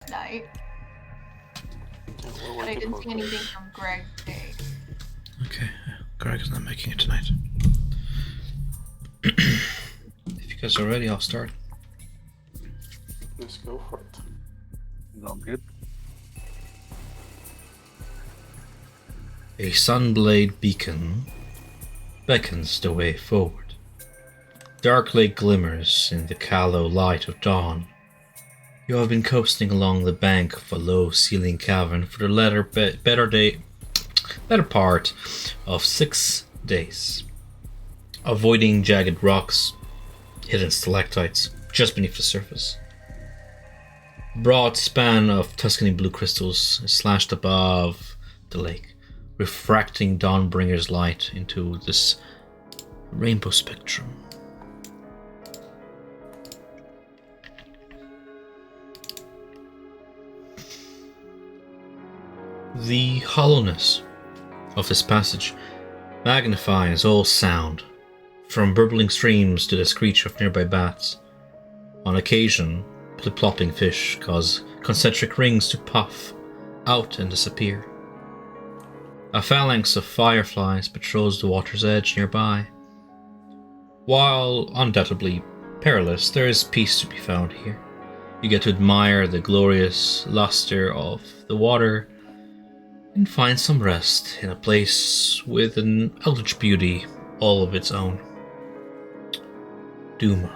night. But I didn't see anything from Greg today. Okay, Greg is not making it tonight. If you guys are ready, I'll start. Let's go for it. Sounds good. A sunblade beacon beckons the way forward. Dark lake glimmers in the callow light of dawn. You have been coasting along the bank of a low-ceilinged cavern for the better part of 6 days, avoiding jagged rocks, hidden stalactites just beneath the surface. Broad span of Tuscany blue crystals is slashed above the lake, refracting Dawnbringer's light into this rainbow spectrum. The hollowness of this passage magnifies all sound, from burbling streams to the screech of nearby bats. On occasion, plip-plopping fish cause concentric rings to puff out and disappear. A phalanx of fireflies patrols the water's edge nearby. While undoubtedly perilous, there is peace to be found here. You get to admire the glorious luster of the water and find some rest in a place with an eldritch beauty all of its own. Duma.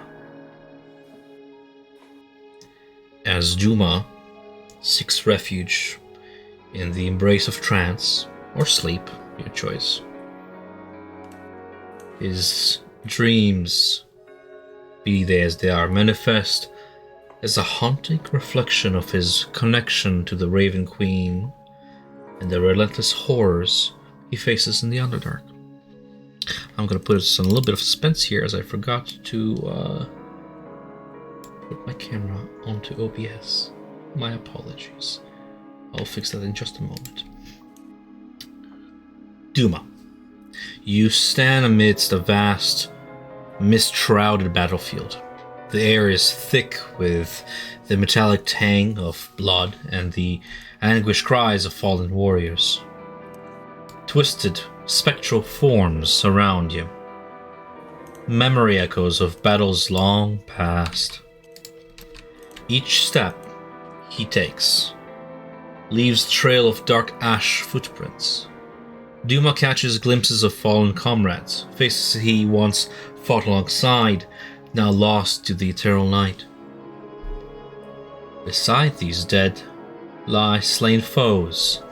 As Duma seeks refuge in the embrace of trance or sleep, your choice, his dreams, be they as they are, manifest as a haunting reflection of his connection to the Raven Queen and the relentless horrors he faces in the Underdark. I'm going to put us on a little bit of suspense here, as I forgot to put my camera onto OBS. My apologies. I'll fix that in just a moment. Duma. You stand amidst a vast, mist-shrouded battlefield. The air is thick with the metallic tang of blood and the anguished cries of fallen warriors. Twisted, spectral forms surround you. Memory echoes of battles long past. Each step he takes leaves a trail of dark ash footprints. Duma catches glimpses of fallen comrades, faces he once fought alongside, now lost to the eternal night. Beside these dead lie slain foes,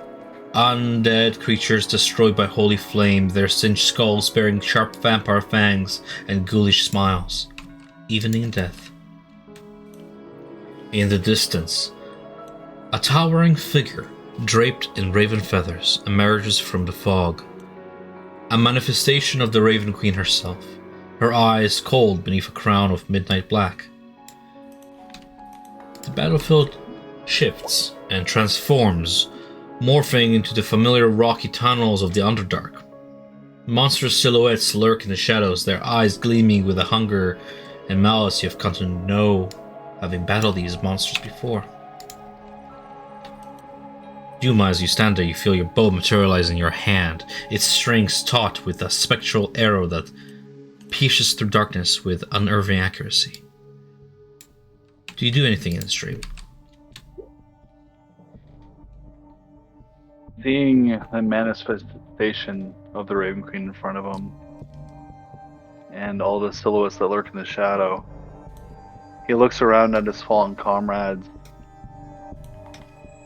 undead creatures destroyed by holy flame, their singed skulls bearing sharp vampire fangs and ghoulish smiles, even in death. In the distance, a towering figure draped in raven feathers emerges from the fog, a manifestation of the Raven Queen herself, her eyes cold beneath a crown of midnight black. The battlefield shifts and transforms, morphing into the familiar rocky tunnels of the Underdark. Monstrous silhouettes lurk in the shadows, their eyes gleaming with the hunger and malice you have come to know, having battled these monsters before. Duma, as you stand there, you feel your bow materialize in your hand, its strings taut with a spectral arrow that pierces through darkness with unnerving accuracy. Do you do anything in this dream? Seeing the manifestation of the Raven Queen in front of him, and all the silhouettes that lurk in the shadow, he looks around at his fallen comrades,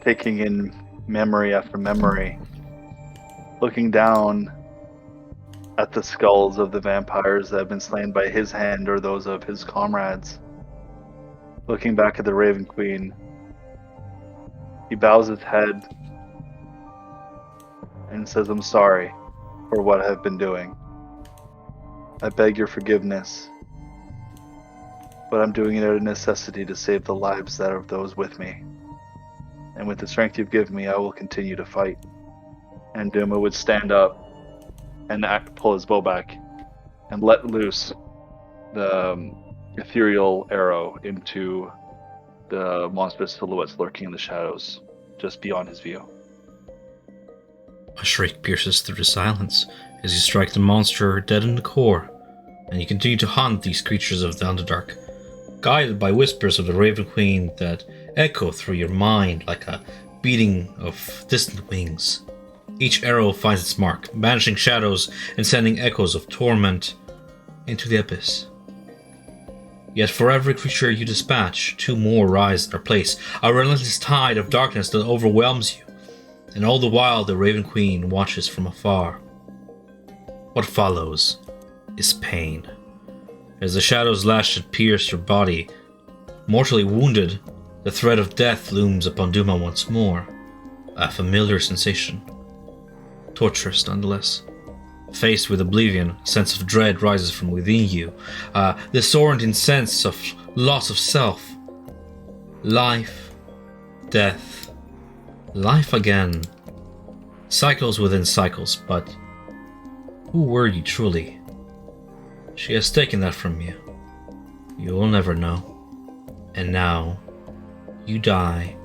taking in memory after memory, looking down at the skulls of the vampires that have been slain by his hand or those of his comrades. Looking back at the Raven Queen, he bows his head and says, "I'm sorry for what I have been doing. I beg your forgiveness, but I'm doing it out of necessity to save the lives that are of those with me. And with the strength you've given me, I will continue to fight." And Duma would stand up and pull his bow back and let loose the ethereal arrow into the monstrous silhouettes lurking in the shadows, just beyond his view. A shriek pierces through the silence as you strike the monster dead in the core, and you continue to hunt these creatures of the Underdark, guided by whispers of the Raven Queen that echo through your mind like a beating of distant wings. Each arrow finds its mark, banishing shadows and sending echoes of torment into the abyss. Yet for every creature you dispatch, 2 more rise in their place, a relentless tide of darkness that overwhelms you, and all the while the Raven Queen watches from afar. What follows is pain. As the shadows lash and pierce your body, mortally wounded, the threat of death looms upon Duma once more, a familiar sensation. Torturous nonetheless. Faced with oblivion, a sense of dread rises from within you, a disorienting sense of loss of self. Life, death, life again. Cycles within cycles, but who were you truly? She has taken that from you. You will never know. And now, you die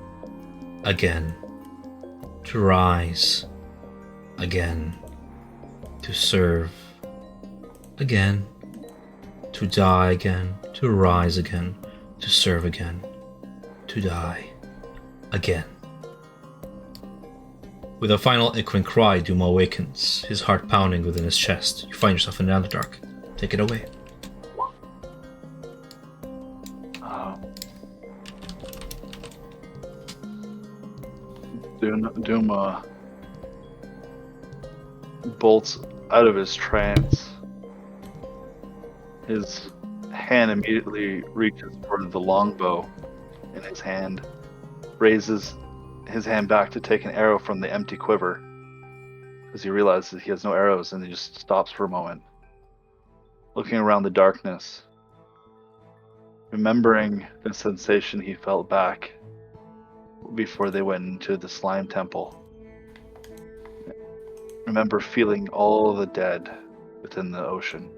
again, to rise again, to serve again, to die again, to rise again, to serve again, to die again. With a final echoing cry, Duma awakens, his heart pounding within his chest. You find yourself in the Underdark. Take it away. Duma bolts out of his trance. His hand immediately reaches for the longbow in his hand, raises his hand back to take an arrow from the empty quiver, because he realizes he has no arrows, and he just stops for a moment, looking around the darkness, remembering the sensation he felt back before they went into the slime temple. Remember feeling all the dead within the ocean,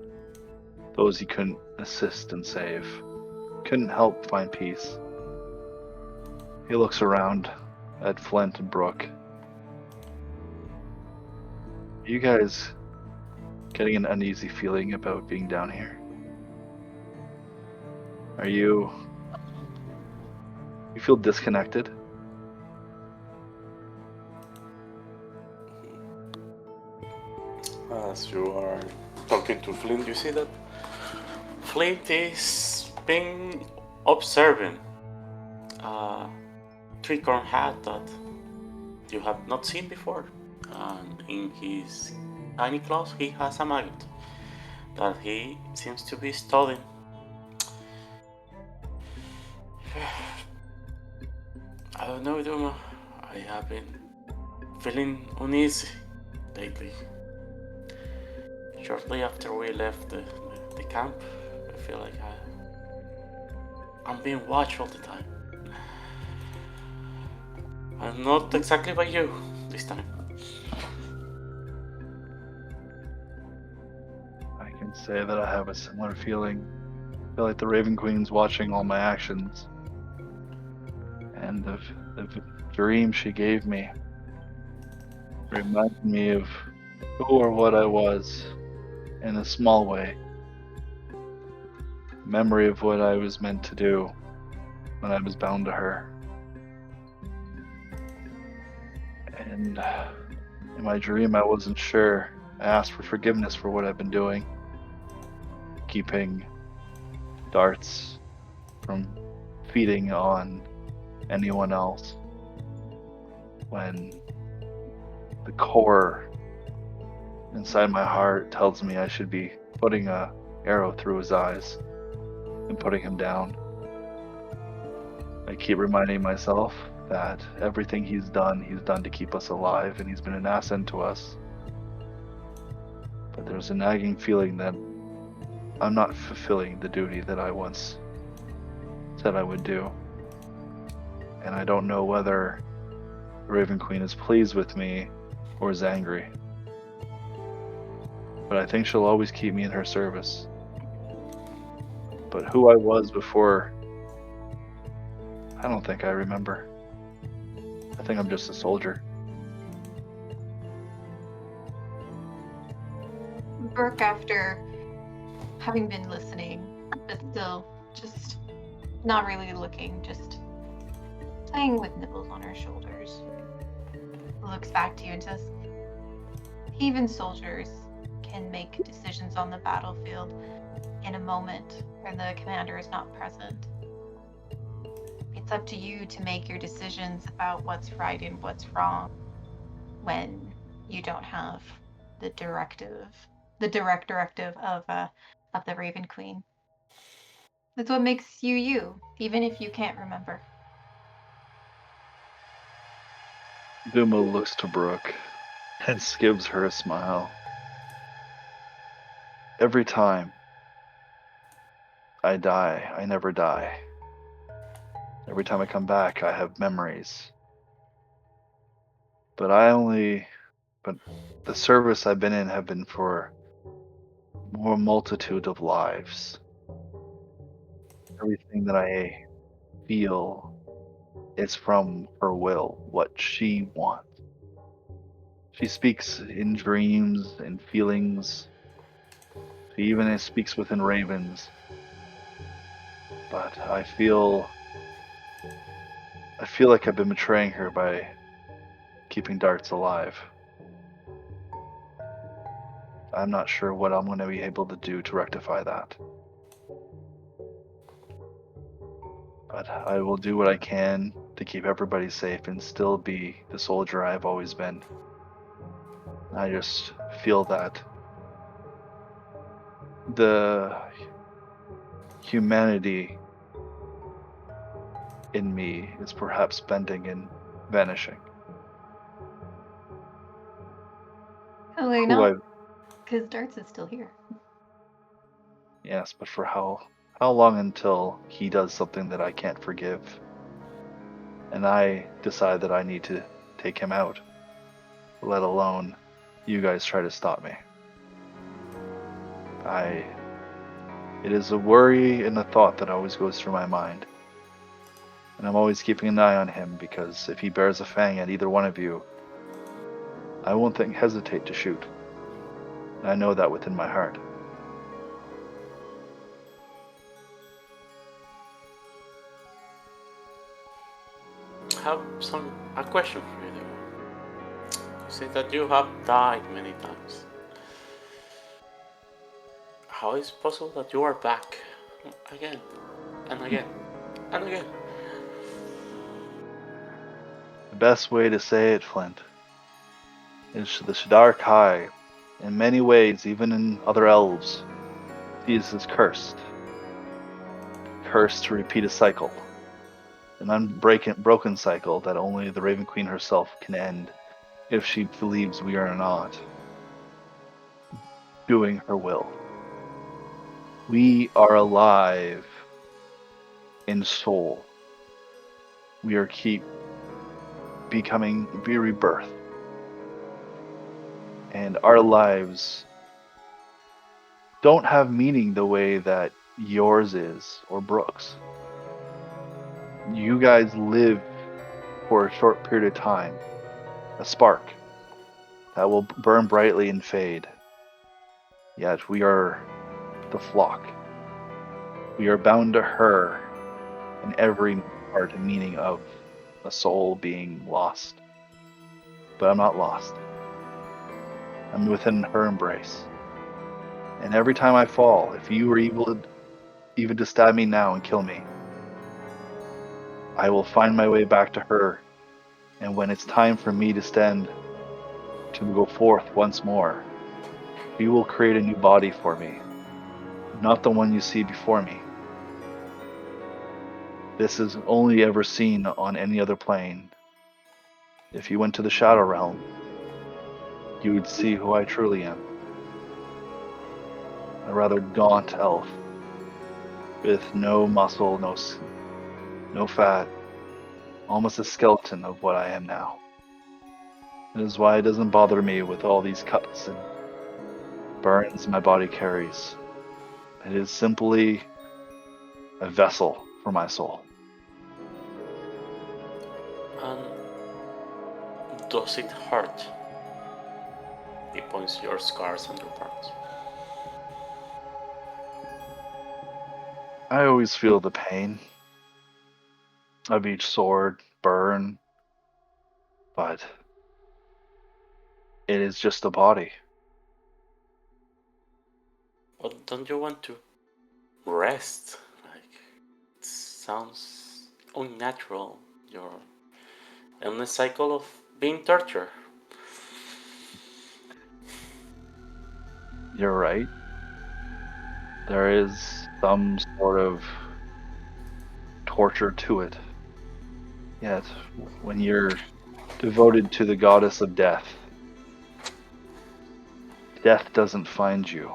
those he couldn't assist and save, couldn't help find peace. He looks around at Flint and Brooke. Are you guys getting an uneasy feeling about being down here? You feel disconnected? As you are talking to Flint, you see that Flint is being observing a tricorn hat that you have not seen before. And in his tiny claws, he has a maggot that he seems to be studying. I don't know, Duma. I have been feeling uneasy lately. Shortly after we left the camp, I feel like I'm being watched all the time. I'm not exactly by you this time. I can say that I have a similar feeling. I feel like the Raven Queen's watching all my actions. And the dream she gave me reminded me of who or what I was in a small way. Memory of what I was meant to do when I was bound to her. And in my dream, I wasn't sure. I asked for forgiveness for what I've been doing. Keeping darts from feeding on anyone else. When the core inside my heart tells me I should be putting a arrow through his eyes and putting him down. I keep reminding myself that everything he's done to keep us alive, and he's been an asset to us. But there's a nagging feeling that I'm not fulfilling the duty that I once said I would do. And I don't know whether the Raven Queen is pleased with me or is angry. But I think she'll always keep me in her service. But who I was before I don't think I remember. I think I'm just a soldier. Burke, after having been listening, but still just not really looking, just playing with nibbles on her shoulders, looks back to you and says, even soldiers can make decisions on the battlefield in a moment where the commander is not present. It's up to you to make your decisions about what's right and what's wrong when you don't have the direct directive of the Raven Queen. That's what makes you you, even if you can't remember. Duma looks to Brooke and gives her a smile. Every time I die, I never die. Every time I come back, I have memories. But the service I've been in have been for more multitude of lives. Everything that I feel is from her will, what she wants. She speaks in dreams and feelings. She even speaks within ravens. But I feel like I've been betraying her by keeping darts alive. I'm not sure what I'm going to be able to do to rectify that. But I will do what I can to keep everybody safe and still be the soldier I've always been. I just feel that the humanity in me is perhaps bending and vanishing. Clearly Who I not, because Darts is still here. Yes, but for how long until he does something that I can't forgive, and I decide that I need to take him out, let alone you guys try to stop me. It is a worry and a thought that always goes through my mind. And I'm always keeping an eye on him because if he bears a fang at either one of you, I won't hesitate to shoot. And I know that within my heart. I have a question for you though. You say that you have died many times. How is it possible that you are back again and again and again? The best way to say it, Flint, is the Shadar Kai, in many ways, even in other elves, sees as cursed. Cursed to repeat a cycle. An unbroken cycle that only the Raven Queen herself can end if she believes we are not doing her will. We are alive in soul. We are keep becoming rebirth. And our lives don't have meaning the way that yours is or Brooks. You guys live for a short period of time, a spark that will burn brightly and fade. Yet we are the flock. We are bound to her in every part and meaning of a soul being lost. But I'm not lost. I'm within her embrace. And every time I fall, if you were able to even to stab me now and kill me, I will find my way back to her. And when it's time for me to go forth once more, she will create a new body for me, not the one you see before me. This is only ever seen on any other plane. If you went to the Shadow Realm, you would see who I truly am. A rather gaunt elf, with no muscle, no fat, almost a skeleton of what I am now. It is why it doesn't bother me with all these cuts and burns my body carries. It is simply a vessel for my soul. does it hurt? He points to your scars and your burns. I always feel the pain of each sword burn, but it is just a body. But don't you want to rest? Like, it sounds unnatural. You're in a cycle of being tortured. You're right. There is some sort of torture to it. Yet, when you're devoted to the goddess of death, death doesn't find you.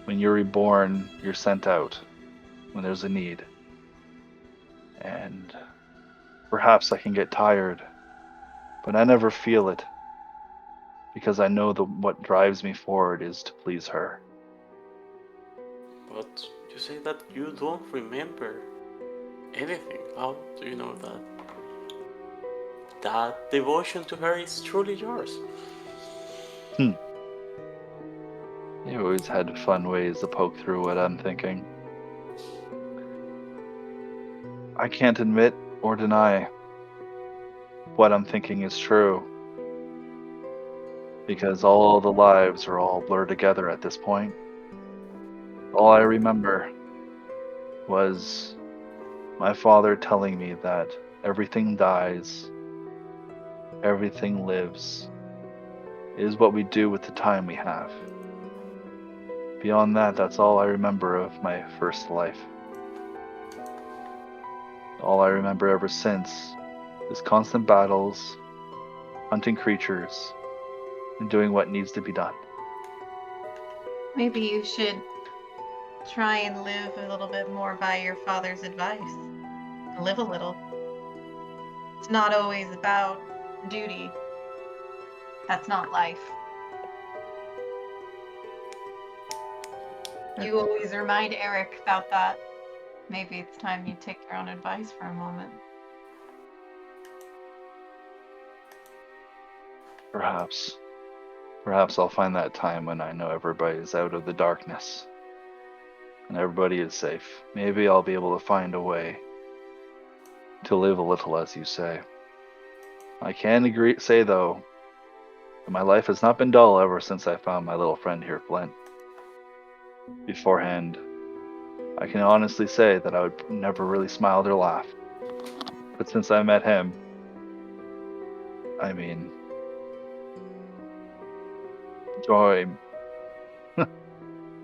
When you're reborn, you're sent out when there's a need. And perhaps I can get tired, but I never feel it because I know that what drives me forward is to please her. But you say that you don't remember anything. How do you know that? That devotion to her is truly yours. You always had fun ways to poke through what I'm thinking. I can't admit or deny what I'm thinking is true because all the lives are all blurred together at this point. All I remember was my father telling me that everything dies, everything lives. It is what we do with the time we have. Beyond that, that's all I remember of my first life. All I remember ever since is constant battles, hunting creatures, and doing what needs to be done. Maybe you should try and live a little bit more by your father's advice. Live a little. It's not always about duty. That's not life. You always remind Eric about that. Maybe it's time you take your own advice for a moment. Perhaps. Perhaps I'll find that time when I know everybody is out of the darkness and everybody is safe. Maybe I'll be able to find a way to live a little, as you say. I can say, though, that my life has not been dull ever since I found my little friend here, Flint. Beforehand, I can honestly say that I would never really smiled or laughed. But since I met him, I mean, joy.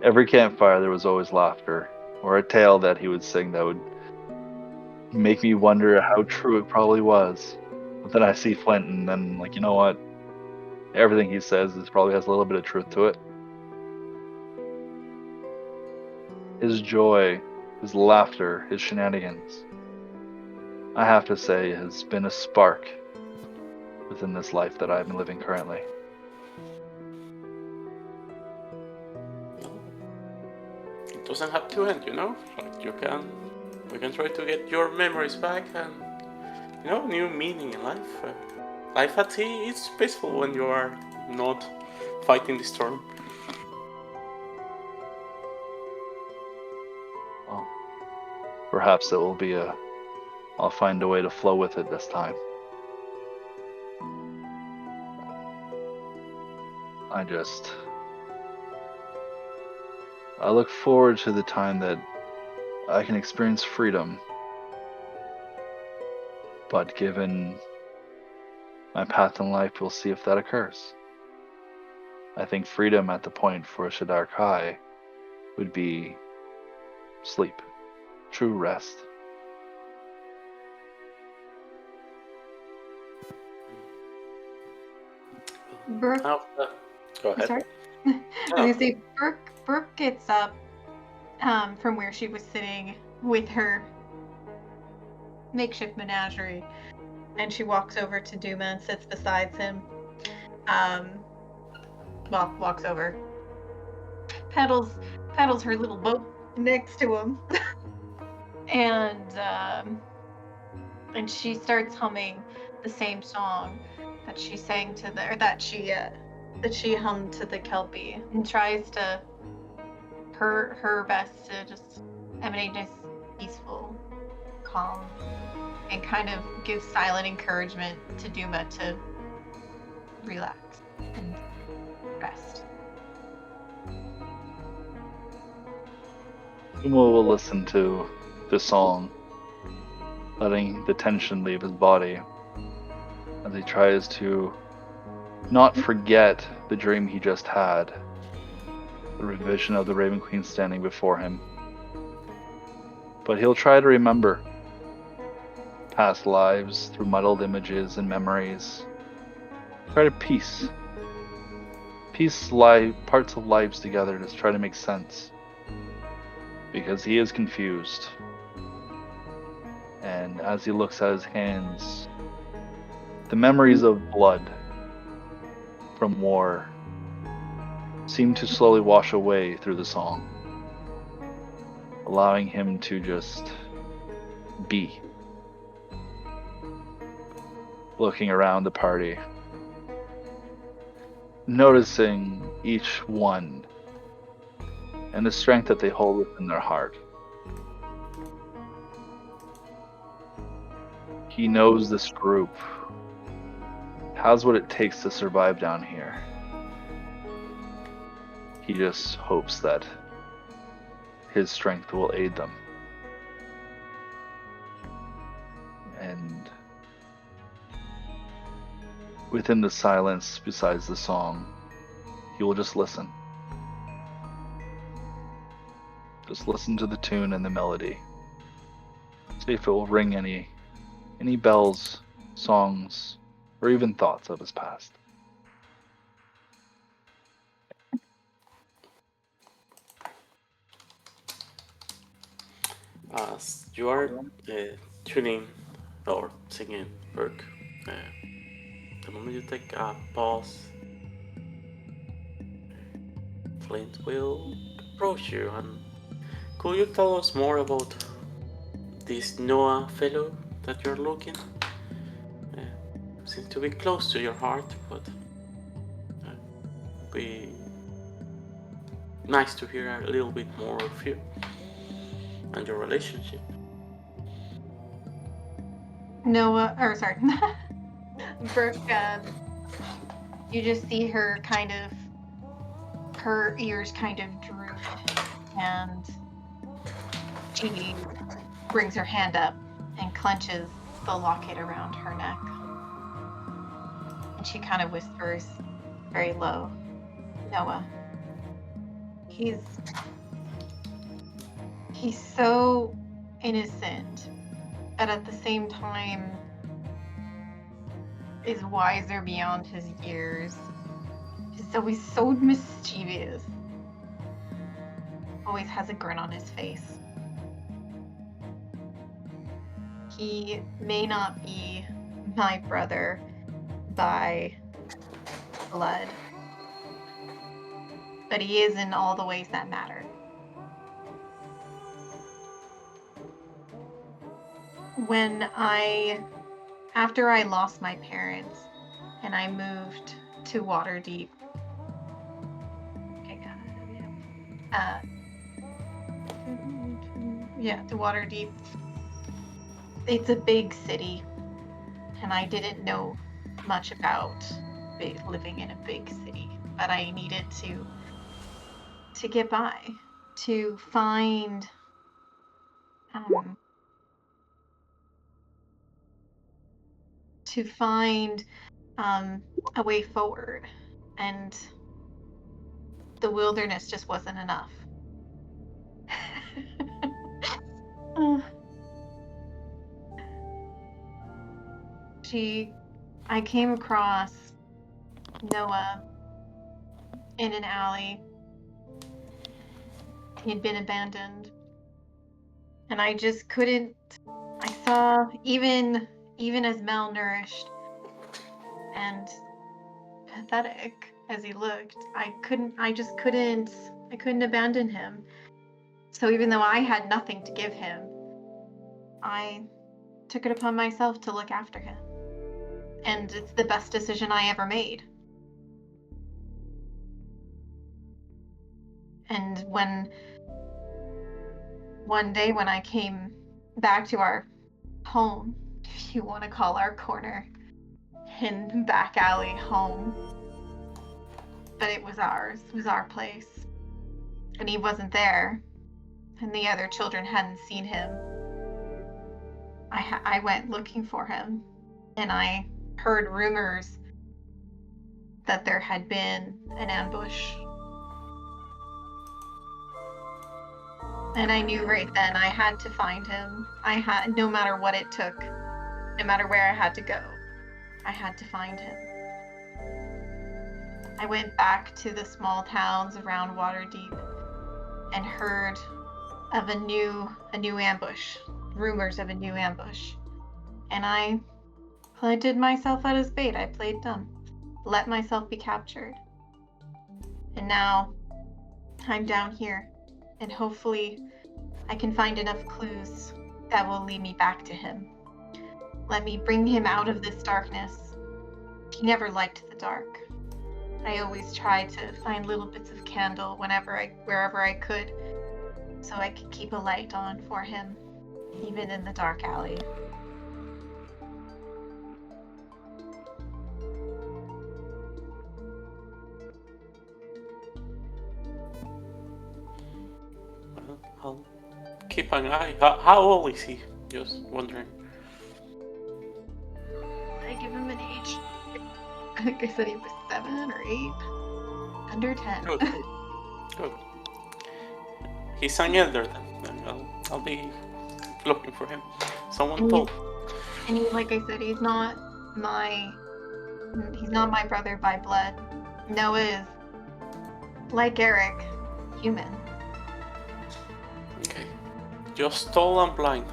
Every campfire there was always laughter, or a tale that he would sing that would make me wonder how true it probably was. But then I see Flint and then I'm like, you know what? Everything he says probably has a little bit of truth to it. His joy, his laughter, his shenanigans, I have to say, has been a spark within this life that I've been living currently. It doesn't have to end, you know? Like we can try to get your memories back and, new meaning in life. Life at sea is peaceful when you are not fighting the storm. Well, perhaps it will be I'll find a way to flow with it this time. I look forward to the time that I can experience freedom. But given my path in life, we'll see if that occurs. I think freedom at the point for Shadar Kai would be sleep, true rest. Brooke, Go ahead. sorry. I was gonna say Brooke gets up from where she was sitting with her makeshift menagerie, and she walks over to Duma and sits beside him. Walks over, pedals her little boat next to him, and she starts humming the same song that she sang to the, or that she hummed to the Kelpie, and tries to her best to just emanate this peaceful calm and kind of give silent encouragement to Duma to relax and rest. Duma will listen to the song, letting the tension leave his body as he tries to not forget the dream he just had, the revision of the Raven Queen standing before him. But he'll try to remember past lives through muddled images and memories. Try to piece parts of lives together to try to make sense. Because he is confused. And as he looks at his hands, the memories of blood from war seem to slowly wash away through the song, allowing him to just be. Looking around the party, noticing each one and the strength that they hold within their heart. He knows this group has what it takes to survive down here. He just hopes that his strength will aid them. And within the silence besides the song, he will just listen. Just listen to the tune and the melody. See if it will ring any bells, songs, or even thoughts of his past. As you are tuning or singing, Burke, the moment you take a pause, Flint will approach you. And could you tell us more about this Noah fellow that you're looking? Seems to be close to your heart, but be nice to hear a little bit more of you and your relationship. Noah, or sorry, Brooke, you just see her kind of, her ears kind of droop, and she brings her hand up and clenches the locket around her neck. And she kind of whispers very low, Noah, he's so innocent, but at the same time is wiser beyond his years. He's always so mischievous. Always has a grin on his face. He may not be my brother by blood, but he is in all the ways that matter. After I lost my parents and I moved to Waterdeep, to Waterdeep. It's a big city, and I didn't know much about living in a big city, but I needed to get by, to find a way forward, and the wilderness just wasn't enough. I came across Noah in an alley. He had been abandoned, and I just couldn't. I saw, even as malnourished and pathetic as he looked, I couldn't abandon him. So even though I had nothing to give him, I took it upon myself to look after him. And it's the best decision I ever made. And when one day when I came back to our home, if you want to call our corner in back alley home, but it was ours, it was our place. And he wasn't there, and the other children hadn't seen him. I went looking for him, and I heard rumors that there had been an ambush. And I knew right then I had to find him. No matter what it took, no matter where I had to go, I had to find him. I went back to the small towns around Waterdeep and heard of a new ambush, rumors of a new ambush. And I planted myself out as bait. I played dumb, let myself be captured. And now I'm down here, and hopefully I can find enough clues that will lead me back to him. Let me bring him out of this darkness. He never liked the dark. I always tried to find little bits of candle wherever I could, so I could keep a light on for him, even in the dark alley. Well, I'll keep an eye. How old is he? Just wondering. I give him an age. I think I said he was 7 or 8. Under 10. Good. Good. He's an elder then. I'll be looking for him. Someone told. And like I said, he's not my brother by blood. Noah is, like Eric, human. Okay. Just tall and blind.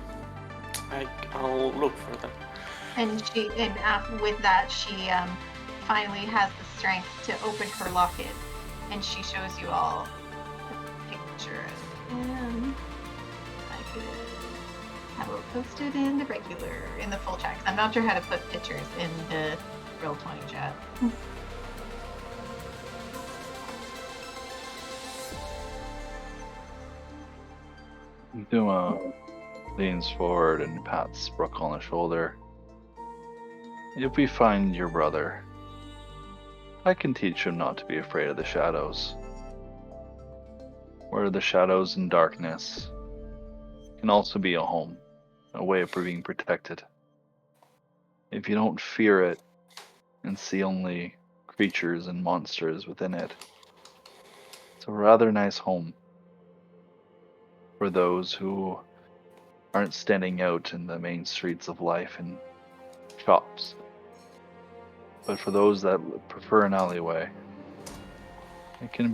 I'll look for them. And with that, she finally has the strength to open her locket, and she shows you all the picture of him. I could have it posted in the full chat. 'Cause I'm not sure how to put pictures in the Roll20 chat. Duma leans forward and pats Brooke on the shoulder. If we find your brother, I can teach him not to be afraid of the shadows. Where the shadows and darkness can also be a home, a way of being protected. If you don't fear it and see only creatures and monsters within it, it's a rather nice home for those who aren't standing out in the main streets of life and shops. But for those that prefer an alleyway, it can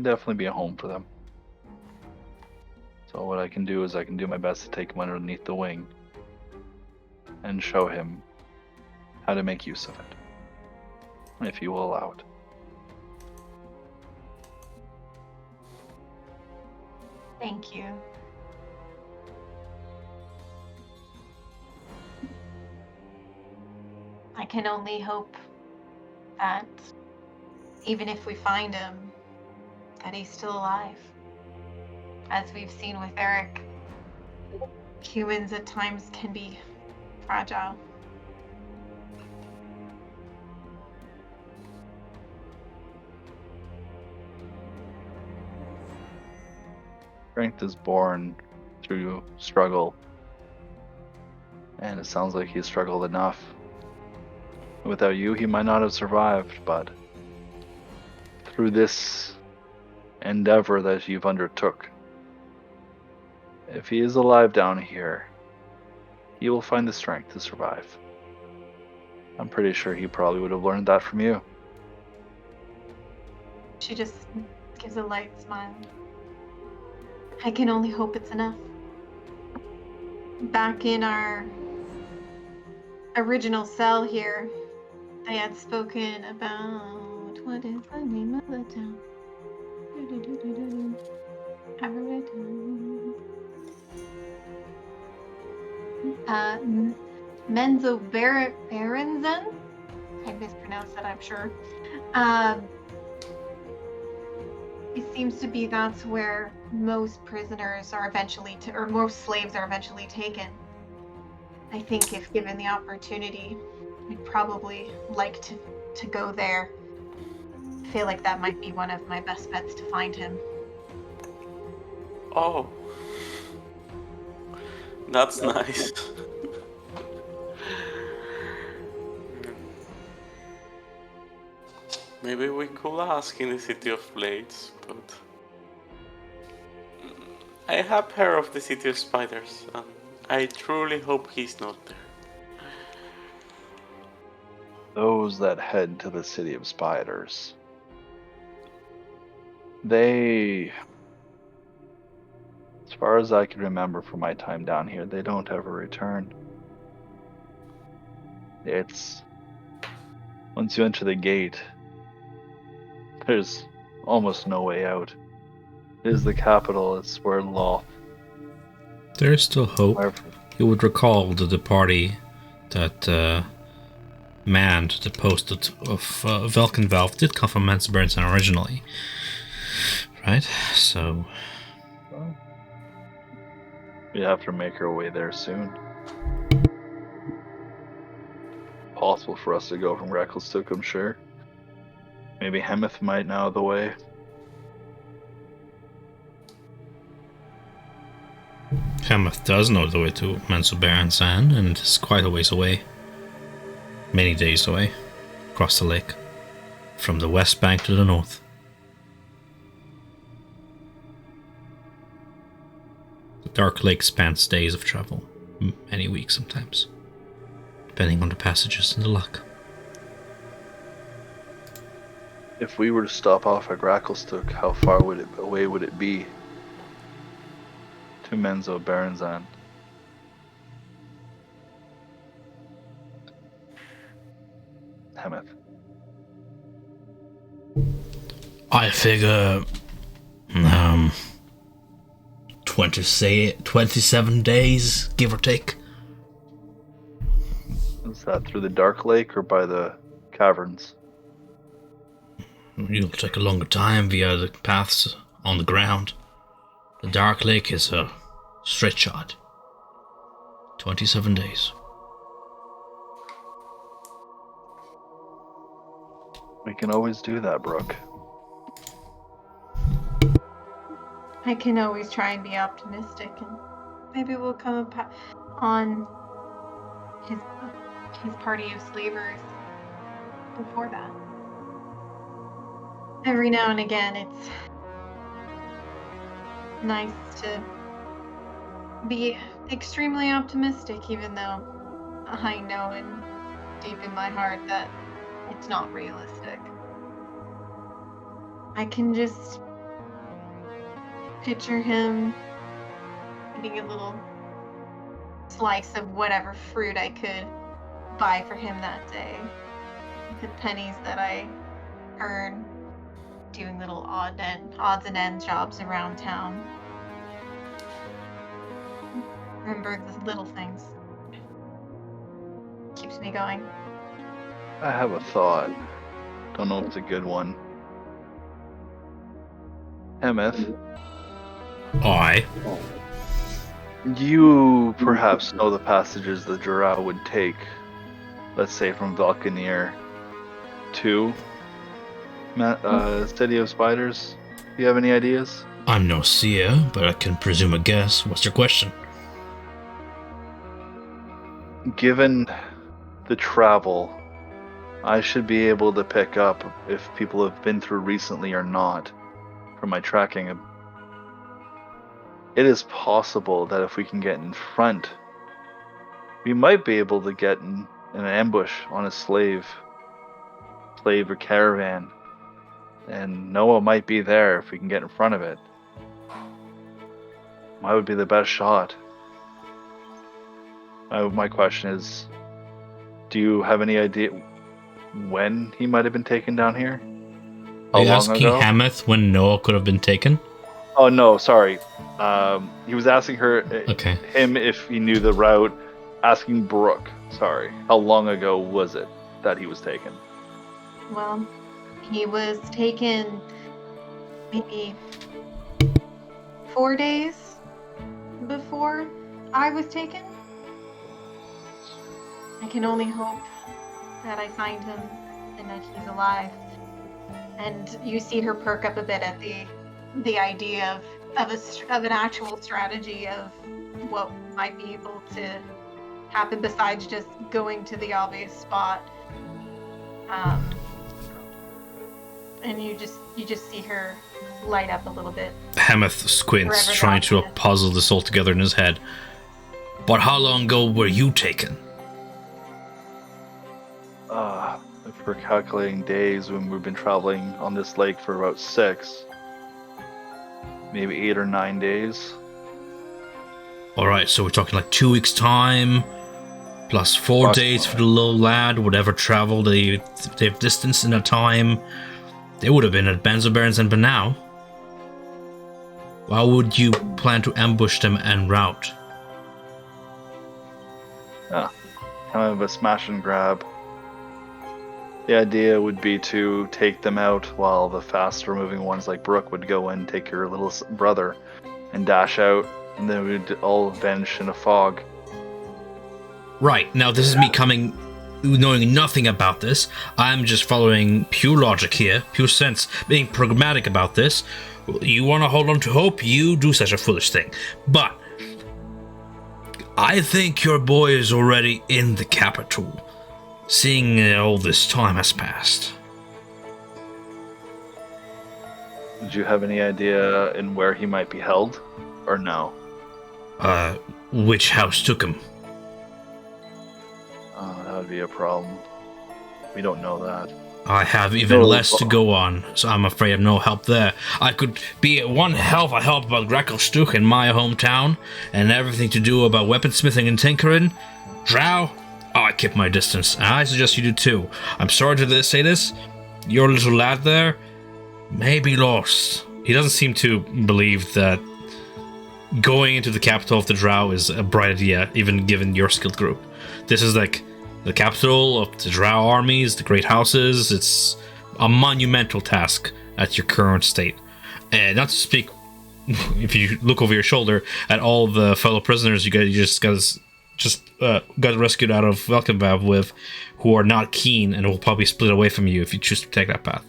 definitely be a home for them. So what I can do is I can do my best to take him underneath the wing and show him how to make use of it, if you will allow it. Thank you. I can only hope that even if we find him, that he's still alive. As we've seen with Eric, humans at times can be fragile. Strength is born through struggle, and it sounds like he's struggled enough. Without you, he might not have survived, but through this endeavor that you've undertook, if he is alive down here, he will find the strength to survive. I'm pretty sure he probably would have learned that from you. She just gives a light smile. I can only hope it's enough. Back in our original cell here, I had spoken about what is the name of the town? Menzo Berenzen. I mispronounced that, I'm sure. It seems to be that's where most prisoners are eventually, or most slaves are eventually taken. I think if given the opportunity, I'd probably like to go there. I feel like that might be one of my best bets to find him. Oh, that's nice. Maybe we could ask in the City of Blades, but I have heard of the City of Spiders, and I truly hope he's not there. Those that head to the City of Spiders. They, as far as I can remember from my time down here, they don't ever return. It's, once you enter the gate, there's almost no way out. It is the capital, it's where law. There is still hope. However, You would recall that the party that manned the post of Velkenvalve did come from Mansburnson originally. Right? So... we have to make our way there soon. Possible for us to go from Gracklstugh, I'm sure. Maybe Hemeth might know the way. Hemeth does know the way to Mansobaransan, and it's quite a ways away. Many days away. Across the lake. From the west bank to the north. The Dark Lake spans days of travel. Many weeks sometimes. Depending on the passages and the luck. If we were to stop off at Gracklstugh, how far away would it be to Menzo Baranzan? Hemeth. I figure 27 days, give or take. Is that through the Dark Lake or by the caverns? It'll take a longer time via the paths on the ground. The Dark Lake is a straight shot. 27 days. We can always do that, Brooke. I can always try and be optimistic, and maybe we'll come on his party of slavers before that. Every now and again, it's nice to be extremely optimistic, even though I know deep in my heart that it's not realistic. I can just picture him getting a little slice of whatever fruit I could buy for him that day. The pennies that I earn doing little odds and ends jobs around town. Remember the little things. Keeps me going. I have a thought. Don't know if it's a good one. Hemeth, Aye. you perhaps know the passages the Drow would take, let's say from Valkenir to City of Spiders. Do you have any ideas? I'm no seer, but I can presume a guess. What's your question? Given the travel, I should be able to pick up if people have been through recently or not from my tracking. It is possible that if we can get in front, we might be able to get in an ambush on a slave or caravan. And Noah might be there if we can get in front of it. Mine would be the best shot. My question is, do you have any idea when he might have been taken down here? Are you asking Hemeth when Noah could have been taken? Oh no, sorry. He was asking Okay. him if he knew the route, asking Brooke Sorry. How long ago was it that he was taken? Well, he was taken maybe 4 days before I was taken. I can only hope that I find him and that he's alive. And you see her perk up a bit at the idea of an actual strategy of what might be able to happen besides just going to the obvious spot. And you just see her light up a little bit. Hemeth squints, Forever trying to document. puzzle this all together in his head. But how long ago were you taken? If we're calculating days, when we've been traveling on this lake for about 6, maybe 8 or 9 days. Alright, so we're talking like 2 weeks' time, plus 4 days for the little lad, whatever travel they've distance in that time. They would have been at Benzoberns and Banau. Why would you plan to ambush them en route? Kind of a smash and grab. The idea would be to take them out while the faster moving ones like Brooke would go and take your little brother and dash out, and then we'd all vanish in a fog. Right, now this is me knowing nothing about this. I'm just following pure logic here, pure sense, being pragmatic about this. You want to hold on to hope, you do such a foolish thing. But I think your boy is already in the capital, seeing all this time has passed. Did you have any idea in where he might be held, or no? Which house took him? That would be a problem. We don't know that. I have even No, less to go on, so I'm afraid of no help there. I could be one hell of a help about Gracklstugh in my hometown, and everything to do about weaponsmithing and tinkering. Drow, I keep my distance, and I suggest you do too. I'm sorry to say this, your little lad there may be lost. He doesn't seem to believe that going into the capital of the Drow is a bright idea, even given your skilled group. This is like the capital of the Drow armies, the great houses. It's a monumental task at your current state. And not to speak, if you look over your shoulder at all the fellow prisoners you just got rescued out of Velkenbab with, who are not keen and will probably split away from you if you choose to take that path.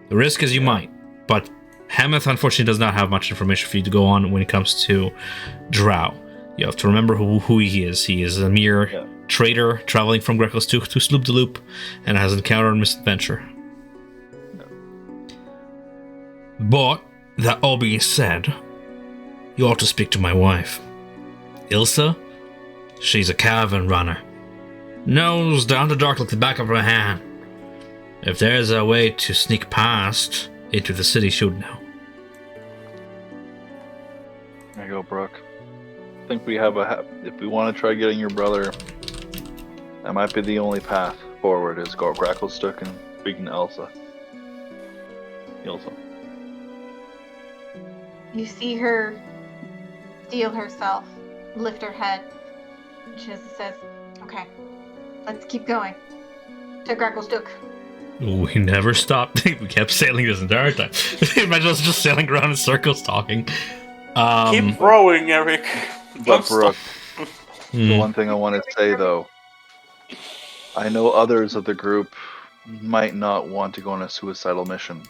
The risk is you might, but Hemeth unfortunately does not have much information for you to go on when it comes to Drow. You have to remember who he is. He is a mere trader traveling from Gracklstugh to Sloop de Loop and has encountered misadventure. But, that all being said, you ought to speak to my wife. Ilsa? She's a caravan runner. Knows the Underdark like the back of her hand. If there's a way to sneak past into the city, she would know. There you go, Brooke. I think we have if we want to try getting your brother, that might be the only path forward, is go Gracklstugh and speaking to Ilsa. You see her steel herself, lift her head. She says, "Okay, let's keep going to Gracklstugh." We never stopped. We kept sailing this entire time. Imagine us just sailing around in circles talking. Keep rowing, Eric. But Brooke, Hmm. the one thing I want to say though, I know others of the group might not want to go on a suicidal mission.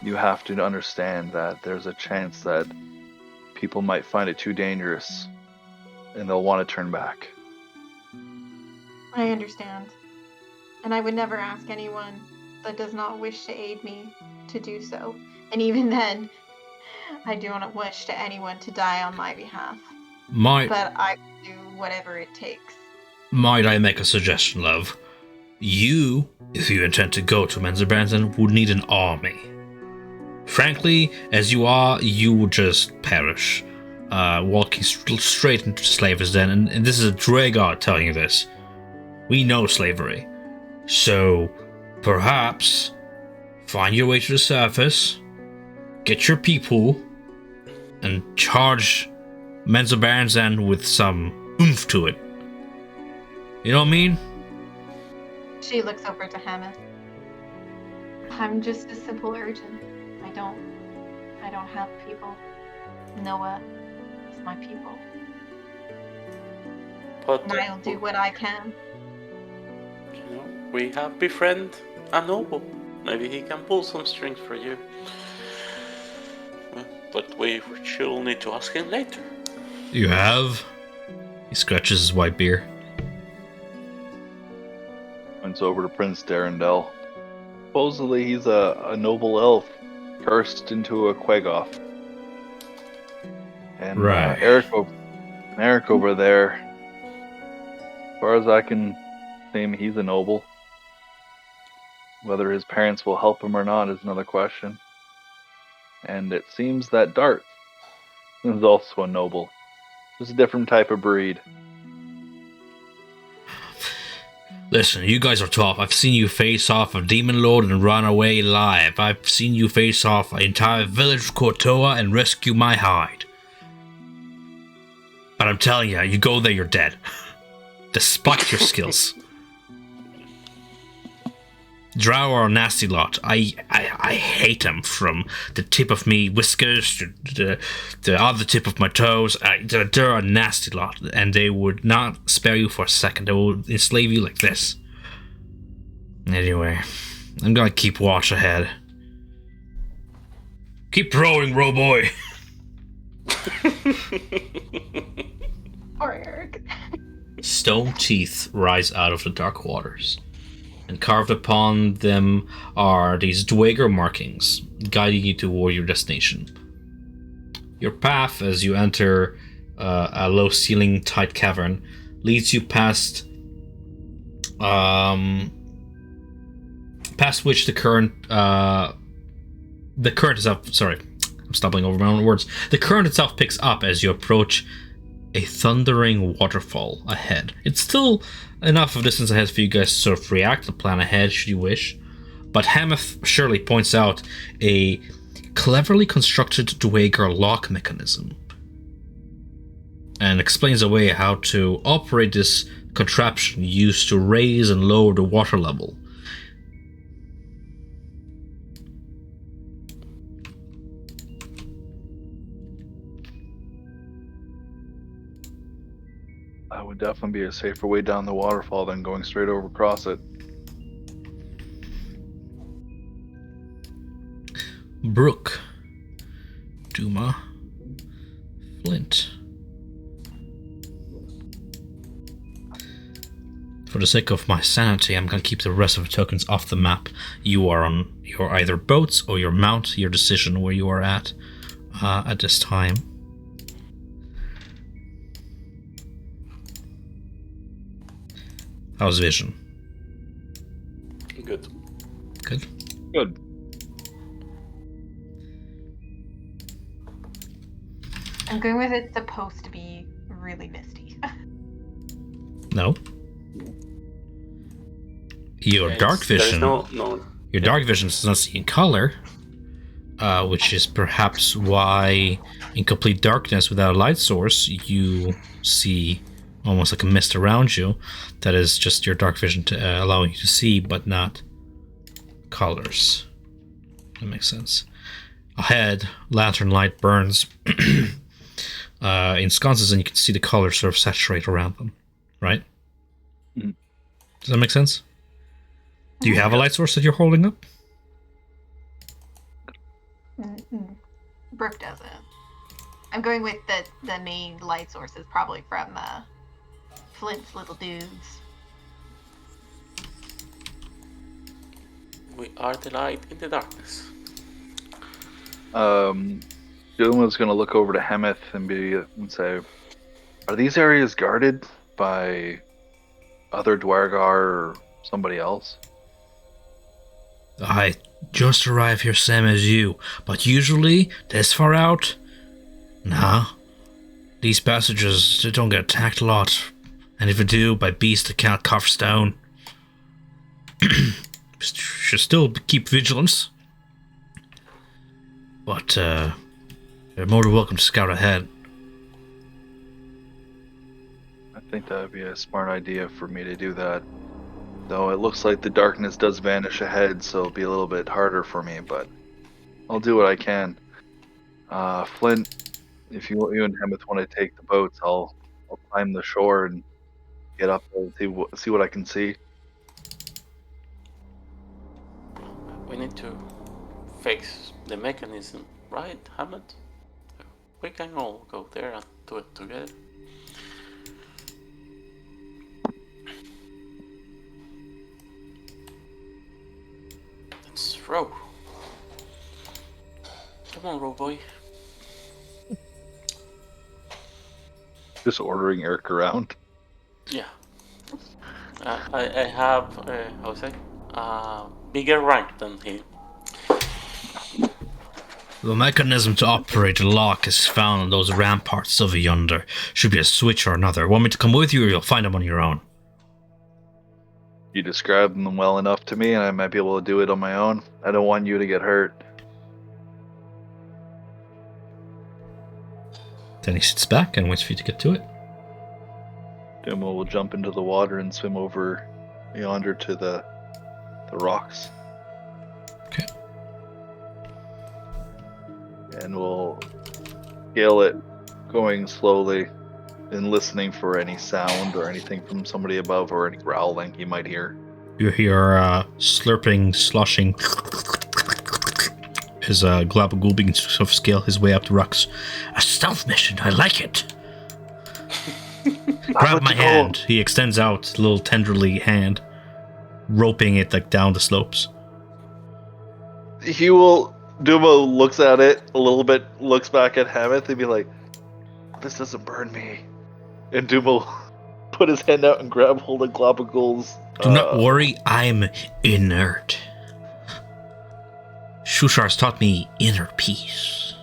You have to understand that there's a chance that people might find it too dangerous and they'll want to turn back. I understand. And I would never ask anyone that does not wish to aid me to do so. And even then, I do not wish to anyone to die on my behalf. But I will do whatever it takes. Might I make a suggestion, love? You, if you intend to go to Menzerbransen, would need an army. Frankly, as you are, you would just perish, walking straight into slavery's den. And this is a Draegard telling you this. We know slavery. So, perhaps, find your way to the surface, get your people, and charge Menzerbransen with some oomph to it. You know what I mean? She looks over to Hamath. I'm just a simple urchin. I don't have people. Noah is my people. But And I'll do what I can. you know, we have befriend a noble. Maybe he can pull some strings for you. But we will need to ask him later. You have? He scratches his white beard. Points over to Prince Darendel. Supposedly he's a noble elf, cursed into a Quagoth. And Right. Eric over there, as far as I can name, he's a noble. Whether his parents will help him or not is another question. And it seems that Dart is also a noble. Just a different type of breed. Listen, you guys are tough. I've seen you face off a demon lord and run away alive. I've seen you face off an entire village of Kortoa and rescue my hide. But I'm telling you, you go there, you're dead. Despite your skills. Drow are a nasty lot. I hate them from the tip of me whiskers to the other tip of my toes. They're a nasty lot, and they would not spare you for a second. They will enslave you like this. Anyway, I'm gonna keep watch ahead. Keep rowing, row boy. Poor Eric. Stone teeth rise out of the dark waters, and carved upon them are these dweger markings, guiding you toward your destination. Your path, as you enter a low-ceiling, tight cavern, leads you past which the current itself. Sorry, I'm stumbling over my own words. The current itself picks up as you approach a thundering waterfall ahead. It's still enough of distance ahead for you guys to sort of react and plan ahead should you wish. But Hamath surely points out a cleverly constructed dweger lock mechanism and explains away how to operate this contraption used to raise and lower the water level. That would definitely be a safer way down the waterfall than going straight over across it. Brook, Duma, Flint. For the sake of my sanity, I'm gonna keep the rest of the tokens off the map. You're either boats or your mount, your decision where you are at this time. How's vision? Good. Good. Good. I'm going with it's supposed to be really misty. No. Your Yes, dark vision. There's no. Your dark vision does not see in color, which is perhaps why, in complete darkness without a light source, you see almost like a mist around you. That is just your dark vision allowing you to see, but not colors. That makes sense. Ahead, lantern light burns in sconces, and you can see the colors sort of saturate around them. Right? Mhm. Does that make sense? Do you have a light source that you're holding up? Brooke doesn't. I'm going with the main light source is probably from Flint's little dudes. We are the light in the darkness. Dylan's going to look over to Hamath and say, "Are these areas guarded by other Dwargar or somebody else?" I just arrived here same as you, but usually, this far out, nah. These passages, they don't get attacked a lot, and if they do, by beasts that can't carve stone. Should still keep vigilance. But, you're more than welcome to scout ahead. I think that would be a smart idea for me to do that. Though it looks like the darkness does vanish ahead, so it'll be a little bit harder for me, but I'll do what I can. Flint, if you and Hemeth want to take the boats, I'll climb the shore and get up there and see what I can see. We need to fix the mechanism, right, Hammett? We can all go there and do it together. Let's row. Come on, row boy. Just ordering Eric around. Yeah. I have, how to say, bigger rank than him. The mechanism to operate the lock is found on those ramparts over yonder. Should be a switch or another. Want me to come with you, or you'll find them on your own? You described them well enough to me, and I might be able to do it on my own. I don't want you to get hurt. Then he sits back and waits for you to get to it. Dumo will jump into the water and swim over yonder to the rocks. Okay. And we'll scale it, going slowly and listening for any sound or anything from somebody above or any growling you might hear. You hear slurping, sloshing as Glabagool begins to sort of scale his way up the rocks. A stealth mission, I like it. Grab my hand. He extends out a little tenderly hand, roping it like down the slopes. Dumo looks at it a little bit, looks back at Hemeth and be like, this doesn't burn me. And Dumo put his hand out and grab hold of Globagool's. Do not worry, I'm inert. Shushar's taught me inner peace.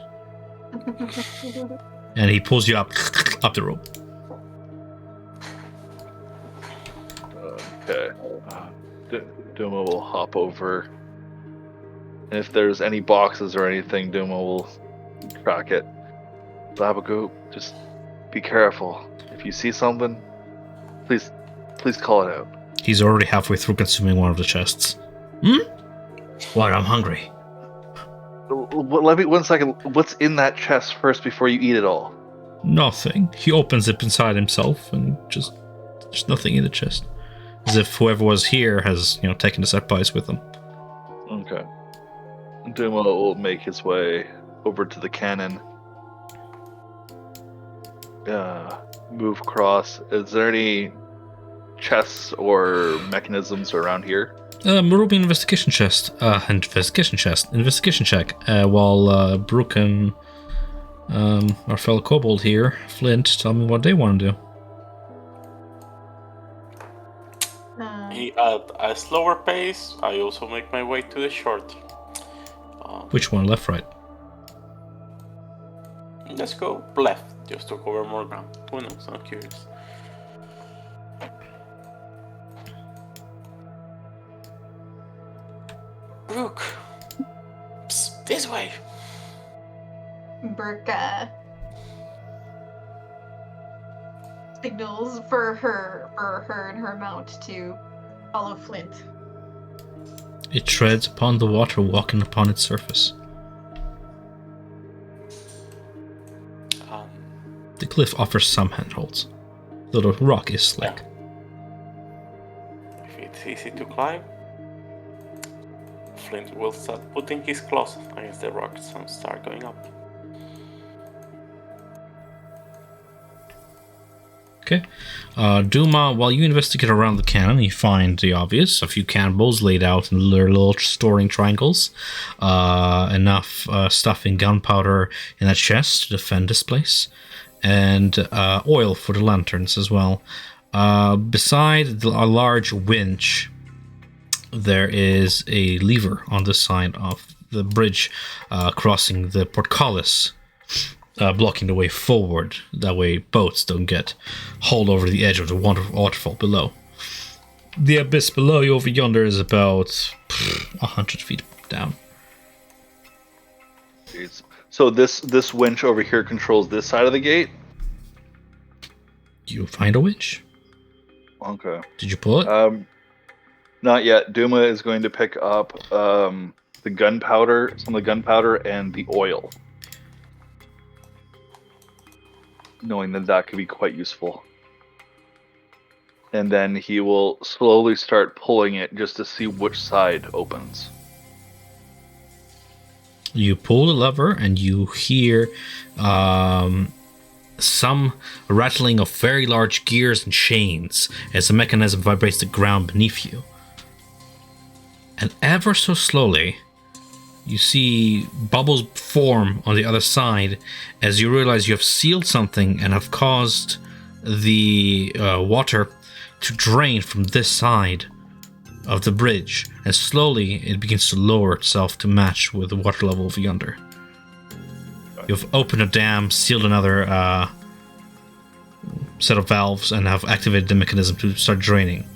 And he pulls you up the rope. Okay. Dumo will hop over. And if there's any boxes or anything, Dumo will track it. Glabagoo, just be careful. If you see something, please call it out. He's already halfway through consuming one of the chests. What? I'm hungry. Let me 1 second. What's in that chest first before you eat it all? Nothing. He opens it inside himself and there's nothing in the chest. As if whoever was here has, taken the supplies with them. Okay. Dumo will make his way over to the cannon. Move across. Is there any chests or mechanisms around here? Ruby investigation check. While Brooke and our fellow kobold here, Flint, tell me what they want to do. At a slower pace, I also make my way to the short. Which one? Left, right? Let's go left, just to cover more ground. Who knows? I'm curious. Brooke, psst, this way. Brooke signals for her and her mount to follow Flint. It treads upon the water, walking upon its surface. The cliff offers some handholds, though the rock is slick. If it's easy to climb, Flint will start putting his claws against the rocks and start going up. Okay. Duma, while you investigate around the cannon, you find the obvious. A few cannonballs laid out in their little storing triangles. Enough stuff in gunpowder in that chest to defend this place. And oil for the lanterns as well. Beside a large winch, there is a lever on the side of the bridge crossing the portcullis. Blocking the way forward. That way boats don't get hauled over the edge of the waterfall below. The abyss below you over yonder is about 100 feet down. So this winch over here controls this side of the gate? You find a winch. Okay. Did you pull it? Not yet. Duma is going to pick up the gunpowder, some of the gunpowder, and the oil, knowing that that could be quite useful. And then he will slowly start pulling it just to see which side opens. You pull the lever and you hear some rattling of very large gears and chains as the mechanism vibrates the ground beneath you. And ever so slowly, you see bubbles form on the other side as you realize you have sealed something and have caused the water to drain from this side of the bridge, and slowly it begins to lower itself to match with the water level of yonder. You've opened a dam, sealed another set of valves, and have activated the mechanism to start draining.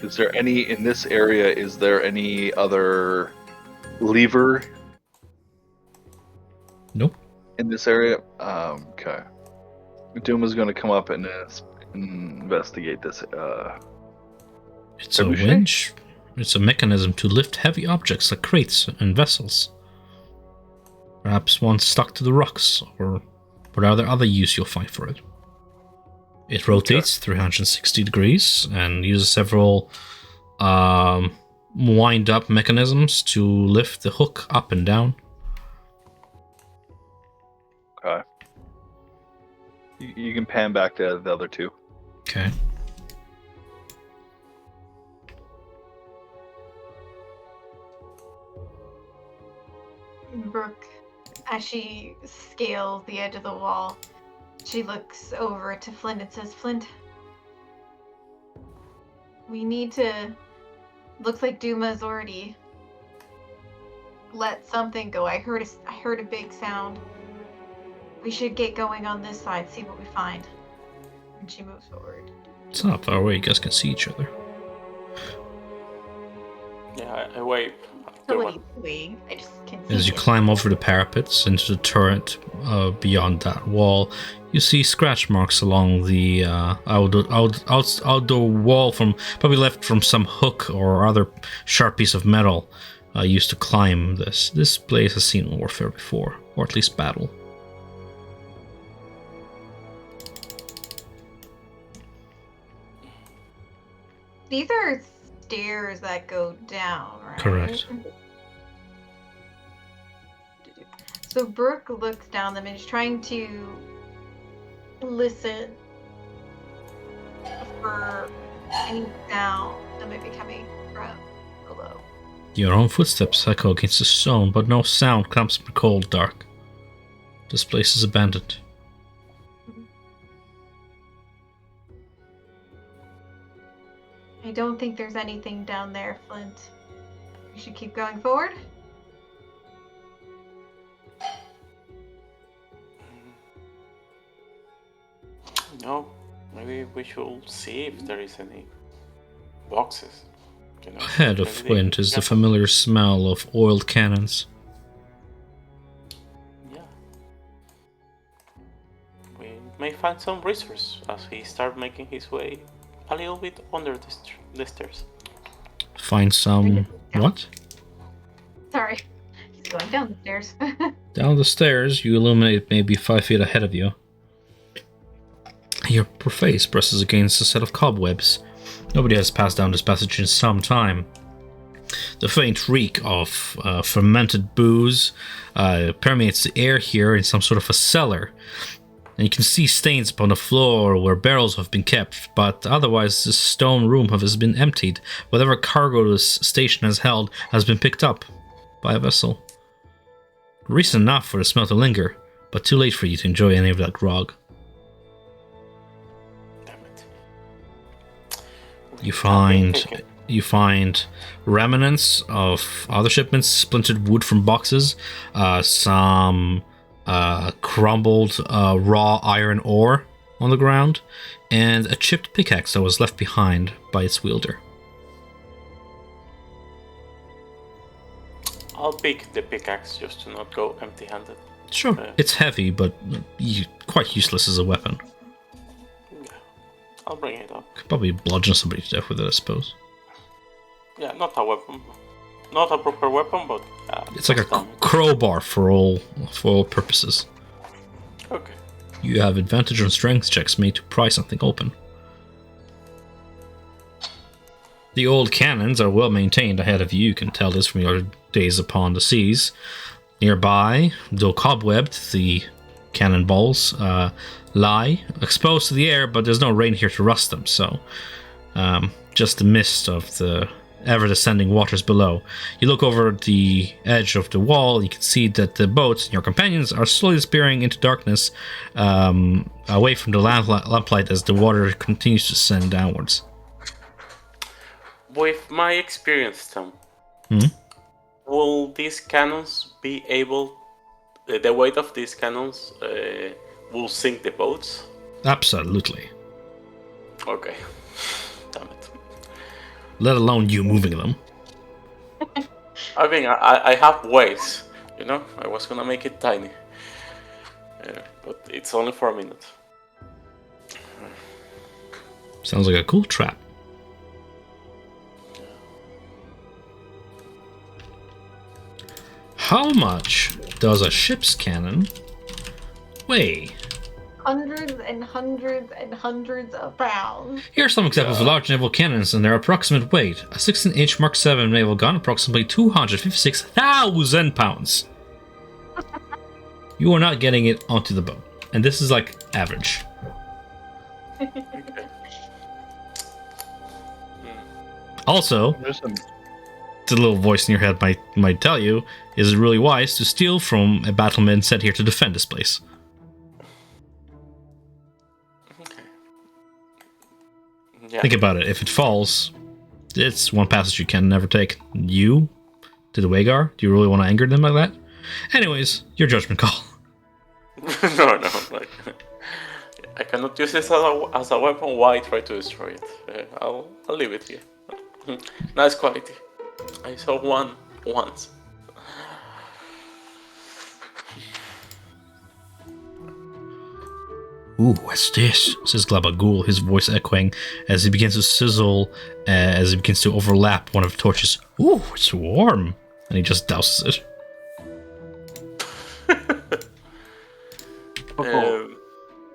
Is there any, in this area, is there any other lever Nope. in this area? Okay. Duma's going to come up and investigate this. It's a winch. It's a mechanism to lift heavy objects like crates and vessels. Perhaps one stuck to the rocks, or whatever other use you'll find for it. It rotates 360 degrees and uses several wind-up mechanisms to lift the hook up and down. Okay. You can pan back to the other two. Okay. Brooke, as she scales the edge of the wall, she looks over to Flint and says, Flint, we need to... Looks like Duma's already let something go. I heard a big sound. We should get going on this side, see what we find. And she moves forward. It's not far away, you guys can see each other. Yeah, I wave. So what are you doing? I just can see As you it. climb over the parapets into the turret beyond that wall, you see scratch marks along the outdoor wall, from probably left from some hook or other sharp piece of metal used to climb this. This place has seen warfare before, or at least battle. These are stairs that go down, right? Correct. So Brooke looks down them and is trying to listen for any sound that might be coming from below. Your own footsteps echo against the stone, but no sound comes from the cold dark. This place is abandoned. I don't think there's anything down there, Flint. We should keep going forward. No, maybe we should see if there is any boxes. You know, Ahead of maybe they Flint can is the get- familiar smell of oiled cannons. Yeah. We may find some resource as he starts making his way a little bit under the stairs. Find some... what? Sorry. He's going down the stairs. Down the stairs, you illuminate maybe 5 feet ahead of you. Your face presses against a set of cobwebs. Nobody has passed down this passage in some time. The faint reek of fermented booze permeates the air here in some sort of a cellar. And you can see stains upon the floor where barrels have been kept, but otherwise this stone room has been emptied. Whatever cargo this station has held has been picked up by a vessel. Reason enough for the smell to linger, but too late for you to enjoy any of that grog. Damn it. You find remnants of other shipments, splintered wood from boxes, some crumbled raw iron ore on the ground, and a chipped pickaxe that was left behind by its wielder. I'll pick the pickaxe just to not go empty-handed. Sure. It's heavy, but quite useless as a weapon. Yeah, I'll bring it up. Could probably bludgeon somebody to death with it, I suppose. Yeah, not a weapon. Not a proper weapon, but... It's like a crowbar for all purposes. Okay. You have advantage on strength checks made to pry something open. The old cannons are well maintained ahead of you. You can tell this from your days upon the seas. Nearby, though cobwebbed, the cannonballs lie exposed to the air, but there's no rain here to rust them, so just the mist of the ever-descending waters below. You look over the edge of the wall, and you can see that the boats and your companions are slowly disappearing into darkness, away from the lamplight as the water continues to descend downwards. With my experience, Tom, will these cannons be able... the weight of these cannons will sink the boats? Absolutely. Okay. Damn it. Let alone you moving them. I mean, I have ways, you know? I was gonna make it tiny. But it's only for a minute. Sounds like a cool trap. How much does a ship's cannon weigh? Hundreds and hundreds and hundreds of pounds. Here are some examples of large naval cannons and their approximate weight. A 16-inch Mark 7 naval gun, approximately 256,000 pounds. You are not getting it onto the boat. And this is like average. Also, the little voice in your head might tell you, is it really wise to steal from a battleman sent here to defend this place? Yeah. Think about it. If it falls, it's one passage you can never take. You, to the Wagar, do you really want to anger them like that? Anyways, your judgment call. No, like, I cannot use this as a weapon. Why try to destroy it? I'll leave it here. Nice quality. I saw one once. Ooh, what's this? Says Glabagul, his voice echoing as he begins to sizzle, as he begins to overlap one of the torches. Ooh, it's warm. And he just douses it.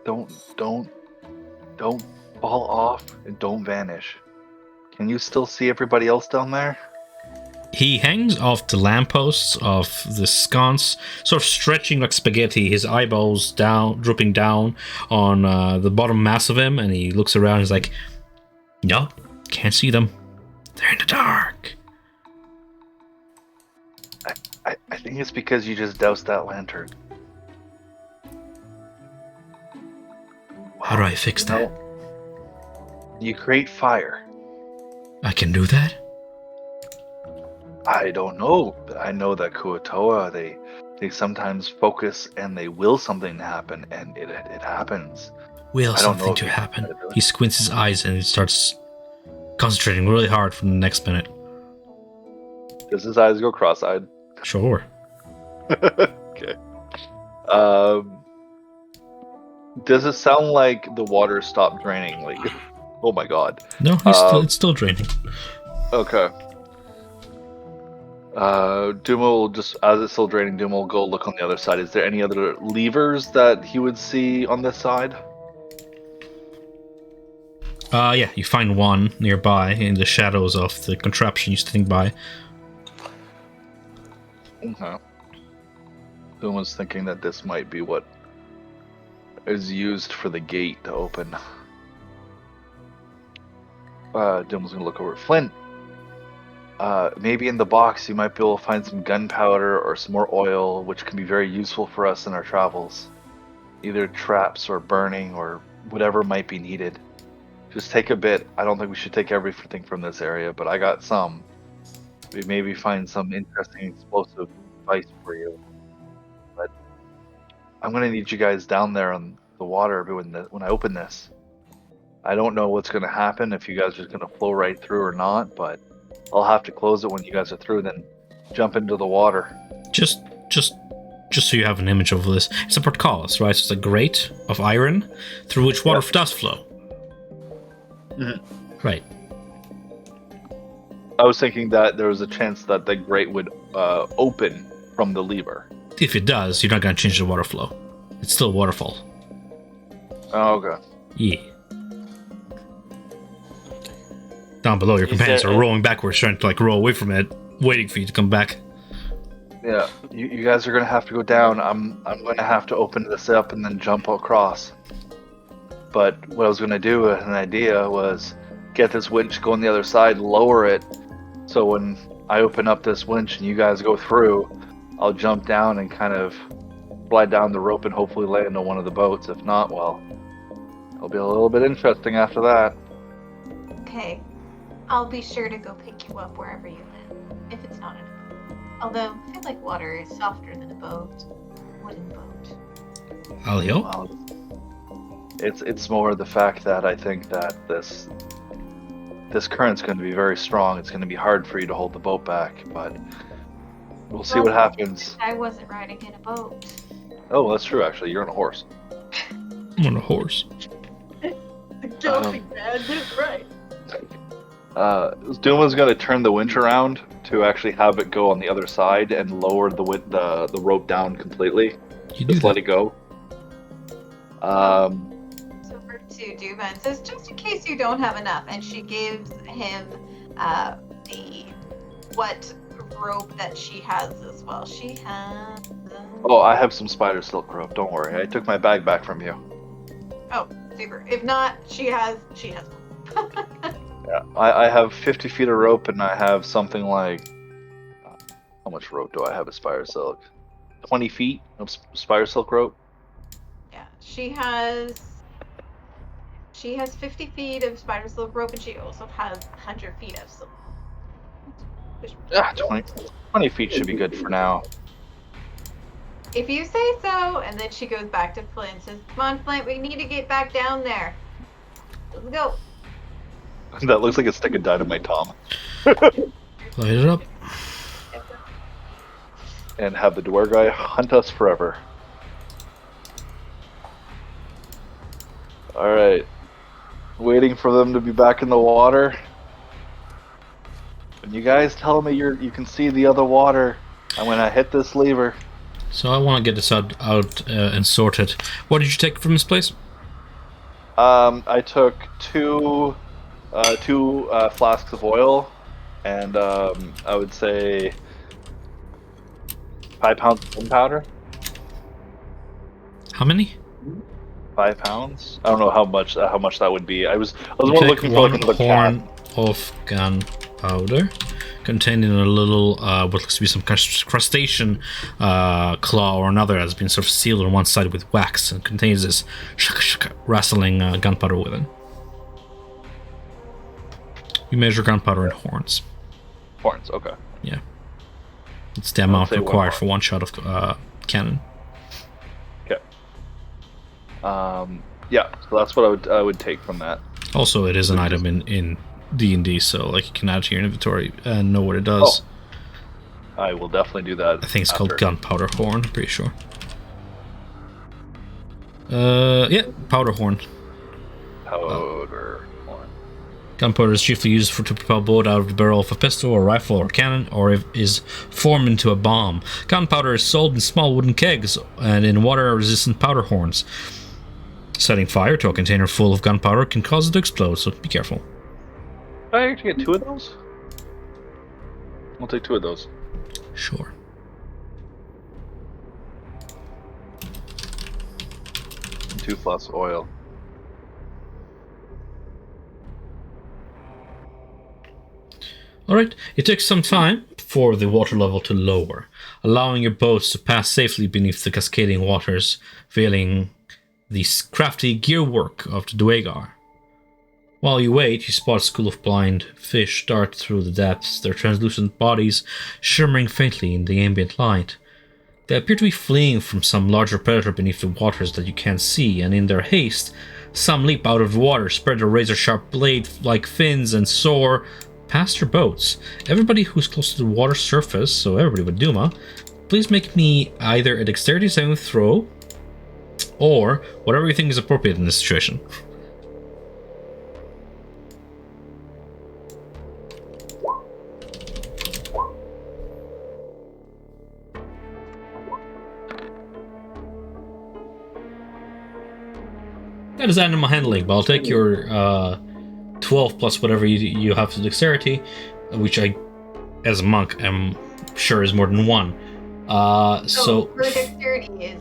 Don't fall off and don't vanish. Can you still see everybody else down there? He hangs off the lampposts of the sconce, sort of stretching like spaghetti, his eyeballs down, drooping down on the bottom mass of him, and he looks around and he's like, no, can't see them. They're in the dark. I think it's because you just doused that lantern. How do I fix that? You create fire. I can do that? I don't know. I know that Kuatoa, they sometimes focus and they will something to happen, and it happens. Will something to happen. He squints his eyes and he starts concentrating really hard for the next minute. Does his eyes go cross-eyed? Sure. Okay. Does it sound like the water stopped draining? Like, oh my god. No, it's still draining. Okay. Duma will just, as it's still draining, Duma will go look on the other side. Is there any other levers that he would see on this side? Yeah, you find one nearby in the shadows of the contraption you're sitting by. Okay. Duma's thinking that this might be what is used for the gate to open. Duma's gonna look over at Flint. Maybe in the box you might be able to find some gunpowder or some more oil, which can be very useful for us in our travels. Either traps or burning or whatever might be needed. Just take a bit. I don't think we should take everything from this area, but I got some. We maybe find some interesting explosive device for you. But I'm gonna need you guys down there on the water when I open this. I don't know what's gonna happen, if you guys are just gonna flow right through or not, but I'll have to close it when you guys are through, then jump into the water. Just just so you have an image of this, it's a portcullis, right? So it's a grate of iron through which water does flow. Right. I was thinking that there was a chance that the grate would open from the lever. If it does, you're not going to change the water flow. It's still a waterfall. Oh, okay. Yeah. Down below, your companions are rowing backwards, trying to row away from it, waiting for you to come back. Yeah, you guys are gonna have to go down. I'm gonna have to open this up and then jump across. But what I was gonna do, an idea was get this winch, go on the other side, lower it, so when I open up this winch and you guys go through, I'll jump down and kind of slide down the rope and hopefully land on one of the boats. If not, well, it'll be a little bit interesting after that. Okay. I'll be sure to go pick you up wherever you live, if it's not in a boat. Although, I feel like water is softer than a boat. Wooden boat. I'll help. Well, it's more the fact that I think that this current's going to be very strong. It's going to be hard for you to hold the boat back, but we'll see what happens. I wasn't riding in a boat. Oh, well, that's true, actually. You're on a horse. I'm on a horse. The guilty man is right. Duma's going to turn the winch around to actually have it go on the other side and lower the rope down completely. Just let it go. So over to Duma and says, just in case you don't have enough, and she gives him what rope that she has as well. She has. Oh, I have some spider silk rope. Don't worry. I took my bag back from you. Oh, super. If not, she has. Yeah, I have 50 feet of rope, and I have something like... How much rope do I have of spider silk? 20 feet of spider silk rope? Yeah, she has 50 feet of spider silk rope, and she also has 100 feet of silk. 20 feet should be good for now. If you say so, and then she goes back to Flint and says, come on, Flint, we need to get back down there. Let's go. That looks like a stick of dynamite, Tom. Light it up. And have the dwarf guy hunt us forever. Alright. Waiting for them to be back in the water. When you guys tell me you can see the other water, I'm gonna hit this lever. So I want to get this out and sorted. What did you take from this place? I took two flasks of oil, and I would say 5 pounds of gunpowder. How many? 5 pounds. I don't know how much that would be. I was more Take looking for like another horn can. of gunpowder contained in a little what looks to be some kind of crustacean claw or another that's been sort of sealed on one side with wax and contains this rustling gunpowder within. You measure gunpowder in horns. Horns, okay. Yeah. It's the amount required for one shot of cannon. Okay. Yeah, so that's what I would take from that. Also, it is an item in D&D, so you can add it to your inventory and know what it does. Oh. I will definitely do that. I think it's called gunpowder horn, I'm pretty sure. Yeah, powder horn. Powder horn. Gunpowder is chiefly used to propel a boat out of the barrel of a pistol or rifle or cannon, or is formed into a bomb. Gunpowder is sold in small wooden kegs and in water-resistant powder horns. Setting fire to a container full of gunpowder can cause it to explode, so be careful. Can I actually get 2 of those? I'll take 2 of those. Sure. And 2 flasks of oil. Alright, it takes some time for the water level to lower, allowing your boats to pass safely beneath the cascading waters, veiling the crafty gearwork of the Dwarves. While you wait, you spot a school of blind fish dart through the depths, their translucent bodies shimmering faintly in the ambient light. They appear to be fleeing from some larger predator beneath the waters that you can't see, and in their haste, some leap out of the water, spread their razor-sharp blade-like fins, and soar past your boats. Everybody who's close to the water surface, so everybody but Duma, please make me either a dexterity saving throw or whatever you think is appropriate in this situation. That is animal handling, but I'll take your 12 plus whatever you have to dexterity, which I, as a monk, am sure is more than 1. So her dexterity is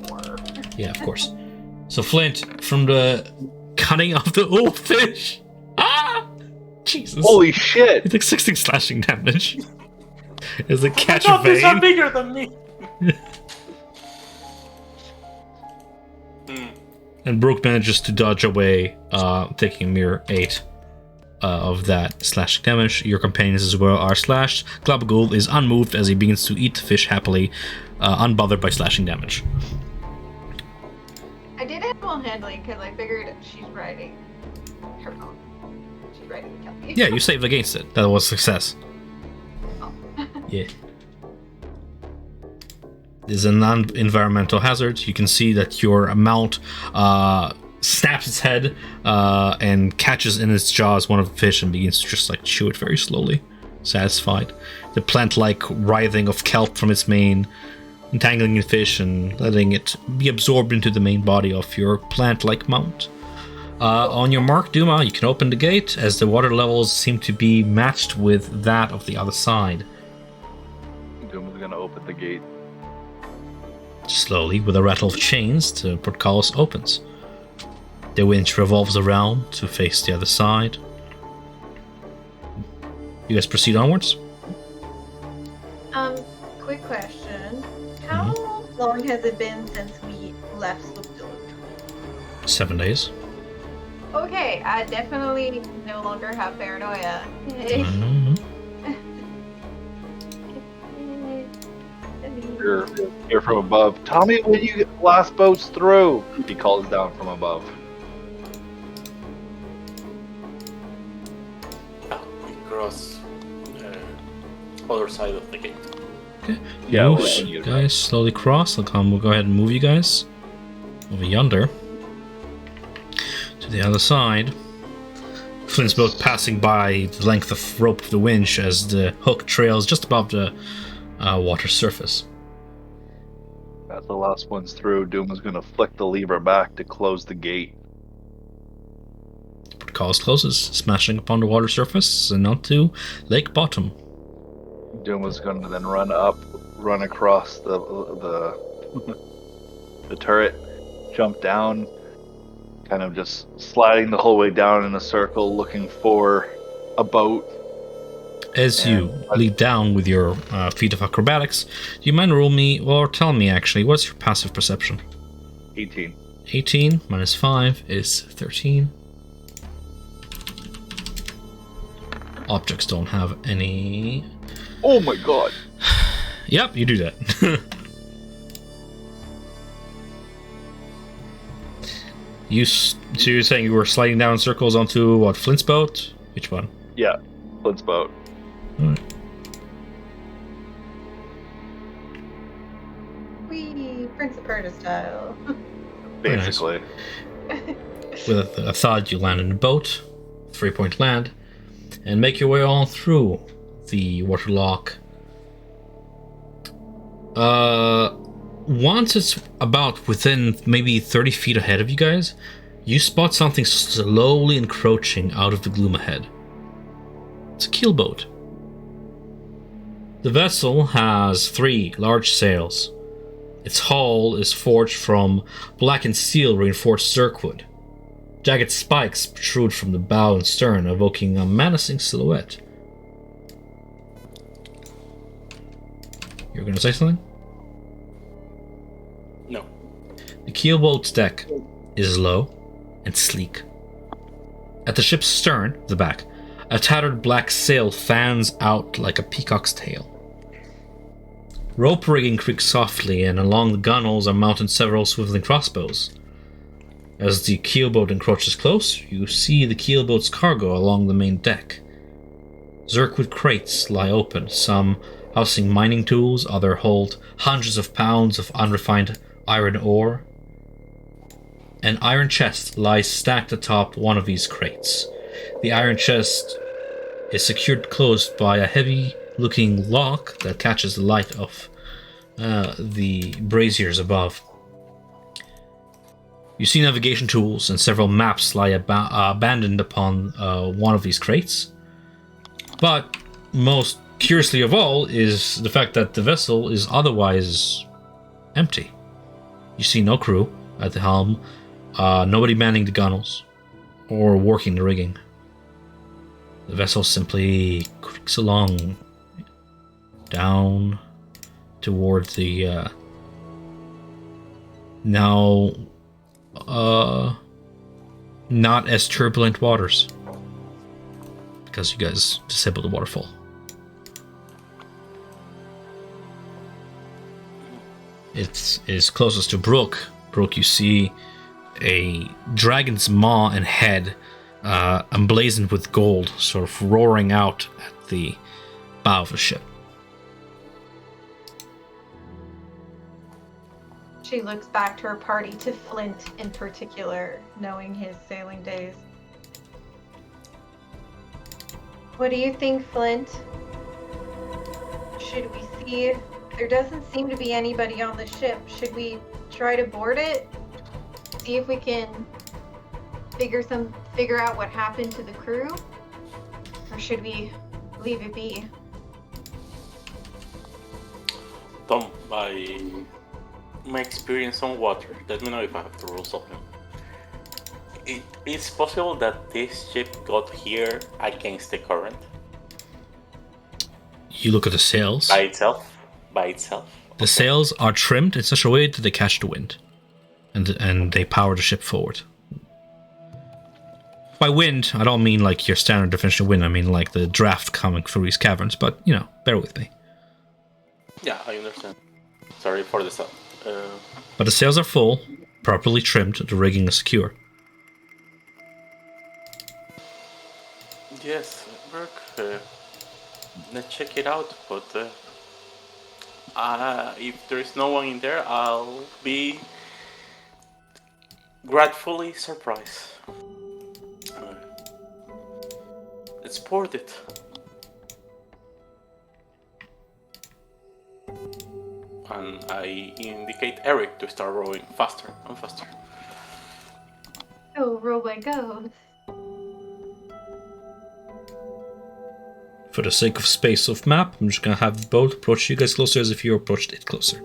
4. yeah, of course. So Flint, from the cutting of the fish. Jesus! Holy shit! It took 16 slashing damage. As a catch Oh a my God, these are vein. bigger than me. And Brooke manages to dodge away, taking a mere 8 of that slashing damage. Your companions as well are slashed. Glabagul is unmoved as he begins to eat the fish happily, unbothered by slashing damage. I did animal handling because I figured she's riding her own. She's riding the Kelpie. Yeah, you saved against it. That was success. Oh. Yeah. There's a non-environmental hazard. You can see that your mount snaps its head and catches in its jaws one of the fish and begins to just like chew it very slowly, satisfied. The plant-like writhing of kelp from its mane, entangling the fish and letting it be absorbed into the main body of your plant-like mount. On your mark, Duma, you can open the gate as the water levels seem to be matched with that of the other side. Duma's gonna open the gate. Slowly, with a rattle of chains, the portcullis opens. The winch revolves around to face the other side. You guys proceed onwards? Quick question. How long has it been since we left Slupduluk? 7 days. Okay, I definitely no longer have paranoia. Mhm. Hear from above. Tell me when you get the last boats through. He calls down from above. We cross other side of the gate. Yeah, You well, you- guys slowly cross. We'll go ahead and move you guys over yonder to the other side. Flint's boat passing by the length of rope of the winch as the hook trails just above the water surface. As the last one's through, Duma's gonna flick the lever back to close the gate. The portcullis closes, smashing upon the water surface and onto lake bottom. Duma's gonna then run across the the turret, jump down, kind of just sliding the whole way down in a circle, looking for a boat. As you leap down with your feat of acrobatics, do you mind roll me, or tell me actually, what's your passive perception? 18. 18 minus 5 is 13. Objects don't have any... Oh my god! Yep, you do that. So you're saying you were sliding down in circles onto, what, Flint's boat? Which one? Yeah, Flint's boat. Alright. We Prince of Persia style. Very nice. Basically. With a thud, you land in the boat, 3-point land, and make your way on through the waterlock. Once it's about within maybe 30 feet ahead of you guys, you spot something slowly encroaching out of the gloom ahead. It's a keelboat. The vessel has 3 large sails. Its hull is forged from blackened steel reinforced zirkwood. Jagged spikes protrude from the bow and stern, evoking a menacing silhouette. You're gonna say something? No. The keelboat's deck is low and sleek. At the ship's stern, the back, a tattered black sail fans out like a peacock's tail. Rope rigging creaks softly, and along the gunwales are mounted several swiveling crossbows. As the keelboat encroaches close, you see the keelboat's cargo along the main deck. Zirkwood crates lie open, some housing mining tools. Other hold hundreds of pounds of unrefined iron ore. An iron chest lies stacked atop one of these crates. The iron chest is secured closed by a heavy-looking lock that catches the light of the braziers above. You see navigation tools and several maps lie abandoned upon one of these crates. But most curiously of all is the fact that the vessel is otherwise empty. You see no crew at the helm, nobody manning the gunnels or working the rigging. The vessel simply creaks along down toward the now not as turbulent waters, because you guys disabled the waterfall. It is closest to Brook. Brook, you see a dragon's maw and head emblazoned with gold, sort of roaring out at the bow of the ship. She looks back to her party, to Flint in particular, knowing his sailing days. What do you think, Flint? Should we see? There doesn't seem to be anybody on the ship. Should we try to board it? See if we can figure out what happened to the crew? Or should we leave it be? Tom, by my experience on water, let me know if I have to roll something. It's possible that this ship got here against the current. You look at the sails. By itself? The sails are trimmed in such a way that they catch the wind, and they power the ship forward. By wind, I don't mean like your standard definition of wind. I mean like the draft coming through these caverns. But bear with me. Yeah, I understand. Sorry for the stuff. But the sails are full, properly trimmed. The rigging is secure. Yes, Burke. Let's check it out. But if there is no one in there, I'll be gratefully surprised. Let's board it. And I indicate Eric to start rowing faster and faster. Oh, row by goes. For the sake of space of map, I'm just gonna have the boat approach you guys closer as if you approached it closer.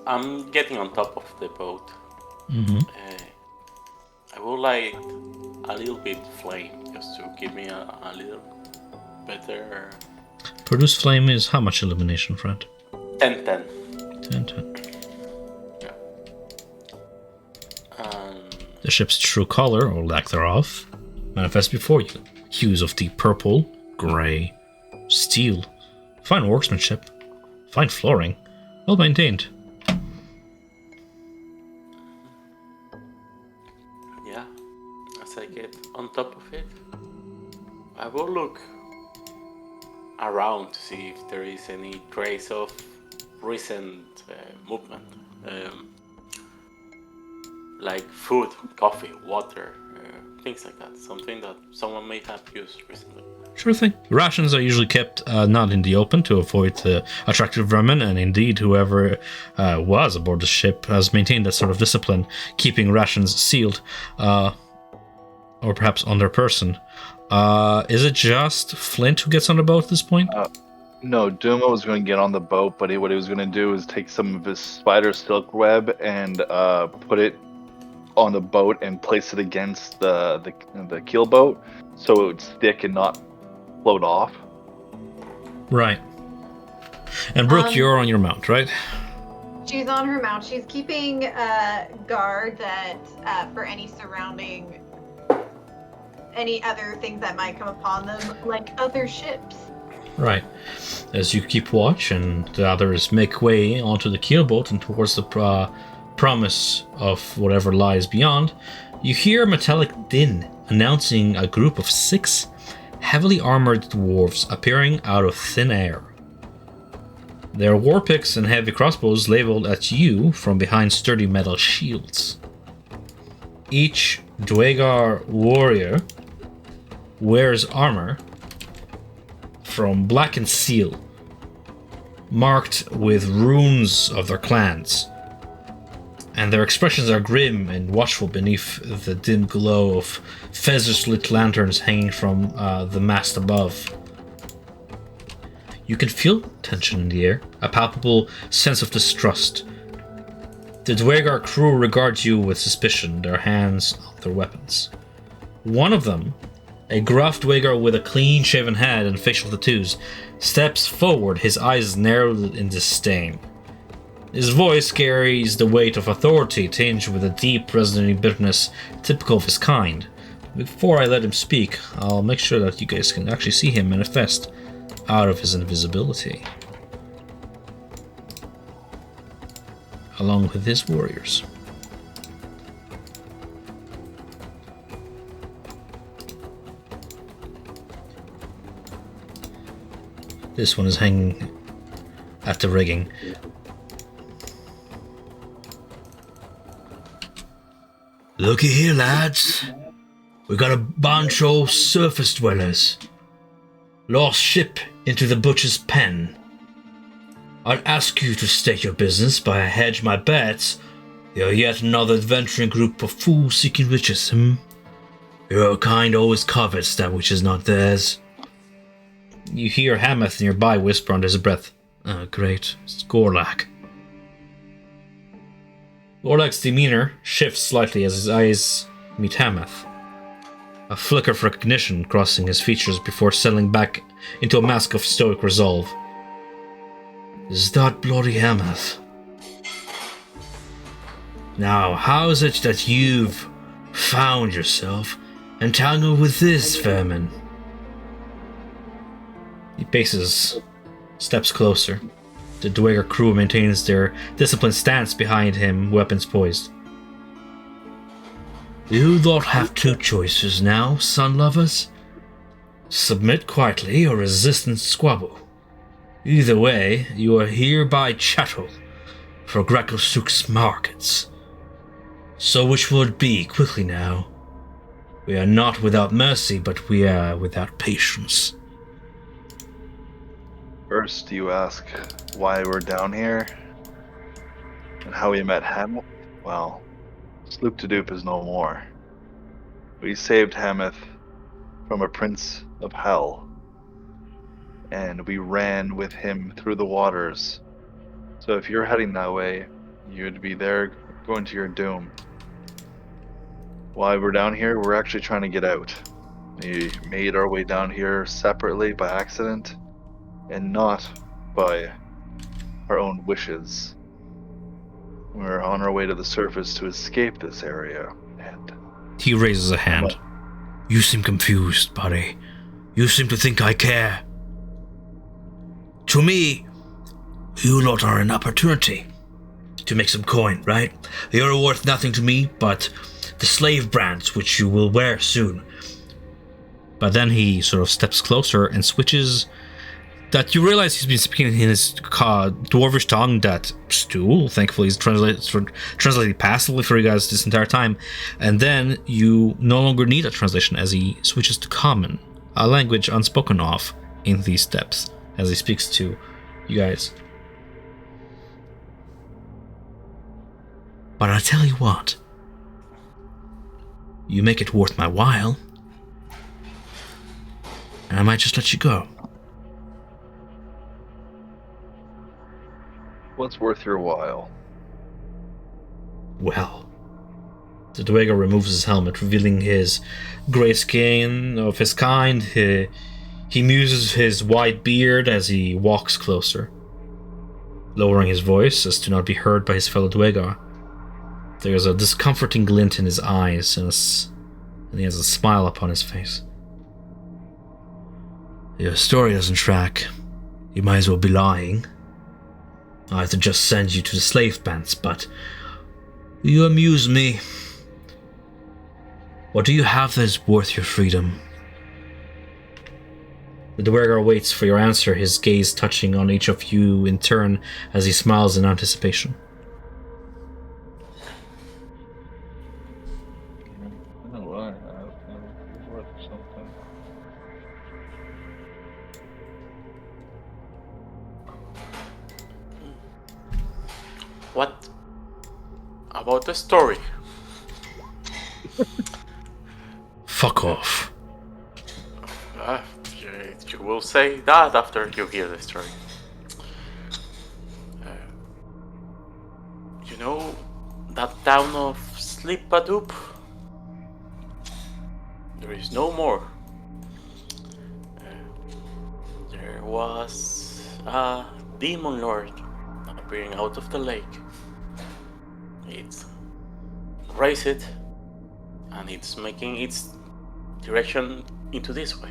I'm getting on top of the boat. Mm-hmm. I would like a little bit flame just to give me a little better. Produce flame is how much illumination, friend? 10. 10. Yeah. The ship's true color, or lack thereof, manifests before you. Hues of deep purple, grey, steel, fine workmanship, fine flooring, well maintained. Yeah, as I get on top of it, I will look around to see if there is any trace of recent movement. Like food, coffee, water, things like that. Something that someone may have used recently. Sure thing. Rations are usually kept not in the open to avoid attractive vermin, and indeed whoever was aboard the ship has maintained that sort of discipline, keeping rations sealed, or perhaps on their person. Is it just Flint who gets on the boat at this point? No, Duma was going to get on the boat, but what he was going to do is take some of his spider silk web and put it on the boat and place it against the keel boat, so it would stick and not float off. Right. And Brooke, you're on your mount, right? She's on her mount. She's keeping guard that for any other things that might come upon them, like other ships. Right. As you keep watch and the others make way onto the keelboat and towards the promise of whatever lies beyond, you hear a metallic din announcing a group of 6 heavily armored dwarves appearing out of thin air. Their war picks and heavy crossbows labeled at you from behind sturdy metal shields. Each Dwargar warrior wears armor from blackened steel, marked with runes of their clans, and their expressions are grim and watchful beneath the dim glow of feather-slit lanterns hanging from the mast above. You can feel tension in the air, a palpable sense of distrust. The Dwargar crew regards you with suspicion, their hands on their weapons. One of them, a gruff Dwargar with a clean-shaven head and facial tattoos, steps forward, his eyes narrowed in disdain. His voice carries the weight of authority, tinged with a deep, resonating bitterness typical of his kind. Before I let him speak, I'll make sure that you guys can actually see him manifest out of his invisibility, along with his warriors. This one is hanging at the rigging. Looky here, lads. We got a bunch of surface dwellers. Lost ship into the butcher's pen. I'd ask you to state your business, but I hedge my bets. You're yet another adventuring group of fools seeking riches, Your kind always covets that which is not theirs. You hear Hamath nearby whisper under his breath. Oh, great. It's Gorlak. Gorlak's demeanor shifts slightly as his eyes meet Hamath. A flicker of recognition crossing his features before settling back into a mask of stoic resolve. Is that bloody Hamath? Now, how is it that you've found yourself entangled with this vermin? He paces, steps closer. The Dwargar crew maintains their disciplined stance behind him, weapons poised. You don't have 2 choices now, sun lovers. Submit quietly or resist and squabble. Either way, you are hereby chattel for Gracklstugh's markets. So which will it be, quickly now? We are not without mercy, but we are without patience. First, you ask why we're down here and how we met Hamath. Well, Sloop to Dupe is no more. We saved Hamath from a prince of hell, and we ran with him through the waters. So if you're heading that way, you'd be there going to your doom. Why we're down here, we're actually trying to get out. We made our way down here separately by accident, and not by our own wishes. We're on our way to the surface to escape this area, and... He raises a hand. You seem confused, buddy. You seem to think I care. To me, you lot are an opportunity to make some coin, right? You're worth nothing to me but the slave brands which you will wear soon. But then he sort of steps closer and switches... That you realize he's been speaking in his dwarvish tongue that Stu, thankfully, is translated passively for you guys this entire time. And then you no longer need a translation as he switches to common, a language unspoken of in these depths, as he speaks to you guys. But I tell you what, you make it worth my while, and I might just let you go. What's worth your while? Well, the Dwargar removes his helmet, revealing his grey skin of his kind. He muses his white beard as he walks closer, lowering his voice as to not be heard by his fellow Dwargar. There's a discomforting glint in his eyes, and he has a smile upon his face. Your story doesn't track. You might as well be lying. I have to just send you to the slave bands, but You amuse me. What do you have that is worth your freedom? The Dwargar waits for your answer, his gaze touching on each of you in turn as he smiles in anticipation. I know what I have. It's worth something. What about the story? Fuck off. Uh, you will say that after you hear the story. You know that town of Sleepadoop? There is no more. There was a demon lord appearing out of the lake. It's raised it, and it's making its direction into this way.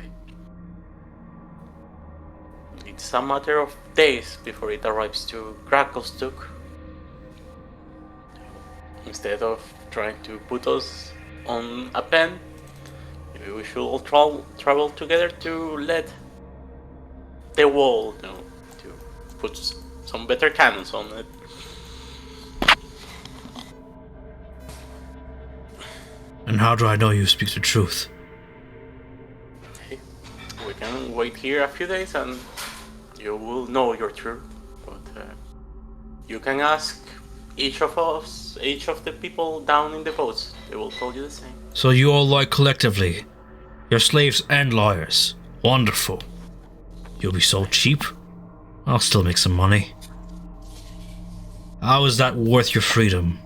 It's a matter of days before it arrives to Gracklstugh. Instead of trying to put us on a pen, maybe we should all travel together to let the wall, to put some better cannons on it. And how do I know you speak the truth? We can wait here a few days and you will know your truth. But you can ask each of us, each of the people down in the boats. They will tell you the same. So you all lie collectively. You're slaves and liars. Wonderful. You'll be so cheap. I'll still make some money. How is that worth your freedom?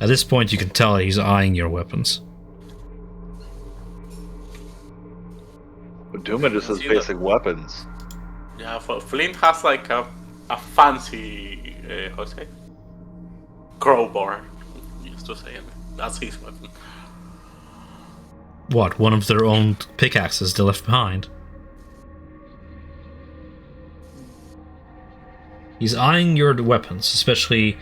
At this point, you can tell he's eyeing your weapons. But Duma just has See basic weapons. Yeah, Flynn has like a fancy, how to say, crowbar. Used to say it. That's his weapon. What, one of their own pickaxes they left behind? He's eyeing your weapons, especially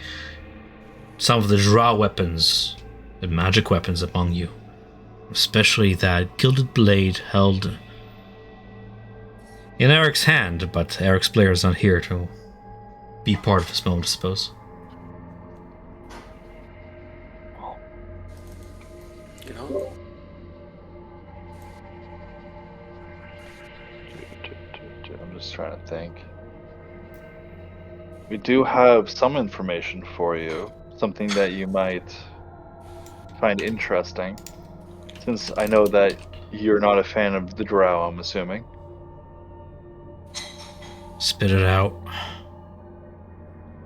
some of the drow weapons, the magic weapons among you. Especially that gilded blade held in Eric's hand, but Eric's player is not here to be part of this moment, I suppose. You know? I'm just trying to think. We do have some information for you, something that you might find interesting. Since I know that you're not a fan of the drow, I'm assuming. Spit it out.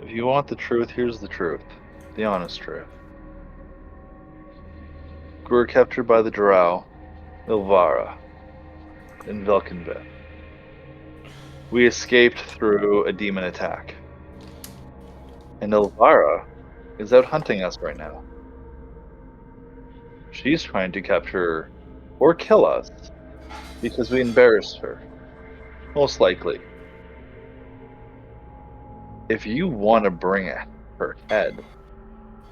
If you want the truth, here's the truth. The honest truth. We were captured by the drow, Ilvara, in Velkenvith. We escaped through a demon attack. And Ilvara is out hunting us right now. She's trying to capture or kill us because we embarrassed her. Most likely. If you want to bring her head,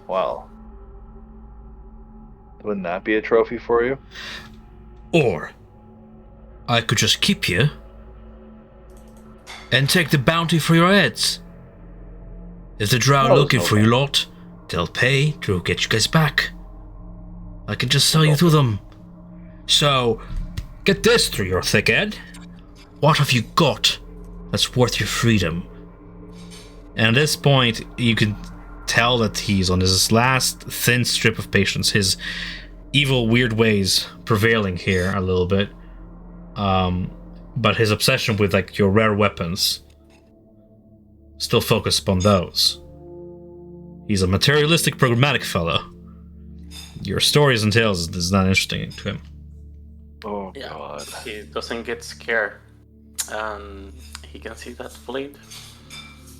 well, wouldn't that be a trophy for you? Or I could just keep you and take the bounty for your heads. If the drow are looking for you lot, they'll pay to get you guys back. I can just sell you to them. So, get this through your thick head. What have you got that's worth your freedom? And at this point, you can tell that he's on his last thin strip of patience. His evil, weird ways prevailing here a little bit. But his obsession with like your rare weapons still focused upon those. He's a materialistic, programmatic fellow. Your stories and tales is not interesting to him. Oh Yeah, god. he doesn't get scared. And he can see that Flint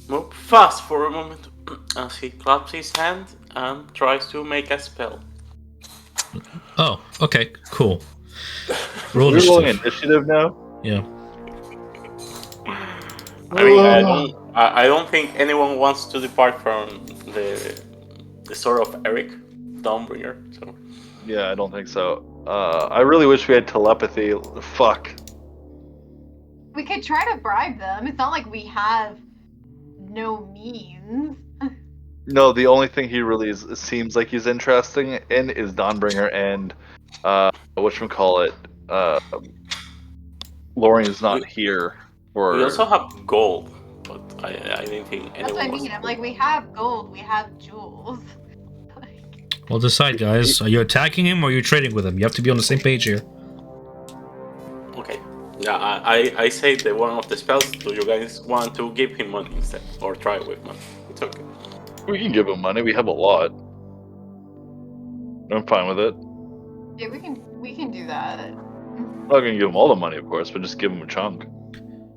move fast for a moment as he claps his hand and tries to make a spell. Oh, okay, cool. Roll We're rolling initiative. initiative now? Yeah. I mean, I don't think anyone wants to depart from the sword of Eric Dawnbringer. So Yeah, I don't think so. I really wish we had telepathy. Fuck. We could try to bribe them. It's not like we have no means. No, the only thing he really seems like he's interesting in is Dawnbringer and whatchamacallit. Lorian's not here for. we also have gold, but I didn't think That's what I anyone was. mean. I'm like, we have gold, we have jewels. Well, decide, guys. Are you attacking him or are you trading with him? You have to be on the same page here. Okay. Yeah, I say the one of the spells. Do you guys want to give him money instead, or try with money? It's okay. We can give him money. We have a lot. I'm fine with it. Yeah, we can do that. I'm not gonna give him all the money, of course, but just give him a chunk.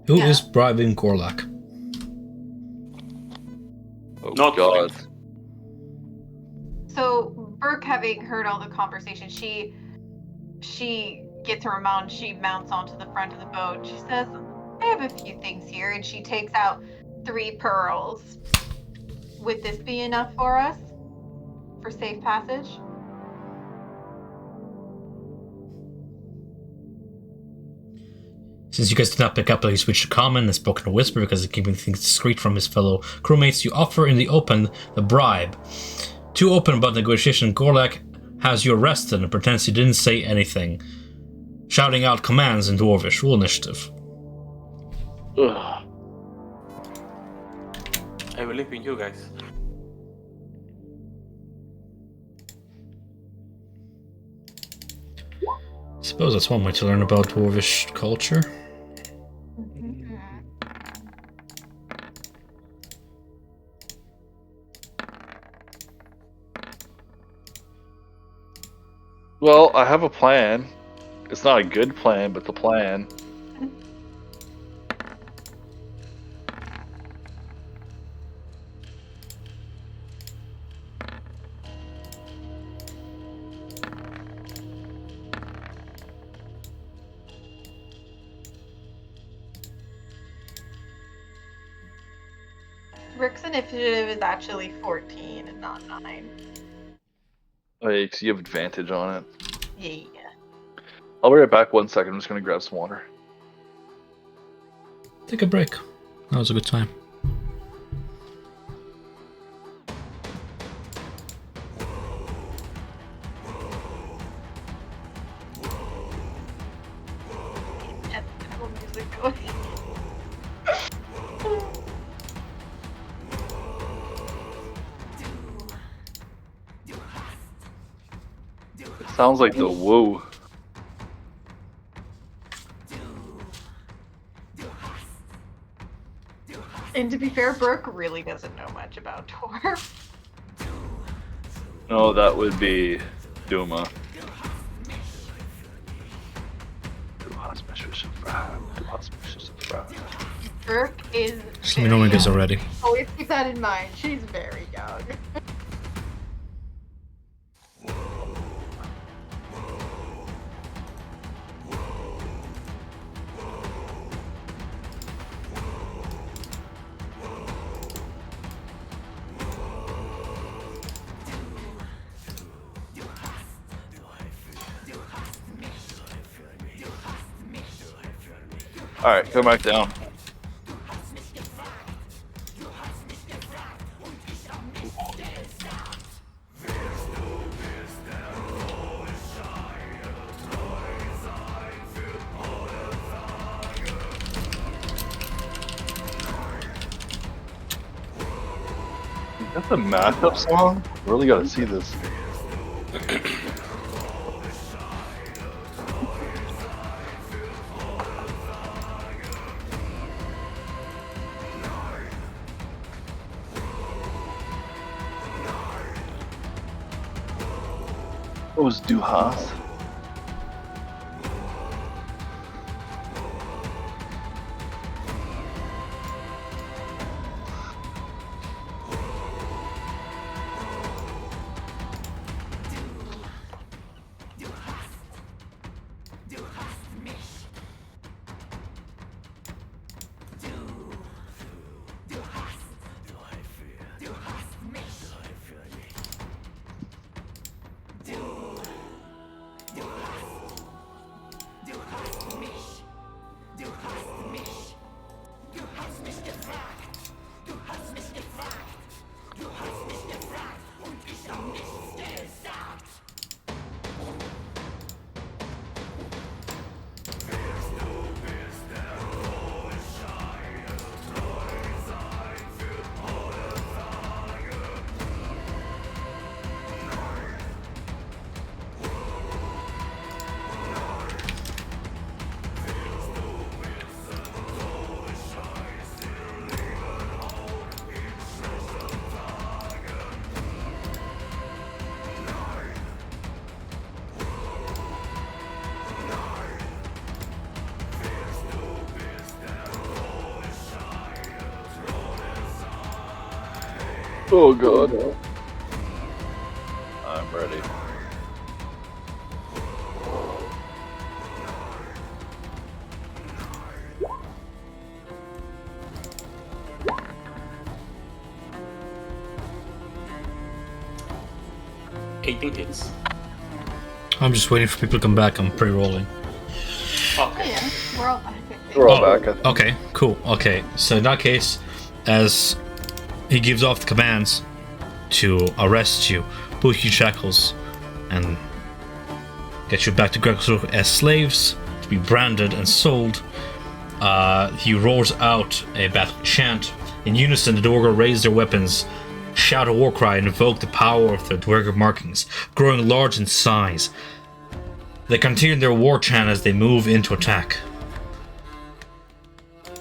Who Yeah. is bribing Gorlak? Oh Not God. So Burke, having heard all the conversation, she gets her mount. She mounts onto the front of the boat. She says, "I have a few things here," and she takes out 3 pearls. Would this be enough for us for safe passage? Since you guys did not pick up that he switched to common and spoke in a whisper because of keeping things discreet from his fellow crewmates, you offer in the open the bribe. Too open about negotiation, Gorlak has you arrested and pretends you didn't say anything, shouting out commands in Dwarvish. Roll initiative. Ugh. I believe in you guys. Suppose that's one way to learn about Dwarvish culture. Well, I have a plan. It's not a good plan, but the plan. Rick's initiative is actually 14 and not 9. Like, so you have advantage on it. Yeah. I'll be right back 1 second. I'm just gonna grab some water. Take a break. That was a good time. Yes, no music going. It sounds like the woo. And to be fair, Brooke really doesn't know much about dwarves. No, that would be Duma. Brooke is. Just let me know when it gets already. Always keep that in mind. She's very young. Alright, come back down. Is that the mashup song? I really gotta see this. What was Duhas? Oh god. I'm ready. hits. I'm just waiting for people to come back. I'm pre-rolling. Oh Okay. yeah, we're all back. I think. We're all back. I think. Okay, cool. Okay, so in that case, as he gives off the commands to arrest you, put you in shackles, and get you back to Gracklstugh as slaves to be branded and sold, he roars out a battle chant. In unison, the Dwarves raise their weapons, shout a war cry, and invoke the power of the Dwarven markings, growing large in size. They continue their war chant as they move into attack.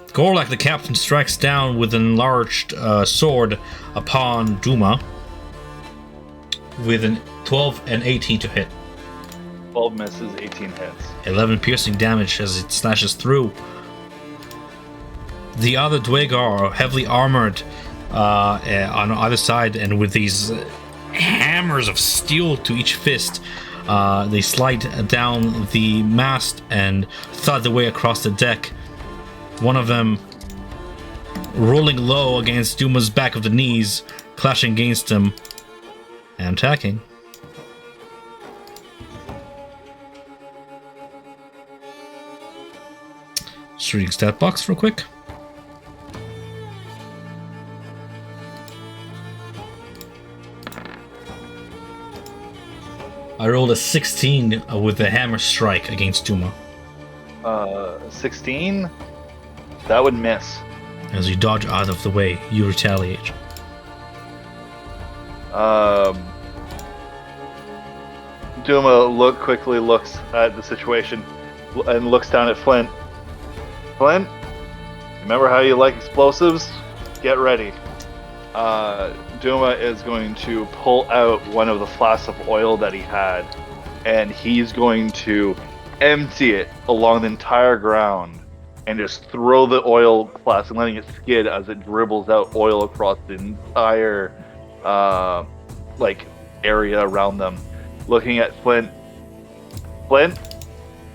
Gorlak, the captain, strikes down with an enlarged sword upon Duma with an 12 and 18 to hit. 12 misses, 18 hits. 11 piercing damage as it slashes through. The other Dwarves are heavily armored on either side, and with these hammers of steel to each fist, they slide down the mast and thud their way across the deck. One of them rolling low against Duma's back of the knees, clashing against him and attacking. Just reading stat box real quick. I rolled a 16 with the hammer strike against Duma. 16? That would miss. As you dodge out of the way, you retaliate. Duma quickly looks at the situation and looks down at Flint. Flint, remember how you like explosives? Get ready. Duma is going to pull out one of the flasks of oil that he had, and he's going to empty it along the entire ground and just throw the oil flask and letting it skid as it dribbles out oil across the entire area around them. Looking at Flint,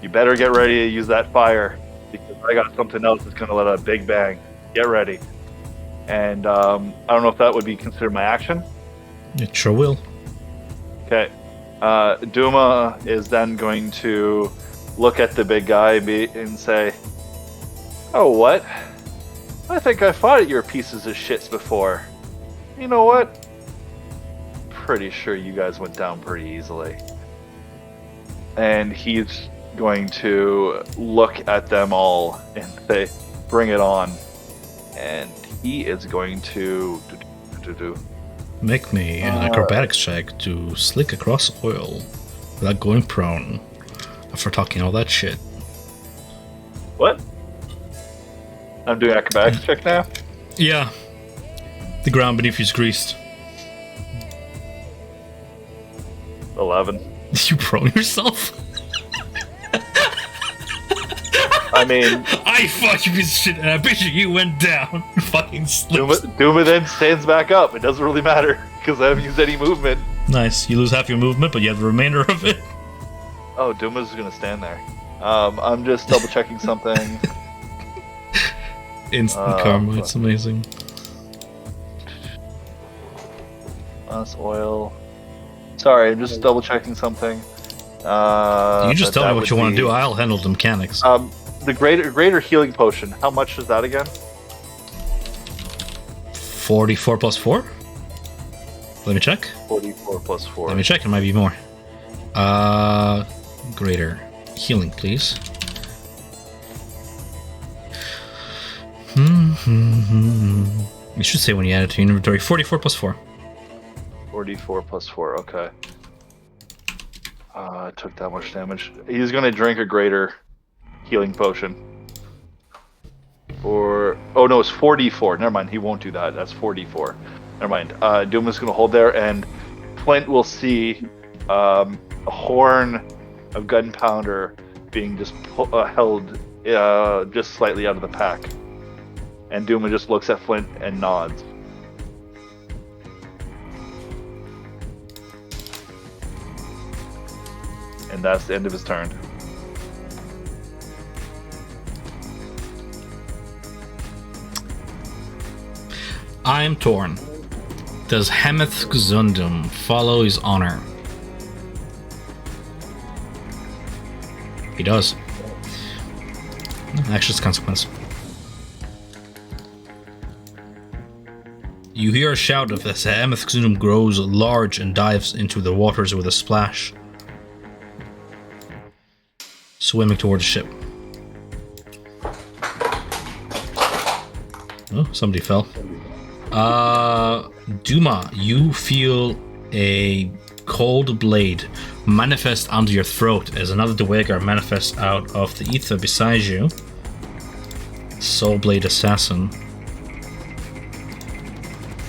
you better get ready to use that fire because I got something else that's going to let out a big bang. Get ready. And I don't know if that would be considered my action. It sure will. Okay. Duma is then going to look at the big guy and say, "Oh, what? I think I fought at your pieces of shits before. You know what? Pretty sure you guys went down pretty easily." And he's going to look at them all and say, "Bring it on." And he is going to Make me an acrobatics check to slick across oil without going prone after talking all that shit. What? I'm doing acrobatics check now? Yeah. The ground beneath you is greased. 11. You prone yourself? I mean, I fuck you piece of shit, and I bet you went down. Fucking slips. Duma then stands back up. It doesn't really matter because I haven't used any movement. Nice. You lose half your movement, but you have the remainder of it. Oh, Duma's gonna stand there. I'm just double checking something. Instant karma. It's amazing. Less oil. Sorry, I'm just double checking something. You just tell me what you want to do. I'll handle the mechanics. The greater healing potion. How much is that again? 44 plus 4? Let me check. 44 plus 4. Let me check. It might be more. Greater healing, please. You should say when you add it to your inventory. 44 plus 4. 44 plus 4. Okay. I took that much damage. He's gonna drink a greater healing potion. Oh no, it's 44. Never mind, he won't do that. That's 44. Never mind. Duma's gonna hold there, and Flint will see a horn of gunpowder being just held just slightly out of the pack. And Duma just looks at Flint and nods. And that's the end of his turn. I am torn. Does Hemeth Zundum follow his honor? He does. Action's consequence. You hear a shout as Hemeth Zundum grows large and dives into the waters with a splash, swimming toward the ship. Oh, somebody fell. Duma, you feel a cold blade manifest under your throat as another Dwegar manifests out of the ether beside you. Soul Blade Assassin.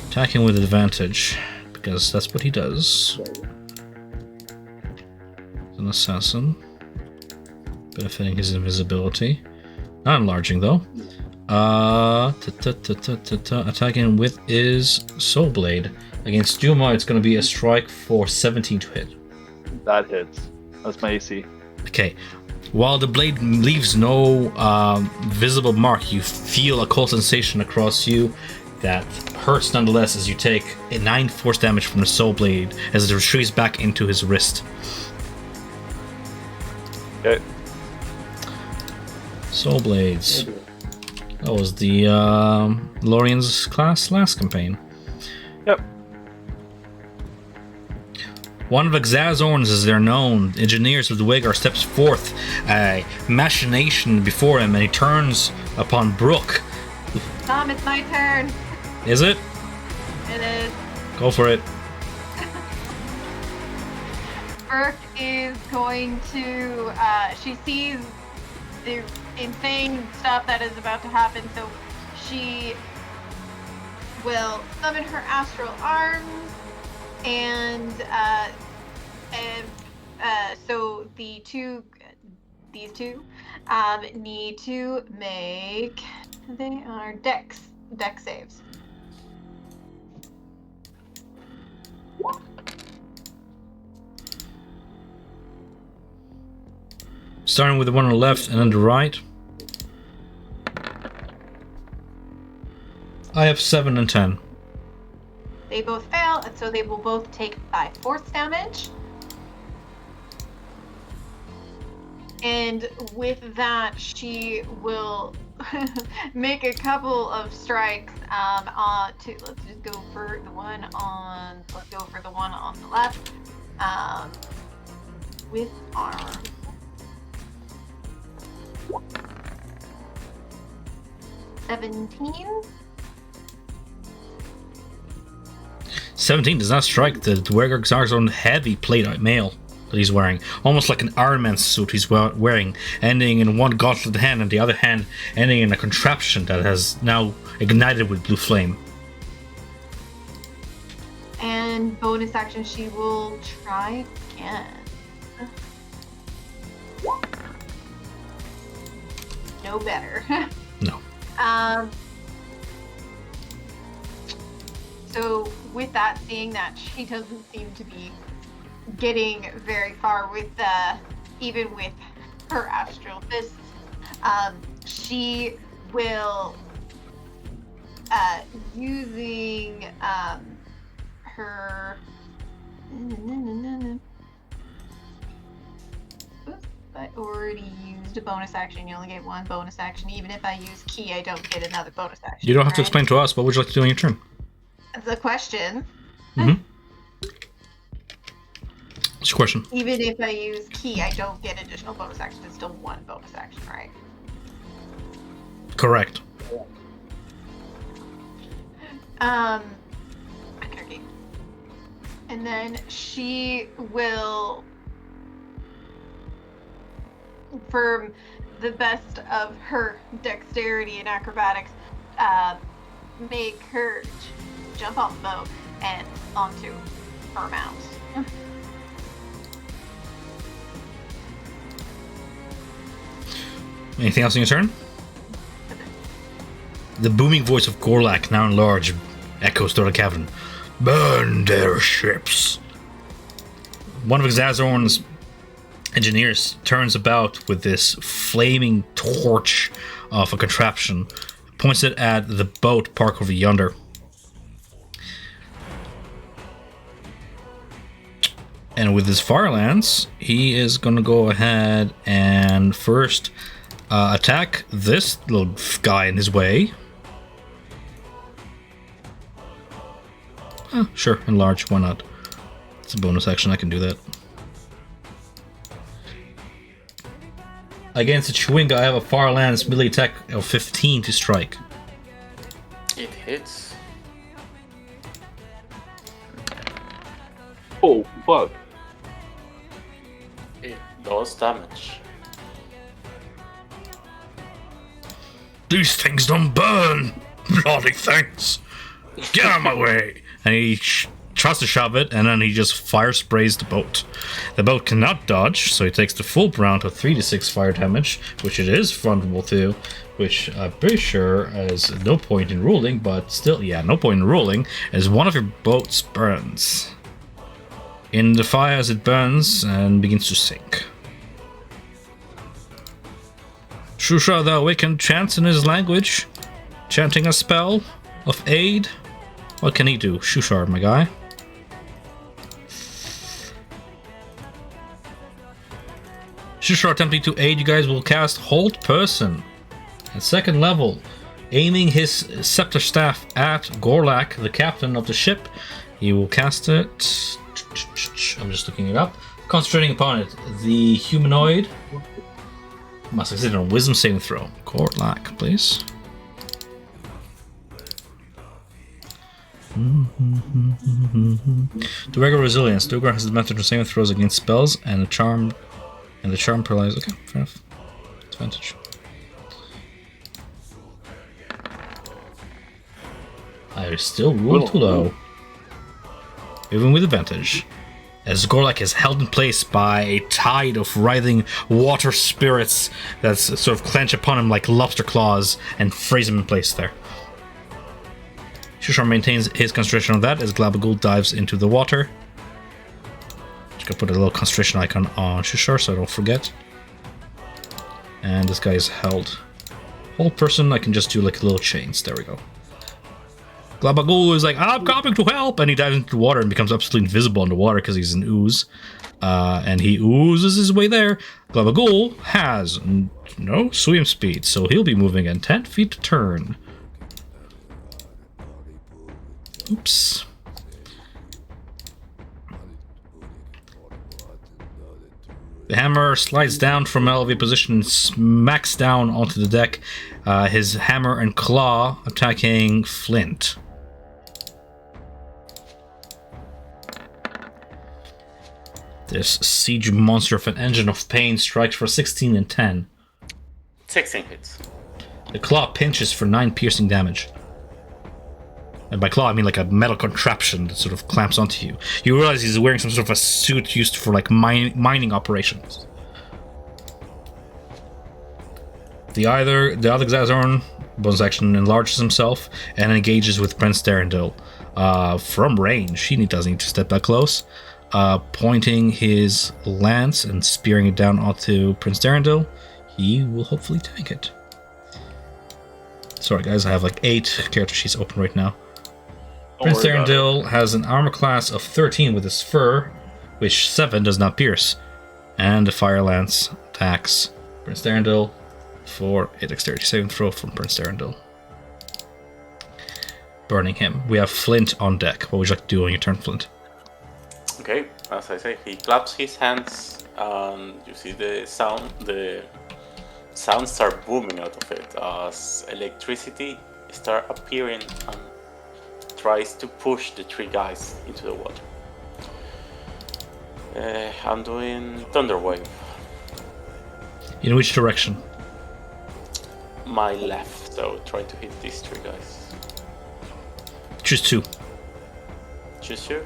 Attacking with advantage, because that's what he does. An assassin. Benefiting his invisibility. Not enlarging though. Attacking with his Soul Blade. Against Duma, it's going to be a strike for 17 to hit. That hits. That's my AC. Okay. While the blade leaves no visible mark, you feel a cold sensation across you that hurts nonetheless as you take 9 force damage from the Soul Blade as it retreats back into his wrist. Okay. Soul Blades. That was the Lorian's class last campaign. Yep. One of Xazorn's, as they're known, engineers of the Dwegar, steps forth, a machination before him, and he turns upon Brooke. Tom, it's my turn. Is it? It is. Go for it. Brooke is going to, she sees the insane stuff that is about to happen, so she will summon her astral arms, and so these two need to make, they are dex saves. Starting with the one on the left and then the right. I have 7 and 10. They both fail, and so they will both take 5 force damage. And with that, she will make a couple of strikes. Let's just go for the one on. Let's go for the one on the left. With armor. 17. 17 does not strike the Dwegar Xarzon heavy plate mail that he's wearing. Almost like an Iron Man suit he's wearing, ending in one gauntlet hand and the other hand ending in a contraption that has now ignited with blue flame. And bonus action, she will try again. No better. No. So with that, seeing that she doesn't seem to be getting very far with even with her astral fists, she will using her Oops, I already used a bonus action. You only get one bonus action. Even if I use key, I don't get another bonus action. You don't have to right? explain to us. What would you like to do on your turn? The question. Mm-hmm. What's your question? Even if I use key, I don't get additional bonus action. It's still one bonus action, right? Correct. Okay. And then she will, for the best of her dexterity and acrobatics, make her jump off the boat and onto her mount. Anything else on your turn? The booming voice of Gorlak, now enlarged, echoes through the cavern. Burn their ships. One of Xazorn's Engineers turns about with this flaming torch of a contraption, points it at the boat parked over yonder. And with his fire lance, he is going to go ahead and first attack this little guy in his way. Sure, enlarge, why not? It's a bonus action, I can do that. Against a Chewinga, I have a fire lance melee attack of 15 to strike. It hits. Oh, fuck. It does damage. These things don't burn! Bloody things! Get out of my way! And he tries to shove it, and then he just fire sprays the boat. The boat cannot dodge, so he takes the full round of 3d6 fire damage, which it is vulnerable to, which I'm pretty sure is no point in ruling, but still, yeah, no point in ruling, as one of your boats burns. In the fire as it burns and begins to sink. Shusha the Awakened chants in his language, chanting a spell of aid. What can he do? Shushar, my guy. Shushar attempting to aid you guys will cast Hold Person at second level, aiming his scepter staff at Gorlak, the captain of the ship. He will cast it. I'm just looking it up. Concentrating upon it. The humanoid must succeed on a wisdom saving throw. Gorlak, please. To regular resilience, Dugar has advantage on saving throws against spells, and the charm paralyzes. Okay, fair enough. Advantage. I still roll too low, even with advantage, as Gorlak is held in place by a tide of writhing water spirits that sort of clench upon him like lobster claws and freeze him in place there. Shushar maintains his concentration on that as Glabagul dives into the water. Just gonna put a little concentration icon on Shushar so I don't forget. And this guy is held. Hold person, I can just do like little chains. There we go. Glabagul is like, I'm coming to help! And he dives into the water and becomes absolutely invisible in the water because he's an ooze. And he oozes his way there. Glabagul has no swim speed, so he'll be moving at 10 feet to turn. Oops. The hammer slides down from an elevated position and smacks down onto the deck. His hammer and claw attacking Flint. This siege monster of an engine of pain strikes for 16 and 10. 16 hits. The claw pinches for 9 piercing damage. And by claw, I mean like a metal contraption that sort of clamps onto you. You realize he's wearing some sort of a suit used for like mining operations. The other Xazorn, bonus action, enlarges himself and engages with Prince Darendil. From range, he doesn't need to step that close. Pointing his lance and spearing it down onto Prince Darendil, he will hopefully tank it. Sorry guys, I have like 8 character sheets open right now. Prince Darendil has an armor class of 13 with his fur, which 7 does not pierce. And the fire lance attacks Prince Darendil for a dexterity saving throw from Prince Darendil. Burning him. We have Flint on deck. What would you like to do on your turn, Flint? Okay, as I say, he claps his hands and you see the sounds start booming out of it as electricity start appearing and tries to push the 3 guys into the water. I'm doing Thunder Wave. In which direction? My left, so try to hit these 3 guys. Choose 2. Choose 2?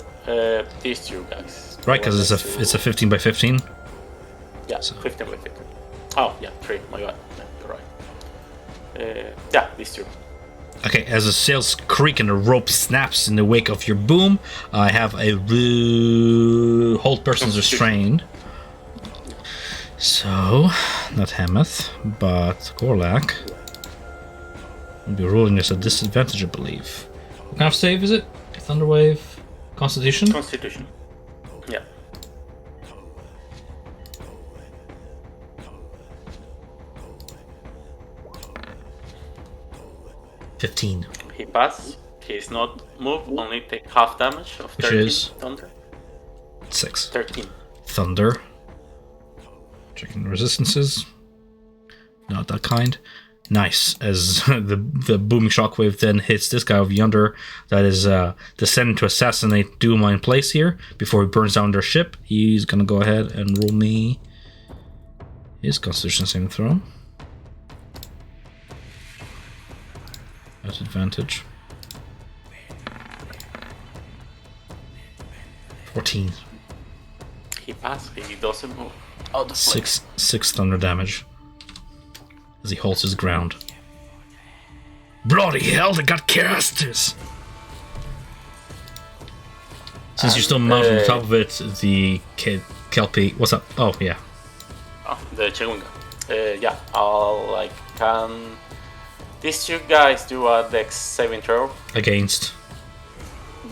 These 2 guys. Right, because it's a 15 by 15. Yeah, So. 15 by 15. Oh, yeah, 3. My god, yeah, you're right. Yeah, these 2. Okay, as the sails creak and the rope snaps in the wake of your boom, I have a hold person's restrained. So, not Hamath, but Gorlak will be ruling us a disadvantage, I believe. What kind of save is it? Thunderwave? Constitution? Constitution. Yeah. $15. He passed. He's not moved, only take half damage of Which 13 is? thunder. 6. 13. Thunder. Checking the resistances. Not that kind. Nice. As the booming shockwave then hits this guy over yonder that is descending to assassinate Duma in place here before he burns down their ship. He's gonna go ahead and roll me his Constitution saving throw. At advantage. 14. He passed. He doesn't move. Oh, the Six thunder damage as he holds his ground. Bloody hell, they got casters! Since you're still mounted on top of it, the Kelpie. What's up? Oh, yeah. Oh, the Chewinga. Yeah, can these two guys do a dex saving throw? Against.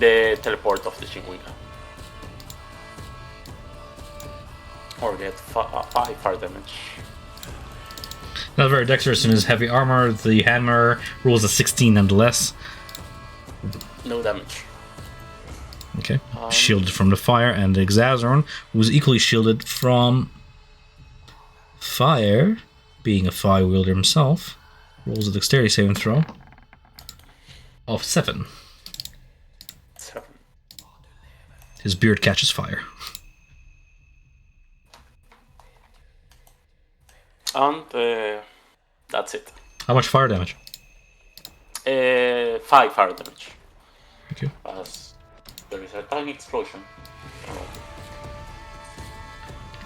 The teleport of the Chewinga. Or get 5 fire damage. Not very dexterous in his heavy armor. The hammer rolls a 16 nonetheless. No damage. Okay. Shielded from the fire, and the Xazorn, who's equally shielded from fire, being a fire wielder himself, rolls a dexterity saving throw of 7. 7. His beard catches fire. And that's it. How much fire damage? 5 fire damage. Thank you. As there is a tiny explosion.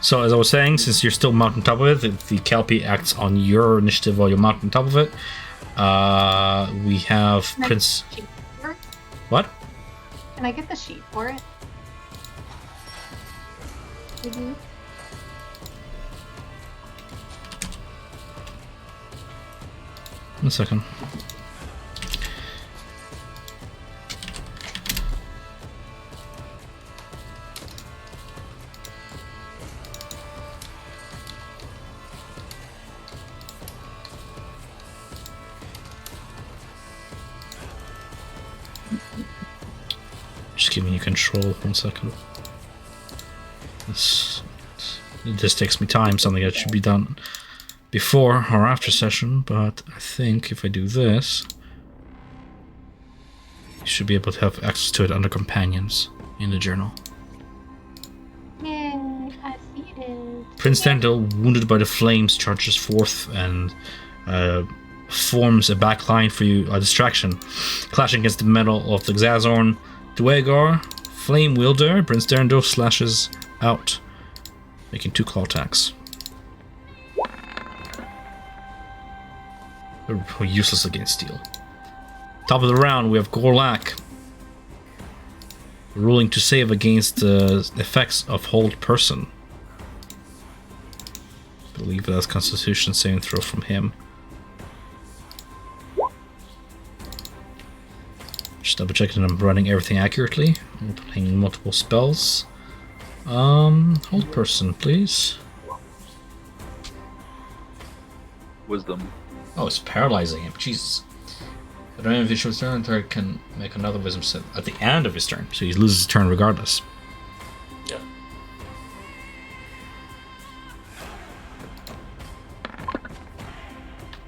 So, as I was saying, since you're still mounted on top of it, the Kelpie acts on your initiative while you're mounted on top of it. We have Can I Prince. get the sheet for it? What? Can I get the sheet for it? Mm-hmm. One second. Just giving you control. 1 second. This takes me time. Something that should be done before or after session, but I think if I do this, you should be able to have access to it under companions in the journal. Yay, I see it. Prince Dandel, wounded by the flames, charges forth and forms a back line for you, a distraction, clashing against the metal of the Xazorn. Dwagar, Flame Wielder, Prince Dandel slashes out, making 2 claw attacks. They're useless against steel. Top of the round, we have Gorlak, ruling to save against the effects of Hold Person. I believe that's Constitution saving throw from him. Just double checking I'm running everything accurately. I'm playing multiple spells. Hold Person, please. Wisdom. Oh, it's paralyzing him. Jesus. At the end of his turn, target can make another wisdom save at the end of his turn, so he loses his turn regardless. Yeah.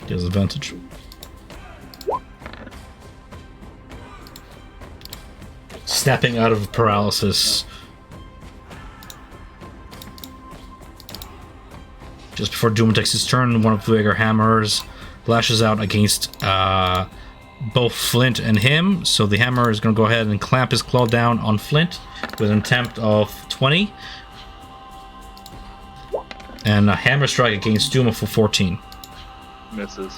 He has advantage. Snapping out of paralysis. Just before Doom takes his turn, one of the Dwagar hammers lashes out against both Flint and him. So the hammer is going to go ahead and clamp his claw down on Flint with an attempt of 20. And a hammer strike against Duma for 14. Misses.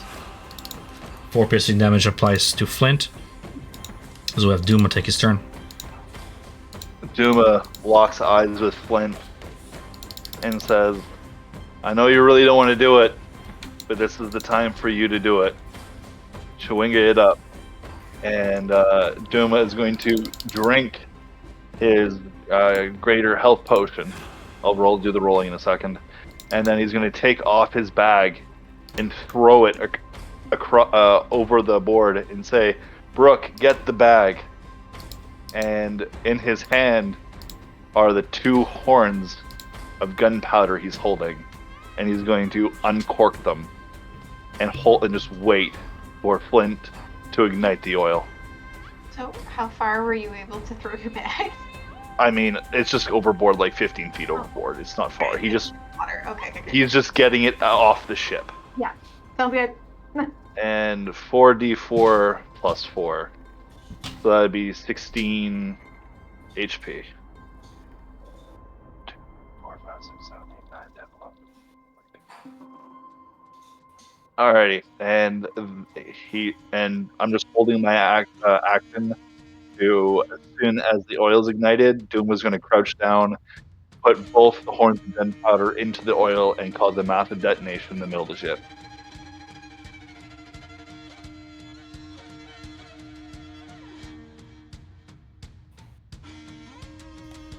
4 piercing damage applies to Flint. So we have Duma take his turn. Duma locks eyes with Flint and says, I know you really don't want to do it, but this is the time for you to do it. Chewinga it up. And Duma is going to drink his greater health potion. I'll do the rolling in a second. And then he's going to take off his bag and throw it over the board and say, Brooke, get the bag. And in his hand are the 2 horns of gunpowder he's holding. And he's going to uncork them and just wait for Flint to ignite the oil. So, how far were you able to throw your bag? I mean, it's just overboard, like 15 feet overboard. It's not far. Okay. Water. Okay. He's just getting it off the ship. Yeah. Sounds good. And 4d4 plus 4. So that'd be 16 HP. 2, 4, 5, 6, 7, 8, 9, 10, 11. Alrighty, and I'm just holding my action to, as soon as the oil's ignited, Doom was going to crouch down, put both the horns of gunpowder into the oil, and cause a massive detonation in the middle of the ship.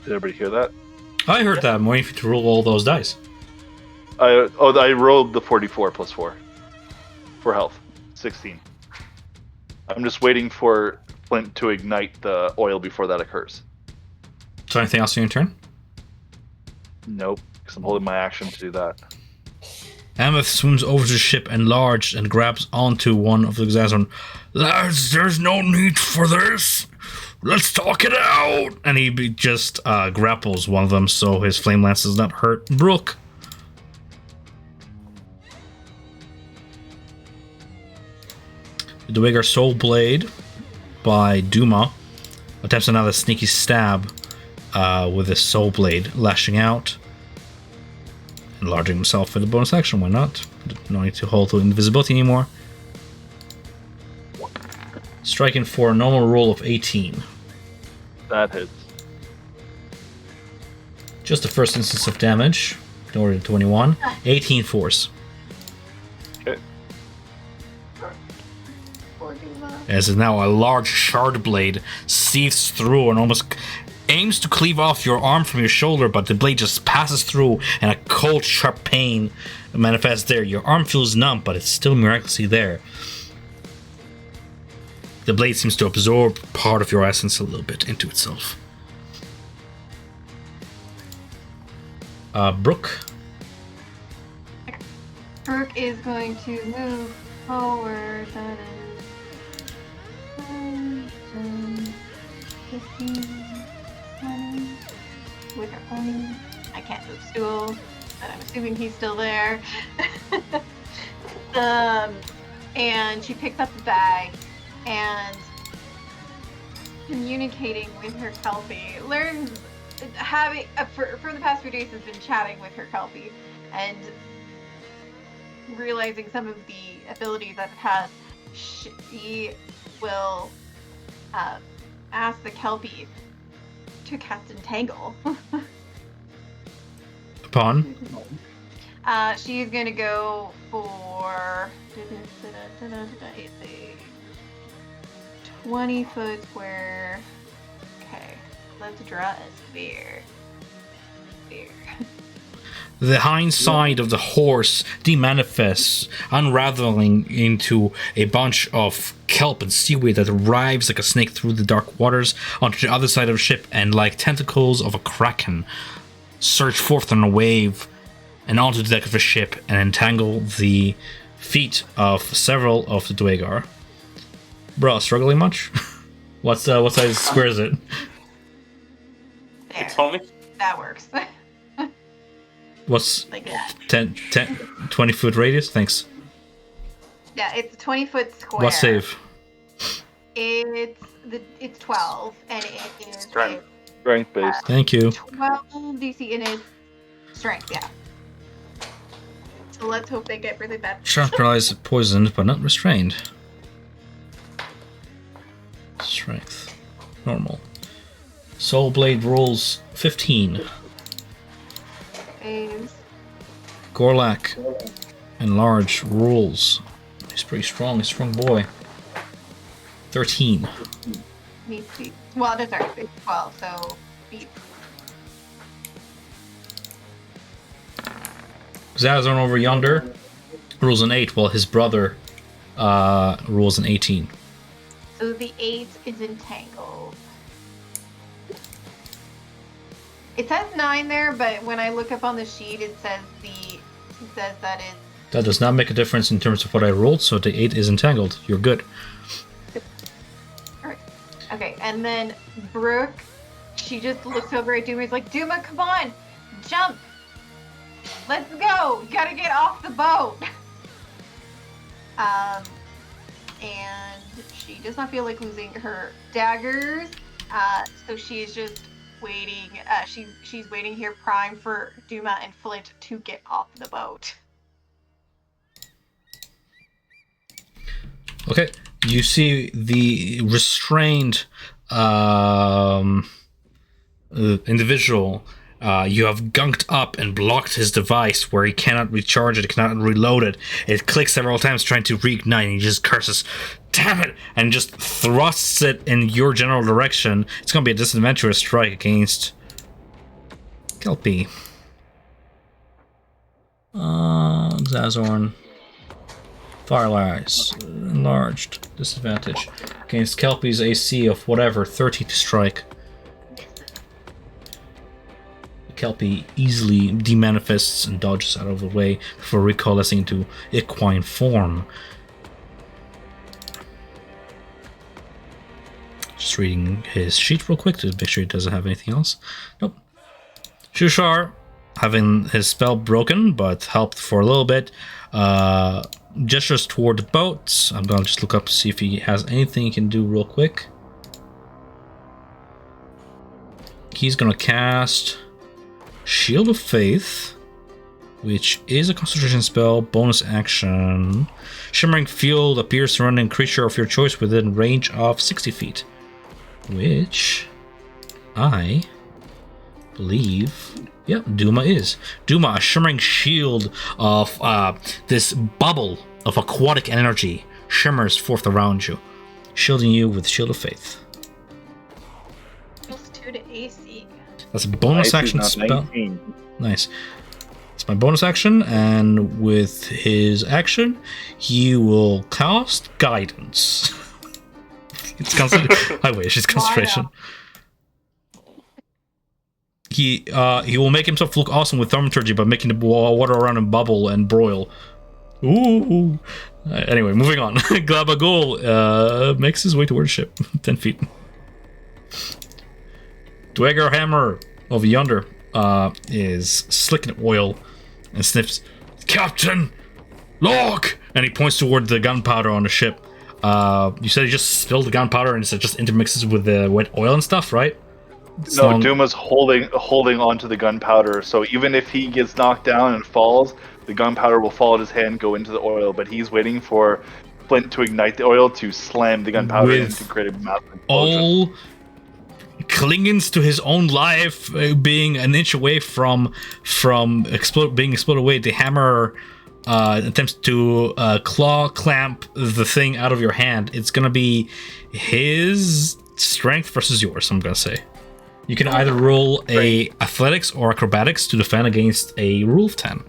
Did everybody hear that? I heard that. I'm waiting for you to roll all those dice. I rolled the 44 plus 4 for health. 16. I'm just waiting for Flint to ignite the oil before that occurs. So anything else in your turn? Nope, because I'm holding my action to do that. Ameth swims over to the ship enlarged and grabs onto one of the Xazon. Lads, there's no need for this. Let's talk it out. And he just grapples one of them so his flame lance does not hurt Brooke. The Dwarves Soul Blade by Duma attempts another sneaky stab with his Soul Blade, lashing out. Enlarging himself with a bonus action, why not? No need to hold to invisibility anymore. Striking for a normal roll of 18. That hits. Just the first instance of damage. In order to 21. 18 force. Okay. As is now a large shard blade seethes through and almost aims to cleave off your arm from your shoulder, but the blade just passes through and a cold, sharp pain manifests there. Your arm feels numb, but it's still miraculously there. The blade seems to absorb part of your essence a little bit into itself. Brooke. Brooke is going to move forward. 15, 20, with her pony. I can't move stool, but I'm assuming he's still there. And she picks up the bag and, communicating with her Kelpie, learns having for the past few days has been chatting with her Kelpie and realizing some of the abilities that it has. She will ask the Kelpie to cast Entangle. Upon? She's gonna go for it's a 20-foot square. Okay, let's draw a sphere. The hind side of the horse demanifests, unraveling into a bunch of kelp and seaweed that arrives like a snake through the dark waters onto the other side of the ship, and like tentacles of a kraken surge forth on a wave and onto the deck of the ship and entangle the feet of several of the Dwarves. Bro, struggling much? What size square is it? There. It's only That works. What's Like that. 20-foot radius? Thanks. Yeah, it's a 20-foot square. What save? It's 12, and it is Strength. Strength based. Thank you. 12 DC, and it's strength. Yeah. So let's hope they get really bad. Sharp paralyzed, poisoned, but not restrained. Strength. Normal. Soul Blade rolls 15. Saves. Gorlak, enlarge, rules. He's pretty strong. He's a strong boy. 13. Me too. Well, that's alright. It's 12, so beat. Zazorn over yonder rules an 8, while his brother rules an 18. So the 8 is entangled. It says 9 there, but when I look up on the sheet, it says that it's. That does not make a difference in terms of what I rolled, so the 8 is entangled. You're good. Alright. Okay, and then Brooke, she just looks over at Duma. He's like, Duma, come on, jump. Let's go. You gotta get off the boat. And she does not feel like losing her daggers. So she is just waiting. She's waiting here, prime for Duma and Flint to get off the boat. Okay, you see the restrained individual. You have gunked up and blocked his device where he cannot recharge it, cannot reload it. It clicks several times trying to reignite, and he just curses, "Damn it!" and just thrusts it in your general direction. It's going to be a disadvantageous strike against Kelpie. Zazorn. Firelights. Enlarged. Disadvantage. Against Kelpie's AC of whatever, 30 to strike. Kelpie easily demanifests and dodges out of the way before recoalescing into equine form. Just reading his sheet real quick to make sure he doesn't have anything else. Nope. Shushar, having his spell broken, but helped for a little bit, gestures toward the boats. I'm gonna just look up to see if he has anything he can do real quick. He's gonna cast Shield of Faith, which is a concentration spell, bonus action. Shimmering Field appears surrounding a creature of your choice within range of 60 feet. Which I believe, yeah, Duma is. Duma, a shimmering shield of this bubble of aquatic energy shimmers forth around you, shielding you with Shield of Faith. +2 to AC. That's a bonus action spell. Nice. It's my bonus action, and with his action, he will cast Guidance. It's I wish it's concentration. He will make himself look awesome with thaumaturgy by making the water around him bubble and broil. Ooh. Anyway, moving on. Glabagul makes his way towards the ship, 10 feet. Dweger Hammer over yonder is slicking oil and sniffs. Captain! Look! And he points toward the gunpowder on the ship. You said he just spilled the gunpowder and it just intermixes with the wet oil and stuff, right? No, Duma's holding onto the gunpowder, so even if he gets knocked down and falls, the gunpowder will fall out his hand, go into the oil, but he's waiting for Flint to ignite the oil to slam the gunpowder in to create a massive explosion. All clinging to his own life, being an inch away from being exploded away, the hammer attempts to claw clamp the thing out of your hand. It's gonna be his strength versus yours, I'm gonna say. You can either roll a athletics or acrobatics to defend against a rule of 10.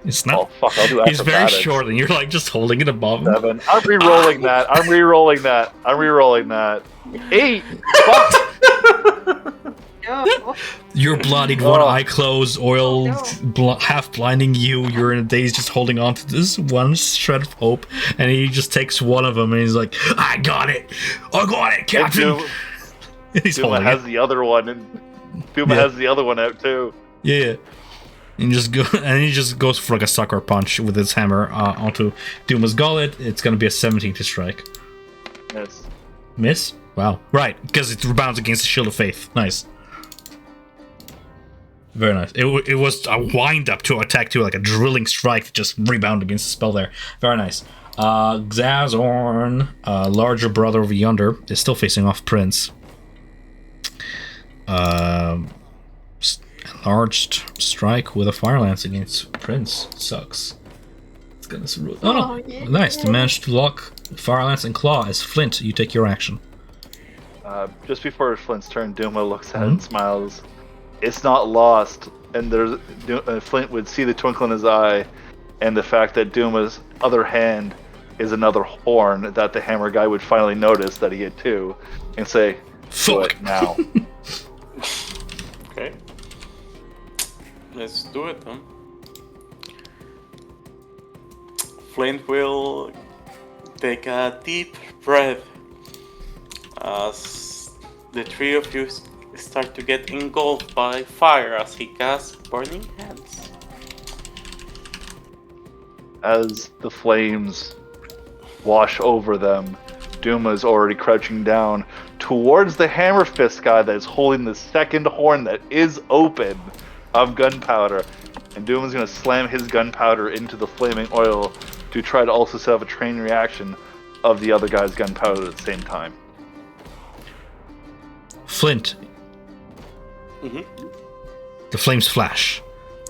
It's not. Oh fuck! I'll do He's acrobatics. very short, and you're like just holding it above him. 7. I'm re-rolling that. I'm re-rolling that. 8. Fuck. No. You're bloodied, one eye closed, oil half blinding you. You're in a daze, just holding on to this one shred of hope, and he just takes one of them, and he's like, "I got it, Captain." He's Duma holding has it. the other one, and Duma has the other one out too. Yeah. And he just goes for like a sucker punch with his hammer onto Duma's gullet. It's gonna be a 17 to strike. Yes. Miss? Wow. Right, because it rebounds against the Shield of Faith. Nice. Very nice. It was a wind up to attack too, like a drilling strike to just rebound against the spell there. Very nice. Xazorn, larger brother over yonder, is still facing off Prince. large strike with a fire lance against Prince. Sucks. It's gonna. Oh no! yeah. Nice. They managed to lock fire lance and claw. As Flint, you take your action. Just before Flint's turn, Duma looks at it and smiles. It's not lost, and Flint would see the twinkle in his eye, and the fact that Duma's other hand is another horn that the hammer guy would finally notice that he had two, and say, "Do it now." Okay. Let's do it then. Flint will take a deep breath as the three of you start to get engulfed by fire as he casts Burning Hands. As the flames wash over them, Duma is already crouching down towards the hammer fist guy that is holding the second horn that is open of gunpowder. And Duma's going to slam his gunpowder into the flaming oil to try to also set up a chain reaction of the other guy's gunpowder at the same time. Flint. The flames flash.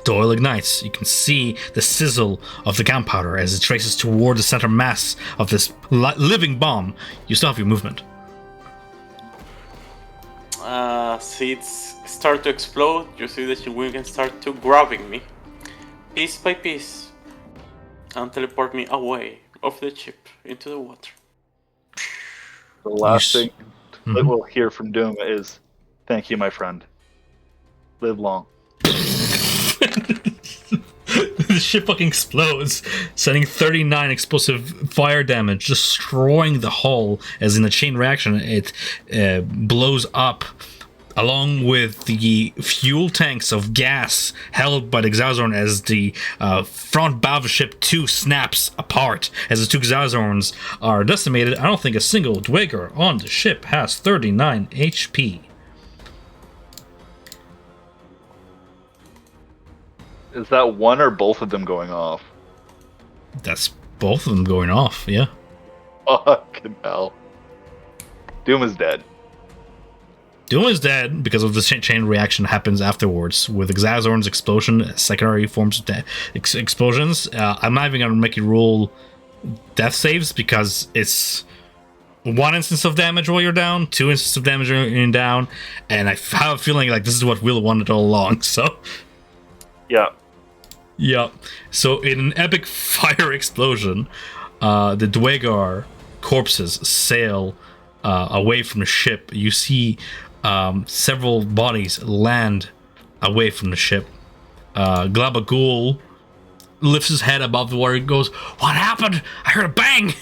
The oil ignites. You can see the sizzle of the gunpowder as it traces toward the center mass of this living bomb. You still have your movement. Seeds start to explode. You see that you can start to grabbing me, piece by piece, and teleport me away off the ship into the water. The last thing that we'll hear from Duma is, "Thank you, my friend. Live long." The ship fucking explodes, sending 39 explosive fire damage, destroying the hull. As in a chain reaction, it blows up, along with the fuel tanks of gas held by the Xazorn as the front bow of the ship too snaps apart. As the two Xazorns are decimated, I don't think a single Dweger on the ship has 39 HP. Is that one or both of them going off? That's both of them going off, yeah. Fucking hell. Duma's dead. Doom is dead because of the chain reaction happens afterwards with Xazorn's explosion, secondary forms of explosions. I'm not even going to make you roll death saves because it's one instance of damage while you're down, two instances of damage when you're down, and I have a feeling like this is what Will wanted all along, so... Yeah. So in an epic fire explosion, the Dwegar corpses sail away from the ship. You see several bodies land away from the ship. Glabagul lifts his head above the water and goes, "What happened? I heard a bang!"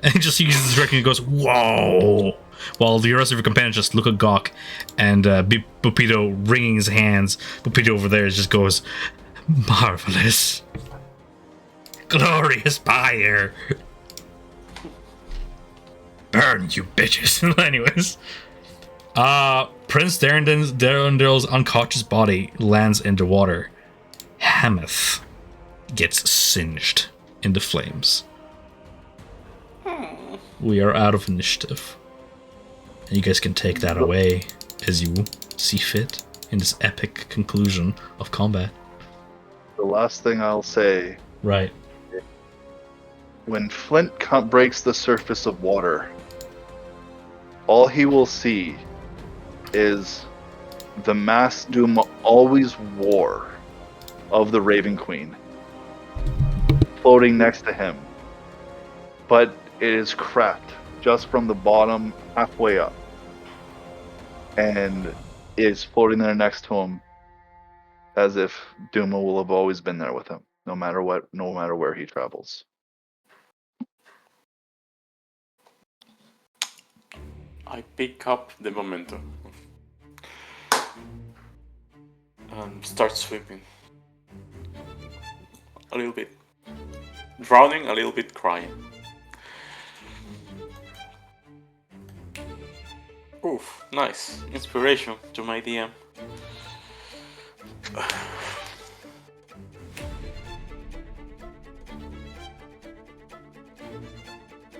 And he just sees this direction and goes, "Whoa!" While the rest of your companions just look at Gawk and Pupito wringing his hands. Pupito over there just goes, "Marvelous. Glorious fire. Burn, you bitches." Anyways. Prince Darrendel's unconscious body lands in the water. Hameth gets singed in the flames. We are out of initiative. And you guys can take that away as you see fit in this epic conclusion of combat. The last thing I'll say... Right. When Flint breaks the surface of water, all he will see is the mask Duma always wore of the Raven Queen floating next to him. But it is cracked just from the bottom halfway up. And is floating there next to him as if Duma will have always been there with him, no matter what, no matter where he travels. I pick up the momentum and start swimming. A little bit drowning, a little bit crying. Oof, nice. Inspiration to my DM.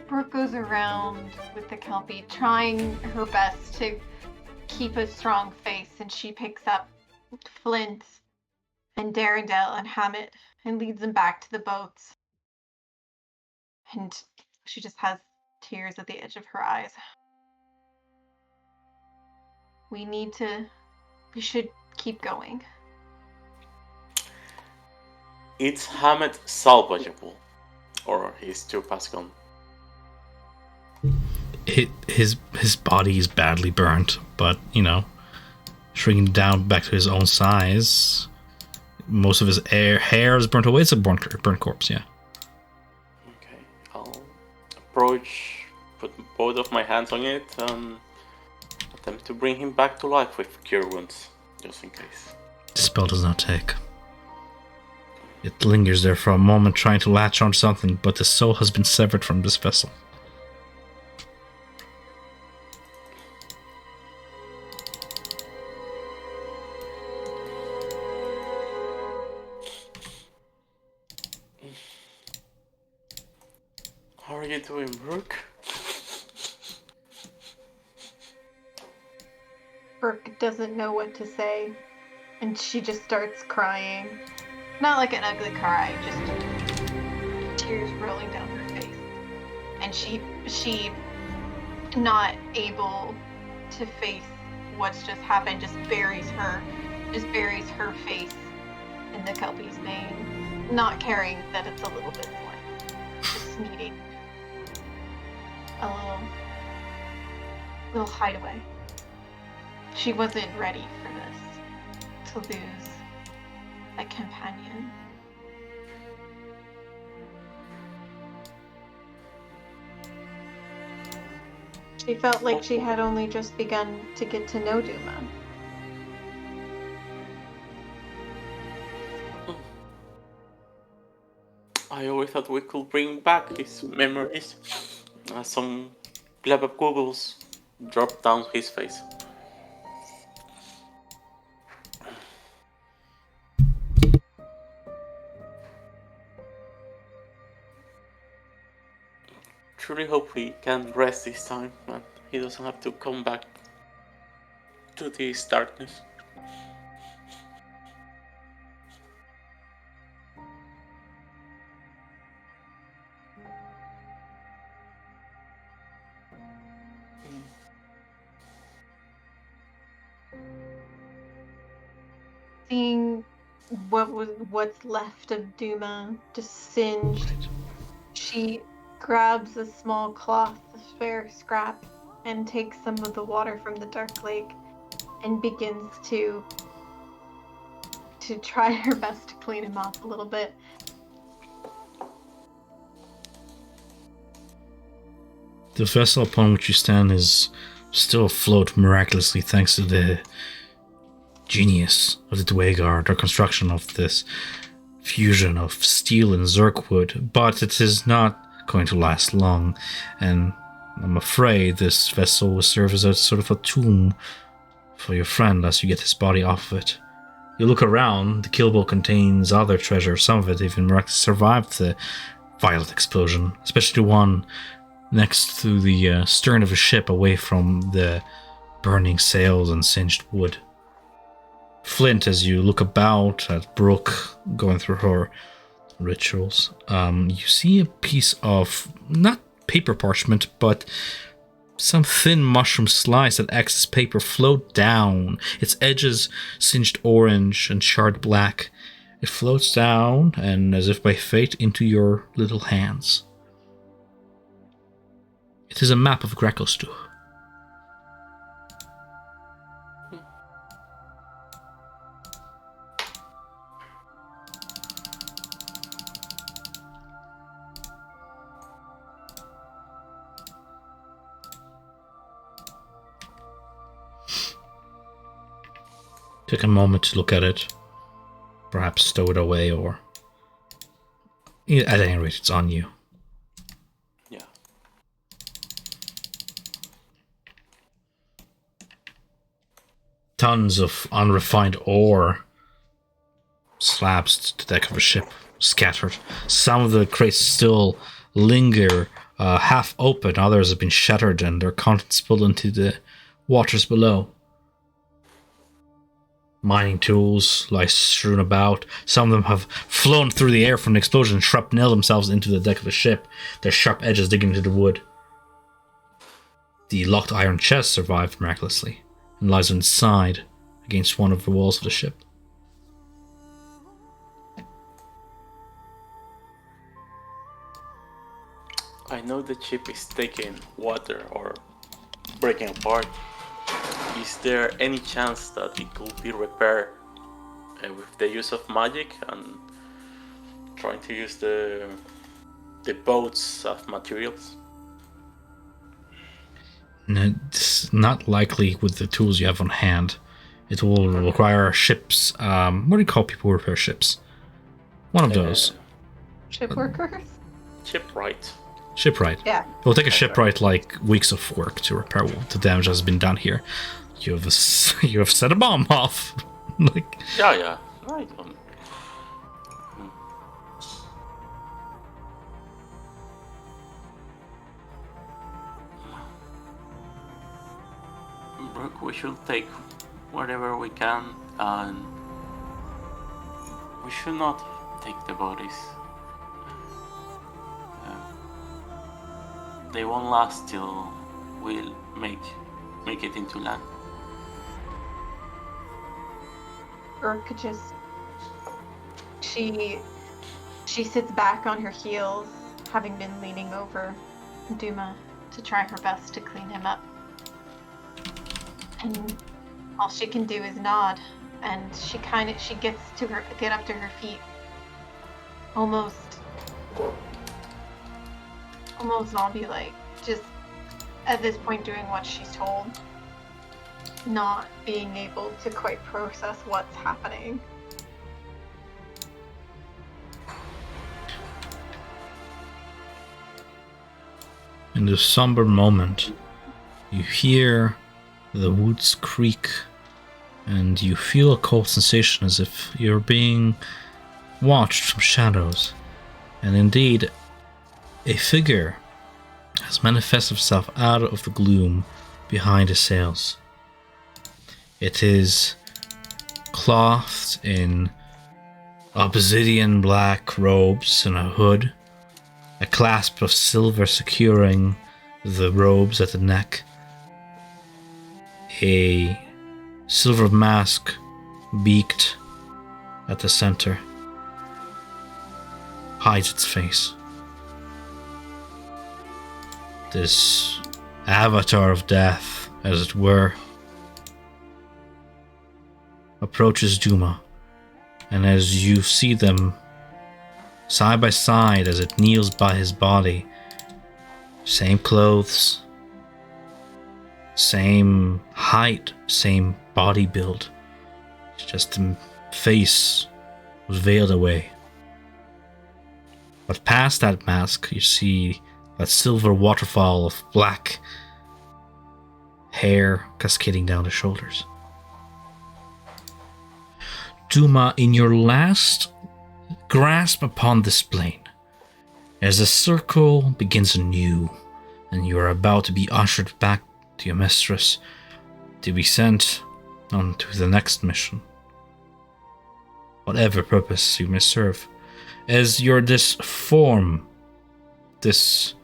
Brooke goes around with the Kelpie, trying her best to keep a strong face, and she picks up Flint and Darendale and Hammett and leads them back to the boats. And she just has tears at the edge of her eyes. We should keep going. It's Hammett salvageable, or he's too past gone. His body is badly burnt, but shrinking down back to his own size. Most of his hair is burnt away. It's a burnt corpse, yeah. Okay, I'll approach, put both of my hands on it, and attempt to bring him back to life with cure wounds, just in case. The spell does not take. It lingers there for a moment, trying to latch on something, but the soul has been severed from this vessel. How are you doing, Brooke? Brooke doesn't know what to say, and she just starts crying. Not like an ugly cry, just tears rolling down her face. And she not able to face what's just happened, just buries her face in the Kelpie's mane, not caring that it's a little bit blunt, just needing a little hideaway. She wasn't ready for this, to lose a companion. She felt like she had only just begun to get to know Duma. I always thought we could bring back his memories. Some glab of googles dropped down his face. Truly hope he can rest this time and he doesn't have to come back to this darkness. Seeing what's left of Duma just singed, she grabs a small cloth, a spare scrap, and takes some of the water from the dark lake and begins to try her best to clean him off a little bit. The vessel upon which you stand is still afloat miraculously thanks to the genius of the Dwagar, their construction of this fusion of steel and zerkwood, but it is not going to last long, and I'm afraid this vessel will serve as a sort of a tomb for your friend as you get his body off of it. You look around, the killboat contains other treasure, some of it even miraculously survived the violent explosion, especially the one next to the stern of a ship away from the burning sails and singed wood. Flint, as you look about at Brooke going through her rituals, you see a piece of, not paper parchment, but some thin mushroom slice that acts as paper float down, its edges singed orange and charred black. It floats down, and as if by fate, into your little hands. It is a map of Gracklstugh. Take a moment to look at it. Perhaps stow it away, or at any rate, it's on you. Yeah. Tons of unrefined ore slabs to the deck of a ship, scattered. Some of the crates still linger half open, others have been shattered and their contents spilled into the waters below. Mining tools lie strewn about. Some of them have flown through the air from the explosion and shrapnel themselves into the deck of the ship, their sharp edges digging into the wood. The locked iron chest survived miraculously and lies inside against one of the walls of the ship. I know the ship is taking water or breaking apart. Is there any chance that it could be repaired with the use of magic and trying to use the boats as materials? No, it's not likely with the tools you have on hand. It will require ships. What do you call people who repair ships? One of those. Ship workers? Shipwright. Shipwright. Yeah. It will take a shipwright like weeks of work to repair what the damage has been done here. You have set a bomb off. Like, Yeah. Right. Brooke, we should take whatever we can, and we should not take the bodies. They won't last till we'll make it into land. Urk just she sits back on her heels, having been leaning over Duma to try her best to clean him up. And all she can do is nod, and she gets up to her feet, almost zombie-like, just at this point doing what she's told, not being able to quite process what's happening. in this somber moment, you hear the woods creak, and you feel a cold sensation as if you're being watched from shadows. And indeed, a figure has manifested itself out of the gloom behind the sails. It is clothed in obsidian black robes and a hood, a clasp of silver securing the robes at the neck, a silver mask beaked at the center hides its face. This avatar of death, as it were, approaches Duma, and as you see them side by side as it kneels by his body, same clothes, same height, same body build, it's just the face was veiled away. But past that mask, you see that silver waterfall of black hair cascading down the shoulders. Duma, in your last grasp upon this plane, as the circle begins anew, and you are about to be ushered back to your mistress, to be sent on to the next mission, whatever purpose you may serve, as this form, this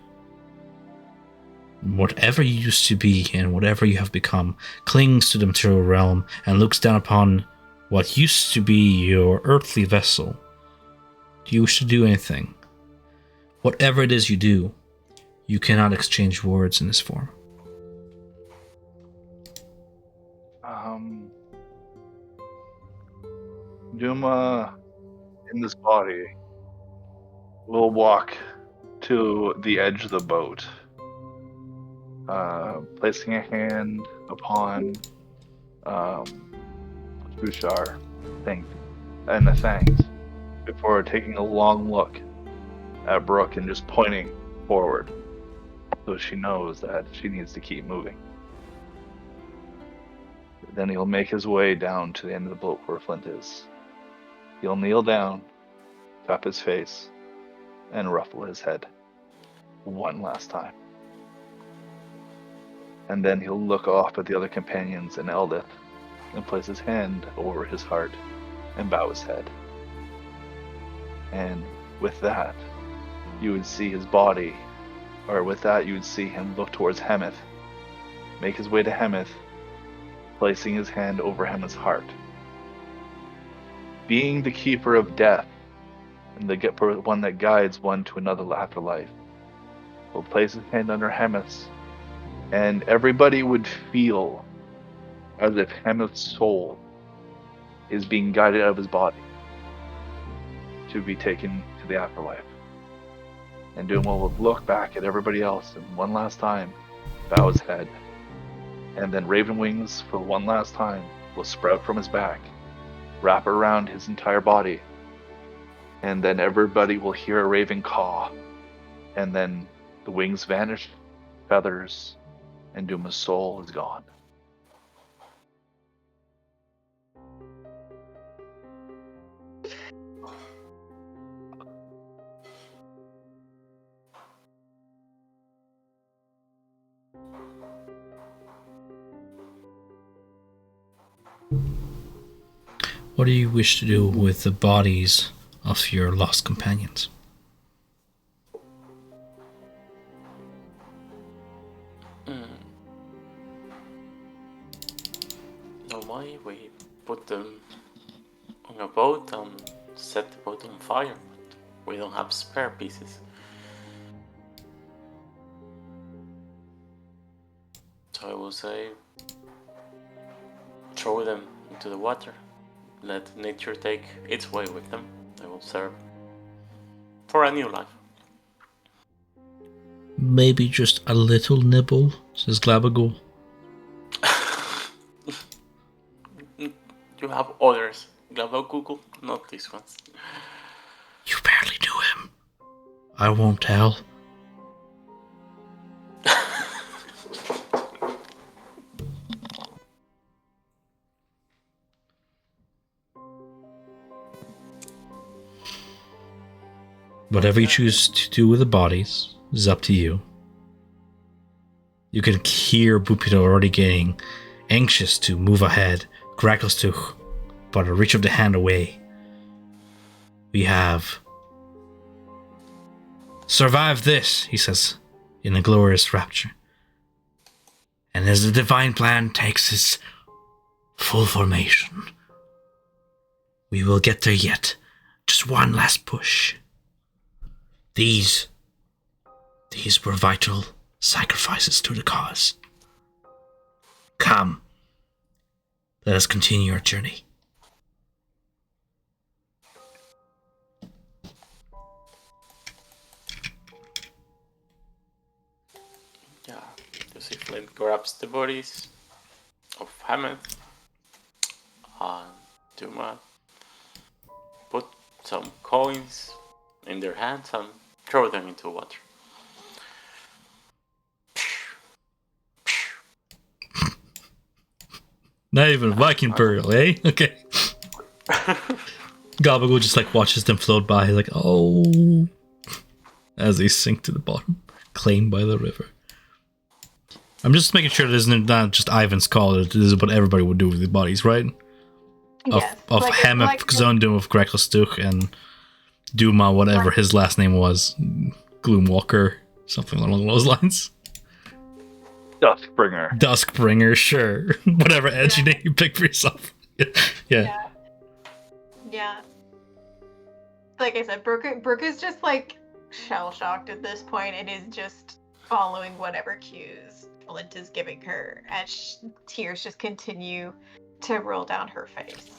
whatever you used to be and whatever you have become, clings to the material realm and looks down upon what used to be your earthly vessel. Do you wish to do anything? Whatever it is you do, you cannot exchange words in this form. Duma, in this body, will walk to the edge of the boat, placing a hand upon Bouchard thing and the fangs, before taking a long look at Brooke and just pointing forward, so she knows that she needs to keep moving. Then he'll make his way down to the end of the boat where Flint is. He'll kneel down, tap his face, and ruffle his head one last time. And then he'll look off at the other companions and Eldith and place his hand over his heart and bow his head. And with that, you would see his body, or with that, you would see him look towards Hemeth, make his way to Hemeth, placing his hand over Hemeth's heart. Being the keeper of death, and the one that guides one to another afterlife, will place his hand under Hemeth's, and everybody would feel as if Hemeth's soul is being guided out of his body to be taken to the afterlife. And Duma will look back at everybody else and one last time bow his head. And then Raven Wings, for one last time, will sprout from his back, wrap around his entire body, and then everybody will hear a raven caw, and then the wings vanish, feathers, and Duma's soul is gone. What do you wish to do with the bodies of your lost companions? Normally we put them on a boat and set the boat on fire, but we don't have spare pieces. So I will say, throw them into the water. Let nature take its way with them. They will serve for a new life. Maybe just a little nibble, says Glabagool. You have others, Google, not these ones. You barely knew him. I won't tell. Whatever you choose to do with the bodies is up to you. You can hear Bupito already getting anxious to move ahead. Gracklstugh, but a reach of the hand away. We have survived this, he says, in a glorious rapture. And as the divine plan takes its full formation, we will get there yet. Just one last push. These were vital sacrifices to the cause. Come, let us continue our journey. Yeah, you see Flint grabs the bodies of Hammett and Duma, put some coins in their hands and throw them into water. Not even Viking burial, eh? Okay. Gabagool just like watches them float by, like, oh, as they sink to the bottom, claimed by the river. I'm just making sure this is not just Ivan's call. This is what everybody would do with the bodies, right? Yes. Of Hemeth, Zondum, of Gracklstugh, and Duma, whatever his last name was, Gloomwalker, something along those lines. Duskbringer, sure. Whatever edgy name you pick for yourself. Yeah. Like I said, Brooke is just like shell-shocked at this point and is just following whatever cues Flint is giving her as tears just continue to roll down her face.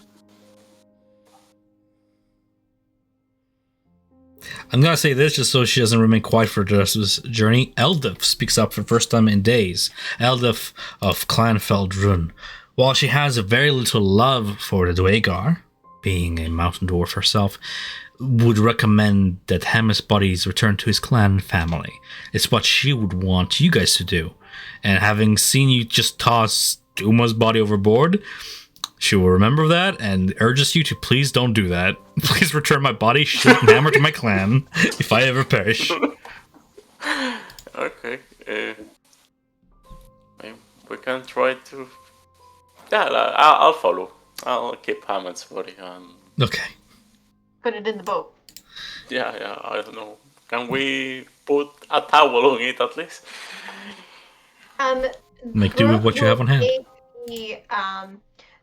I'm gonna say this just so she doesn't remain quiet for the rest of this journey. Eldif speaks up for the first time in days. Eldif of Clanfeldrun. While she has a very little love for the Dwagar, being a mountain dwarf herself, would recommend that Hemeth's bodies return to his clan family. It's what she would want you guys to do. And having seen you just toss Duma's body overboard, she will remember that and urges you to please don't do that. Please return my body, shield, and hammer to my clan if I ever perish. Okay. We can try to Yeah, I'll follow. I'll keep Hammond's body and Okay. Put it in the boat. yeah, I don't know. Can we put a towel on it at least? Make do with Brooke what you have will on hand. take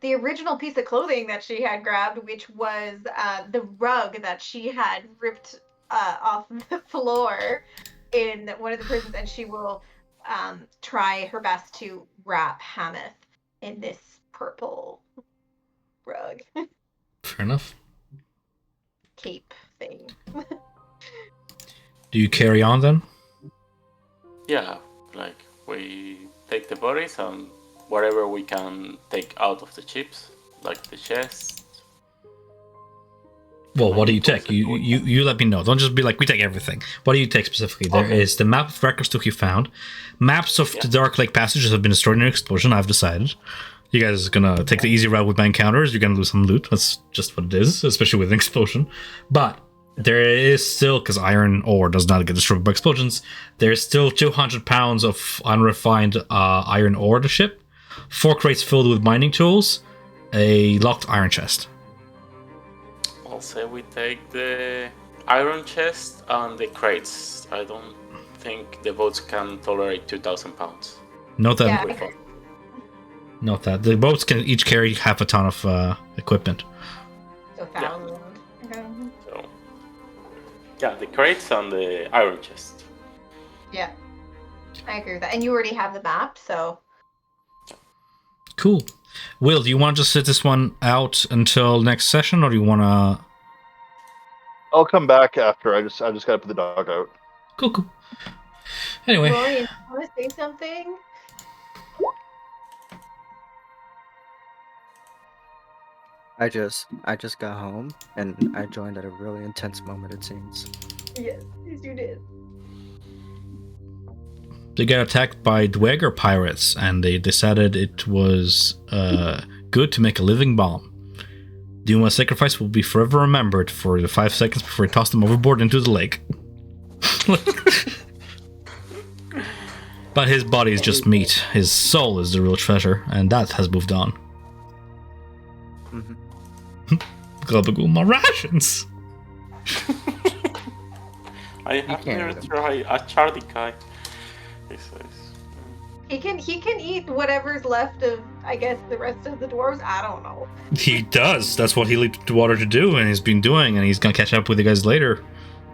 the original piece of clothing that she had grabbed, which was the rug that she had ripped off the floor in one of the prisons, and she will try her best to wrap Hamath in this purple rug Fair enough. cape thing. Do you carry on then? Yeah, like we take the bodies and whatever we can take out of the chips, like the chest. Well, what do you take? You let me know. Don't just be like, we take everything. What do you take specifically? There is the map of Gracklstugh you found. Maps of the Dark Lake passages have been destroyed in an explosion, I've decided. You guys are gonna take the easy route with my encounters. You're gonna lose some loot. That's just what it is, especially with an explosion. But there is still, because iron ore does not get destroyed by explosions, there's still 200 pounds of unrefined iron ore to ship, 4 crates filled with mining tools, a locked iron chest. I'll say we take the iron chest and the crates. I don't think the boats can tolerate 2,000 pounds. Note that. Yeah. Note that the boats can each carry half a ton of equipment. So 1,000. Okay. So, yeah, the crates and the iron chest. Yeah, I agree with that. And you already have the map, so Cool. Will, do you want to just sit this one out until next session, or do you want to? I'll come back after. I just gotta put the dog out. Cool. Anyway, Rory, you want to say something? I just got home and I joined at a really intense moment, it seems. Yes, you did. they got attacked by Dwarves pirates, and they decided it was good to make a living bomb. Duma's sacrifice will be forever remembered for the 5 seconds before he tossed them overboard into the lake. But his body is just meat. His soul is the real treasure, and that has moved on. Gabagool, my rations! I have never tried a chardikai. He can eat whatever's left of, I guess, the rest of the dwarves. I don't know. He does. That's what he leaped to water to do, and he's been doing, and he's gonna catch up with you guys later.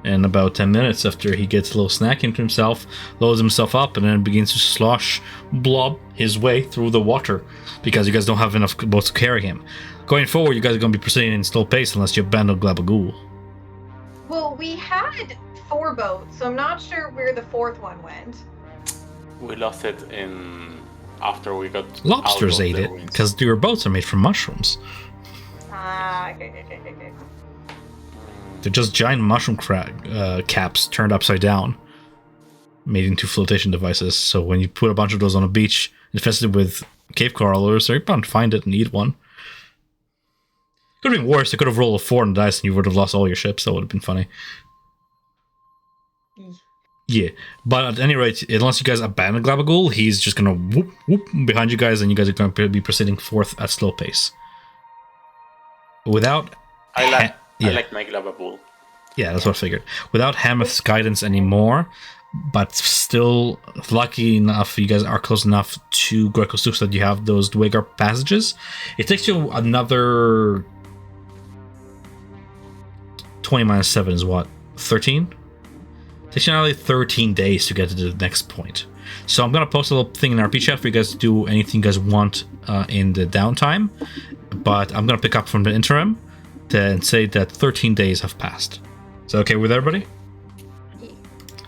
In about 10 minutes after he gets a little snack into himself, loads himself up, and then begins to slosh, blob his way through the water, because you guys don't have enough boats to carry him. Going forward, you guys are going to be proceeding in slow pace unless you abandon Gabagool. Well, we had 4 boats, so I'm not sure where the 4th one went. We lost it after we got Lobsters out of ate the it, winds. because your boats are made from mushrooms. Okay. They're just giant mushroom caps turned upside down, made into flotation devices. So when you put a bunch of those on a beach infested with cave crawlers, they're bound to find it and eat one. Could have been worse. They could have rolled a 4 on the dice and you would have lost all your ships. That would have been funny. Yeah, but at any rate, unless you guys abandon Gabagool, he's just gonna whoop behind you guys, and you guys are going to be proceeding forth at slow pace. Without I like my Gabagool. Yeah, that's what I figured. Without Hamath's guidance anymore, but still lucky enough, you guys are close enough to Gracklstugh that you have those Dwarves passages. It takes you another 20 minus 7 is what? 13? It takes you another 13 days to get to the next point. So I'm going to post a little thing in RP chat for you guys to do anything you guys want in the downtime. But I'm going to pick up from the interim and say that 13 days have passed. Is that okay with everybody?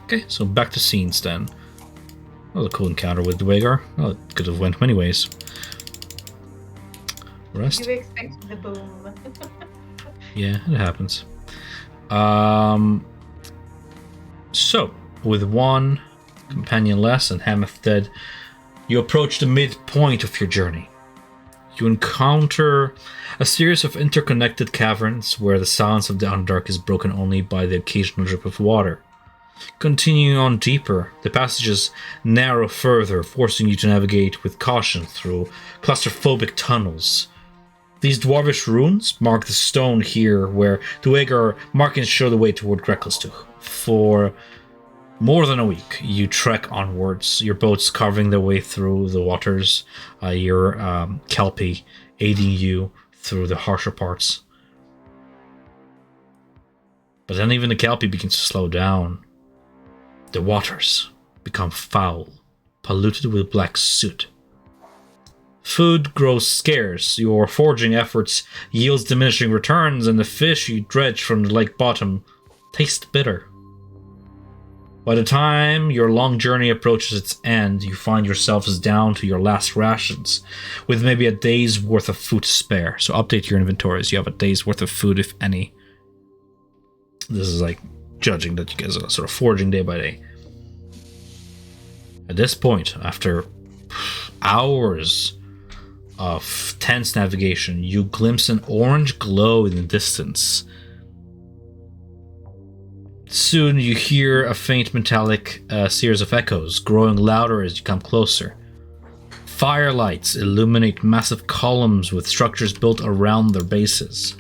Okay, so back to scenes then. That was a cool encounter with Dwarves. Well, it could have went many ways. Rest? You expect the boom. Yeah, it happens. So, with one companion less and Hamath dead, you approach the midpoint of your journey. You encounter a series of interconnected caverns where the silence of the Underdark is broken only by the occasional drip of water. Continuing on deeper, the passages narrow further, forcing you to navigate with caution through claustrophobic tunnels. These dwarvish runes mark the stone here where Dwarves markings show the way toward Gracklstugh. For more than a week, you trek onwards, your boats carving their way through the waters, your Kelpie aiding you through the harsher parts. But then even the Kelpie begins to slow down. The waters become foul, polluted with black soot. Food grows scarce, your foraging efforts yields diminishing returns, and the fish you dredge from the lake bottom taste bitter. By the time your long journey approaches its end, you find yourselves down to your last rations, with maybe a day's worth of food to spare. So update your inventories, you have a day's worth of food, if any. This is like judging that you guys are sort of foraging day by day. At this point, after hours of tense navigation, you glimpse an orange glow in the distance. Soon you hear a faint metallic series of echoes, growing louder as you come closer. Firelights illuminate massive columns with structures built around their bases.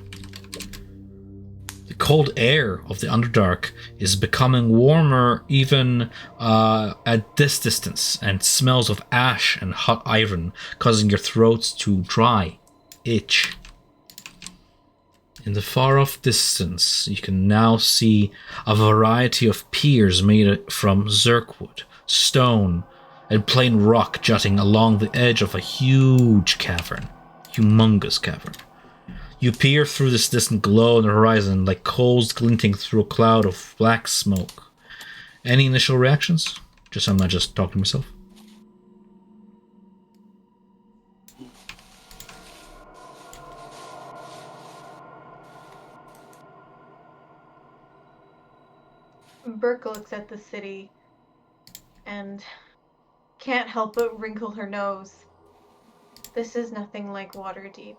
The cold air of the Underdark is becoming warmer even at this distance, and smells of ash and hot iron causing your throats to dry, itch. In the far-off distance, you can now see a variety of piers made from zirkwood, stone, and plain rock jutting along the edge of a huge cavern. Humongous cavern. You peer through this distant glow on the horizon like coals glinting through a cloud of black smoke. Any initial reactions? Just so I'm not just talking to myself. Burke looks at the city and can't help but wrinkle her nose. This is nothing like Waterdeep.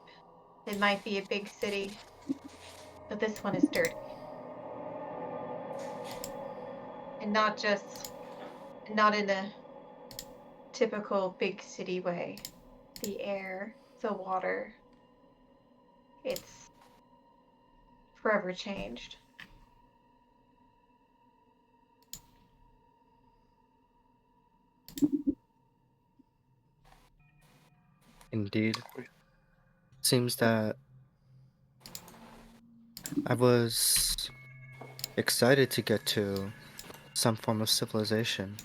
It might be a big city, but this one is dirty. And not in a typical big city way. The air, the water, it's forever changed. Indeed. Seems that I was excited to get to some form of civilization,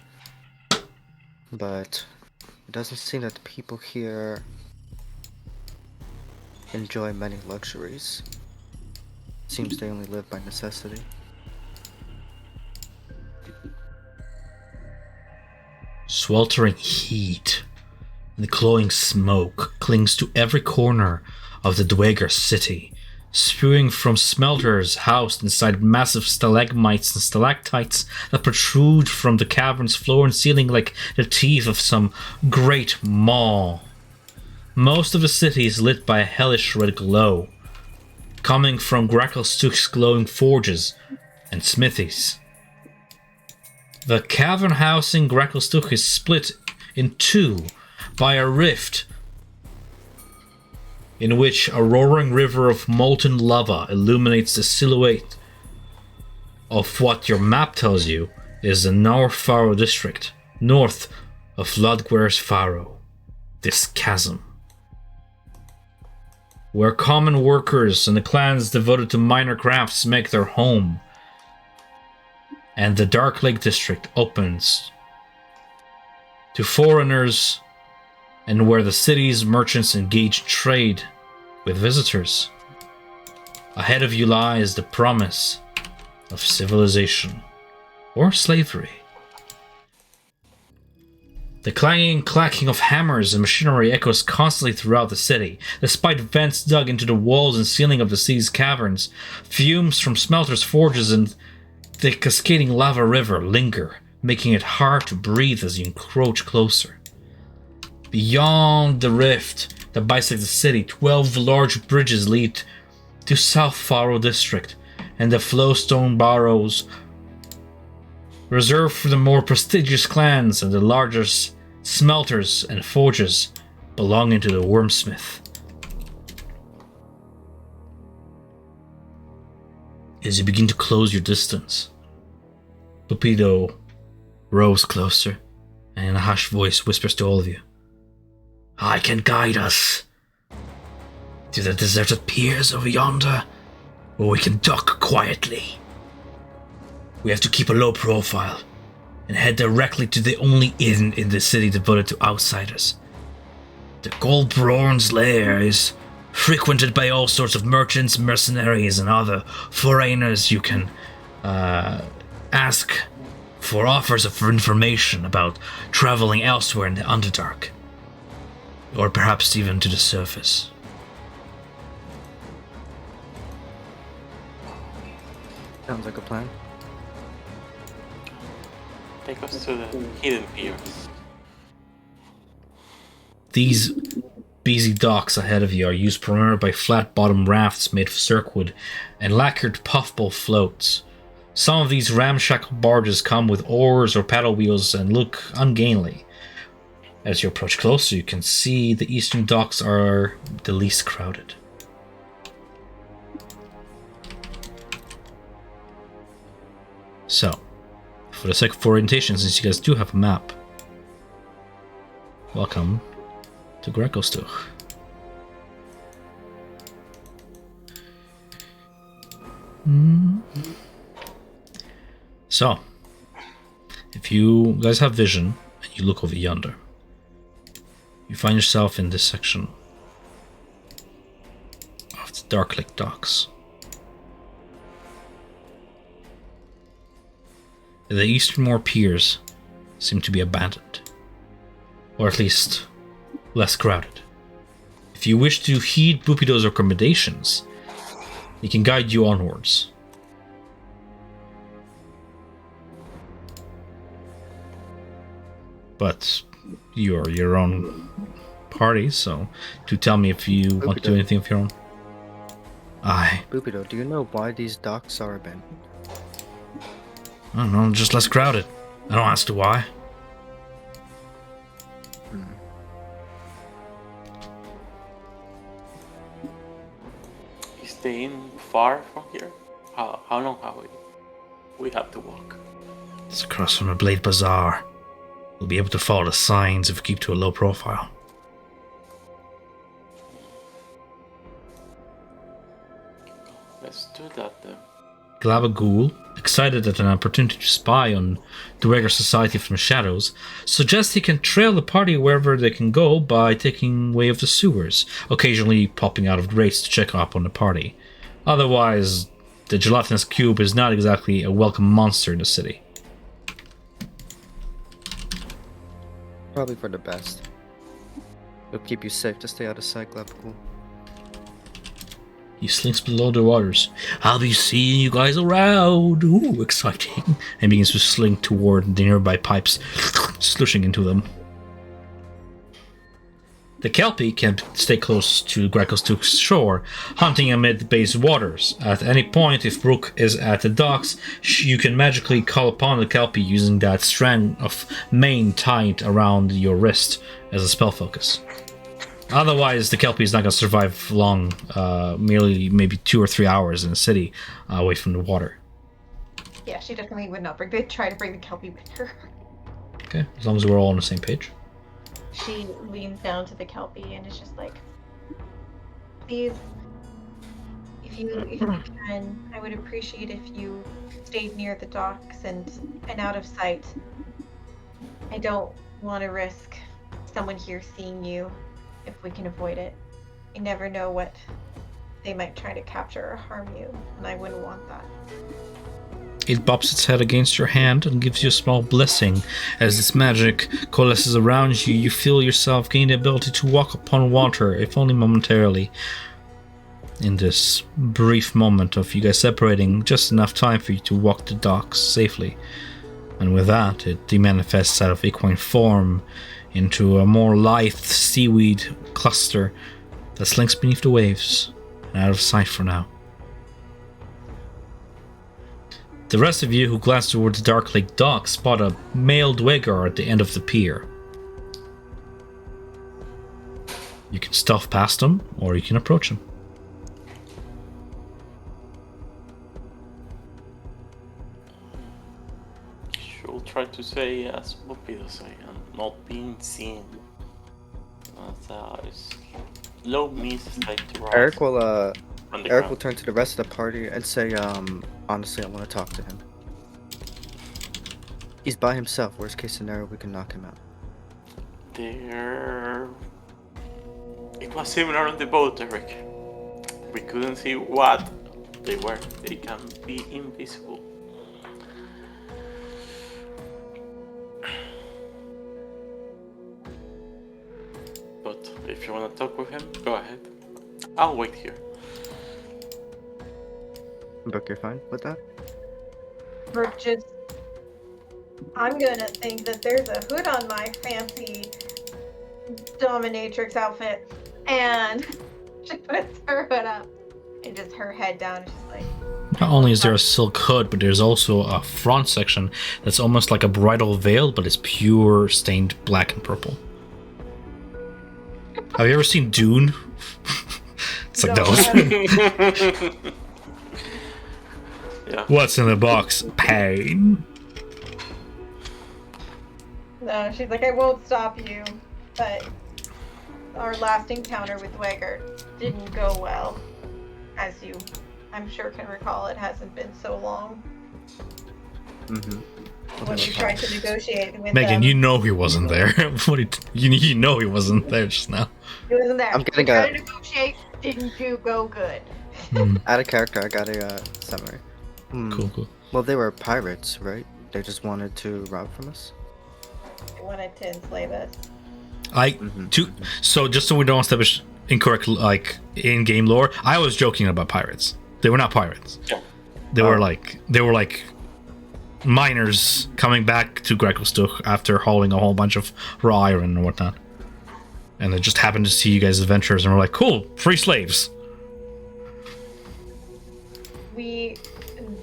but it doesn't seem that the people here enjoy many luxuries. Seems they only live by necessity. Sweltering heat and the glowing smoke clings to every corner of the Dwarves city, spewing from smelters housed inside massive stalagmites and stalactites that protrude from the cavern's floor and ceiling like the teeth of some great maw. Most of the city is lit by a hellish red glow, coming from Gracklstugh's glowing forges and smithies. The cavern housing Gracklstugh is split in two by a rift in which a roaring river of molten lava illuminates the silhouette of what your map tells you is the North Faro district, north of Lodgware's Faro, this chasm, where common workers and the clans devoted to minor crafts make their home, and the Dark Lake district opens to foreigners, and where the city's merchants engage in trade with visitors. Ahead of you lies the promise of civilization, or slavery. The clanging and clacking of hammers and machinery echoes constantly throughout the city. Despite vents dug into the walls and ceiling of the city's caverns, fumes from smelters, forges, and the cascading lava river linger, making it hard to breathe as you encroach closer. Beyond the rift that bisects the city, 12 large bridges lead to South Faro district, and the flowstone barrows reserved for the more prestigious clans and the largest smelters and forges belonging to the Wormsmith. As you begin to close your distance, Pupido rows closer and in a hushed voice whispers to all of you, I can guide us to the deserted piers over yonder, or we can dock quietly. We have to keep a low profile and head directly to the only inn in the city devoted to outsiders. The Goldbrorn's lair is frequented by all sorts of merchants, mercenaries, and other foreigners. You can ask for offers of information about traveling elsewhere in the Underdark, or perhaps even to the surface. Sounds like a plan. Take us to the hidden piers. These busy docks ahead of you are used primarily by flat-bottom rafts made of cirkwood and lacquered puffball floats. Some of these ramshackle barges come with oars or paddle wheels and look ungainly. As you approach closer, you can see the eastern docks are the least crowded. So, for the sake of orientation, since you guys do have a map, welcome to Gracklstugh. So, if you guys have vision and you look over yonder, you find yourself in this section of the Dark Lake docks. The easternmost piers seem to be abandoned, or at least less crowded. If you wish to heed Pupido's recommendations, he can guide you onwards. But you're your own party, so do tell me if you want to do anything of your own. Aye. Pupido, do you know why these docks are abandoned? I don't know, just less crowded. I don't ask to why. Is the inn far from here? How long have we have to walk? It's across from the Blade Bazaar. We'll be able to follow the signs if we keep to a low profile. Let's do that then. Glabagul, excited at an opportunity to spy on the regular society from the shadows, suggests he can trail the party wherever they can go by taking way of the sewers, occasionally popping out of grates to check up on the party. Otherwise, the gelatinous cube is not exactly a welcome monster in the city. Probably for the best. It'll keep you safe to stay out of sight, Glabagul. He slinks below the waters. I'll be seeing you guys around. Ooh, exciting. And begins to slink toward the nearby pipes, slushing into them. The Kelpie can stay close to Gracklstugh's shore, hunting amid the base waters. At any point, if Brooke is at the docks, you can magically call upon the Kelpie using that strand of mane tied around your wrist as a spell focus. Otherwise, the Kelpie is not going to survive long, merely maybe 2 or 3 hours in the city away from the water. Yeah, she definitely would not try to bring the Kelpie with her. Okay, as long as we're all on the same page. She leans down to the Kelpie and is just like, please, if you can, I would appreciate if you stayed near the docks and out of sight. I don't want to risk someone here seeing you if we can avoid it. You never know what they might try to capture or harm you, and I wouldn't want that. It bops its head against your hand and gives you a small blessing. As this magic coalesces around you, you feel yourself gain the ability to walk upon water, if only momentarily. In this brief moment of you guys separating, just enough time for you to walk the docks safely. And with that, it demanifests out of equine form into a more lithe seaweed cluster that slinks beneath the waves and out of sight for now. The rest of you who glance towards the Dark Lake dock spot a male Dwargar at the end of the pier. You can stealth past him, or you can approach him. She'll try to say as Bupido say, and not being seen. It's low means like to rise Eric will from the Eric ground. will turn to the rest of the party and say, honestly, I want to talk to him. He's by himself. Worst case scenario, we can knock him out. There. It was similar on the boat, Eric. We couldn't see what they were. They can be invisible. But if you want to talk with him, go ahead. I'll wait here. Brooke, you're fine with that? Brooke just. I'm gonna think that there's a hood on my fancy dominatrix outfit, and she puts her hood up and just her head down. And she's like, Not only is there a silk hood, but there's also a front section that's almost like a bridal veil, but it's pure stained black and purple. Have you ever seen Dune? It's like No, those. Yeah. What's in the box? Pain. no, she's like, I won't stop you, but our last encounter with Wegert didn't go well, as you, I'm sure, can recall. It hasn't been so long. Mm-hmm. When we tried to negotiate with Megan, them, you know he wasn't there. You know he wasn't there just now. he wasn't there. I'm We getting tried a- to negotiate, didn't go good. Out of character, I got a summary. Cool. Well, they were pirates, right? They just wanted to rob from us? They wanted to enslave us. So just so we don't establish incorrect like in-game lore, I was joking about pirates. They were not pirates. Yeah. They were like miners coming back to Gracklstugh after hauling a whole bunch of raw iron and whatnot. And they just happened to see you guys' adventures and were like, cool, free slaves.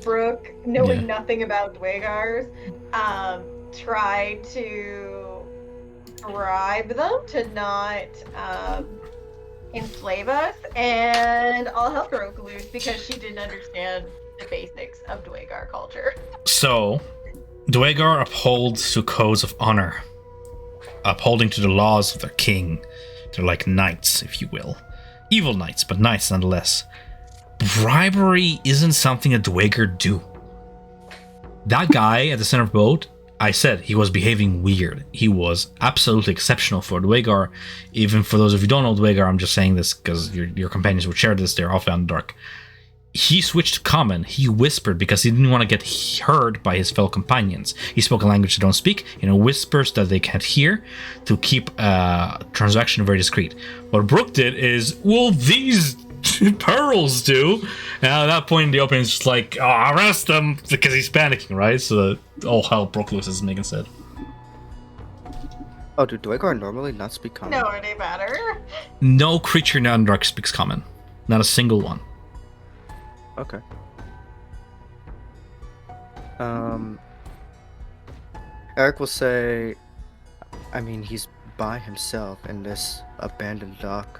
Brooke, knowing Yeah. nothing about Dwarves, tried to bribe them to not enslave us, and all hell broke loose because she didn't understand the basics of Dwargar culture. So, Dwargar upholds to codes of honor, upholding to the laws of their king. They're like knights, if you will. Evil knights, but knights nonetheless. Bribery isn't something a Dwargar do. That guy at the center of the boat, I said he was behaving weird. He was absolutely exceptional for Dwargar. Even for those of you who don't know Dwargar, I'm just saying this because your companions would share this. They're off in the dark. He switched to common. He whispered because he didn't want to get heard by his fellow companions. He spoke a language they don't speak, whispers that they can't hear, to keep transaction very discreet. What Brooke did is, well, these pearls do. And at that point in the opening, it's just like, oh, arrest him, because he's panicking, right? So all hell broke loose, as Megan said. Oh, do Dwargar normally not speak common? No, it ain't matter. No creature in Underdark speaks common. Not a single one. Okay. Eric will say, I mean, he's by himself in this abandoned dock.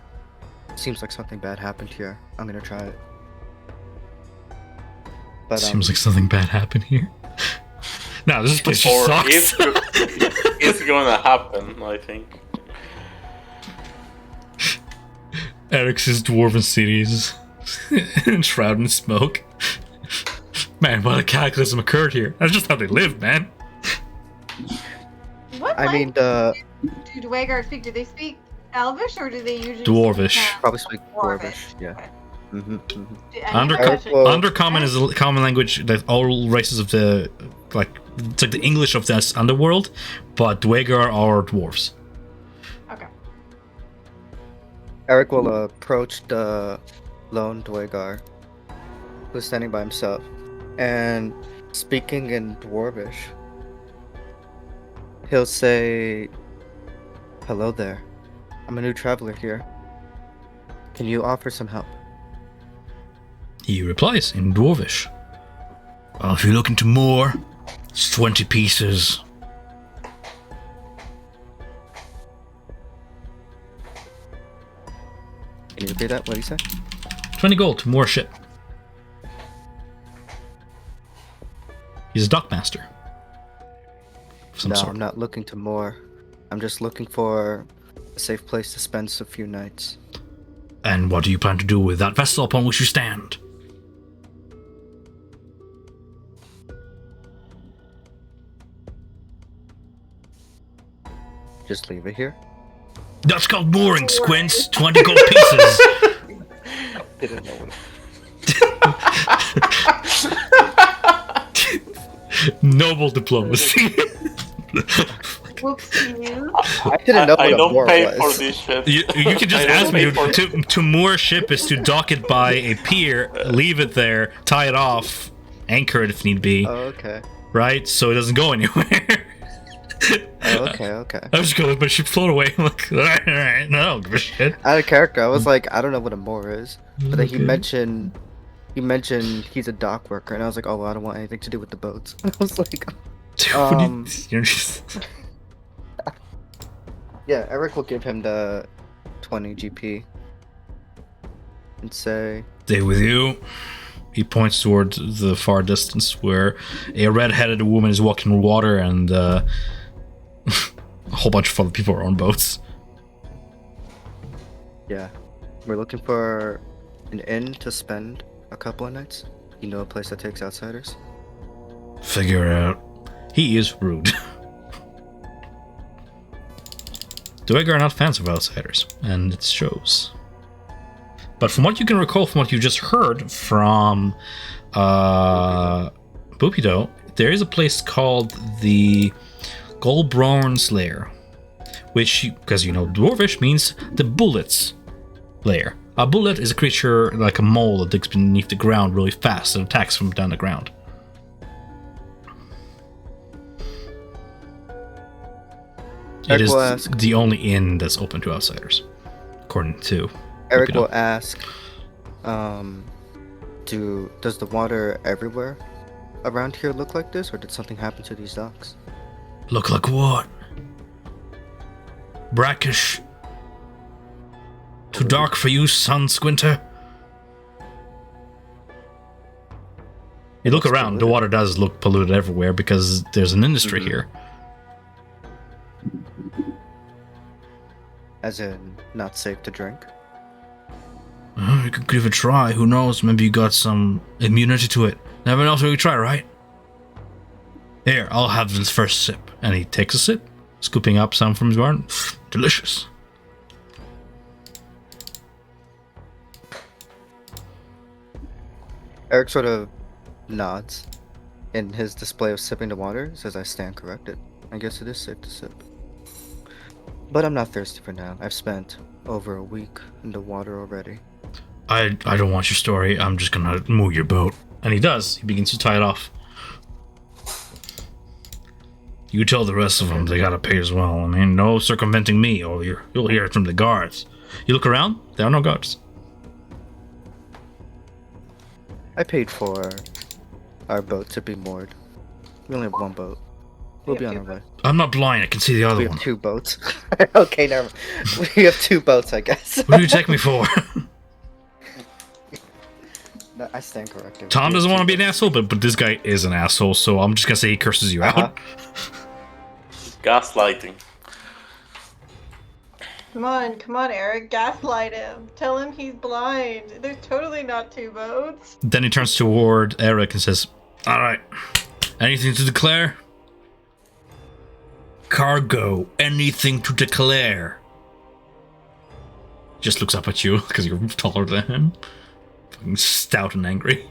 Seems like something bad happened here. I'm gonna try it. But Seems like something bad happened here. No, this place just Or sucks. it's gonna happen, I think. Eric's dwarven cities enshrouded in smoke. Man, what a cataclysm occurred here. That's just how they live, man. What I mean, language do Dwargar speak? Do they speak Elvish or do they usually Dwarvish. Speak, probably speak Dwarvish. Dwarvish. Yeah. Okay. Mm-hmm. Do any Under- of them actually- Well- Undercommon is a common language that all races of the it's like the English of this underworld, but Dwargar are dwarves. Okay. Eric will approach the lone Dwargar who's standing by himself and speaking in Dwarvish. He'll say, "Hello there. I'm a new traveler here. Can you offer some help?" He replies in Dwarvish. Well, if you're looking to more, it's 20 pieces. Can you repeat that? What did you say? 20 gold to more ship. He's a dockmaster. Of some No, sort. I'm not looking to more. I'm just looking for a safe place to spend a few nights. And what do you plan to do with that vessel upon which you stand? Just leave it here. That's called mooring, Squints. 20 gold pieces. Didn't know what. Noble diplomacy. Whoopsie. I didn't know I what a don't moor pay was. for this shit. You can just I don't ask me pay for to moor a ship is to dock it by a pier, leave it there, tie it off, anchor it if need be, Oh, okay. right? So it doesn't go anywhere. Oh, okay. I was just gonna let my ship float away. I'm like, alright, no, I don't give a shit. Out of character, I was like, I don't know what a moor is. But then he Okay. mentioned he's a dock worker, and I was like, oh, well, I don't want anything to do with the boats. I was like, You're just... yeah, Eric will give him the 20 GP and say, Stay with you. He points towards the far distance where a red-headed woman is walking in water and a whole bunch of other people are on boats. yeah, we're looking for an inn to spend a couple of nights. You know, a place that takes outsiders. Figure it out. He is rude. Duergar are not fans of outsiders, and it shows. But from what you can recall from what you just heard from Boopido, there is a place called the Golbrorn's Lair, which, because you know Dwarvish means the Bullet's Lair. A bullet is a creature like a mole that digs beneath the ground really fast and attacks from down the ground. It Eric is will ask. the only inn that's open to outsiders, according to Eric Boopido. will ask, does the water everywhere around here look like this, or did something happen to these docks? Look like what? Brackish. Too dark for you, son, Squinter? You look looks around, the polluted. water does look polluted everywhere because there's an industry Mhm. here. As in, not safe to drink? You could give it a try, who knows, maybe you got some immunity to it. Never know till you try, right? Here, I'll have this first sip. And he takes a sip, scooping up some from his garden. Delicious. Eric sort of nods in his display of sipping the water, says I stand corrected. I guess it is safe to sip. But I'm not thirsty for now. I've spent over a week in the water already. I don't want your story, I'm just gonna move your boat. And he does. He begins to tie it off. You tell the rest of them they gotta pay as well. I mean, no circumventing me, or you'll hear it from the guards. You look around, there are no guards. I paid for our boat to be moored. We only have one boat. We'll be on our way. I'm not blind, I can see the other We one. have two boats. Okay, never mind. We have two boats, I guess. What do you take me for? No, I stand corrected. Tom doesn't want to be an asshole, but this guy is an asshole, so I'm just gonna say he curses you out. Gaslighting. Come on, Eric. Gaslight him. Tell him he's blind. There's totally not two boats. Then he turns toward Eric and says, Alright, anything to declare? Cargo, anything to declare? Just looks up at you, because you're taller than him. Fucking stout and angry.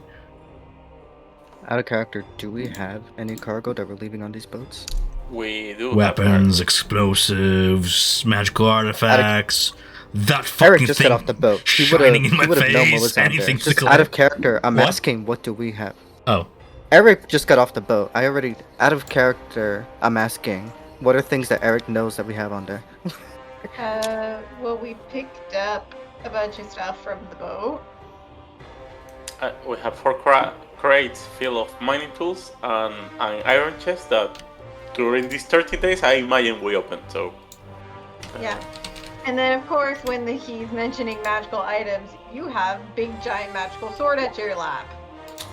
Out of character, do we have any cargo that we're leaving on these boats? We do have Weapons, explosives, magical artifacts. That fucking Eric just thing got off the boat. He would shining in my have known what face. was out there. Anything to Just declare? out of character, I'm What? asking, what do we have? Oh, Eric just got off the boat. Out of character, I'm asking, what are things that Eric knows that we have on there? Well, we picked up a bunch of stuff from the boat. we have four crate full of mining tools and an iron chest that during these 30 days I imagine we opened. So Yeah. And then, of course, when he's mentioning magical items, you have big giant magical sword at your lap.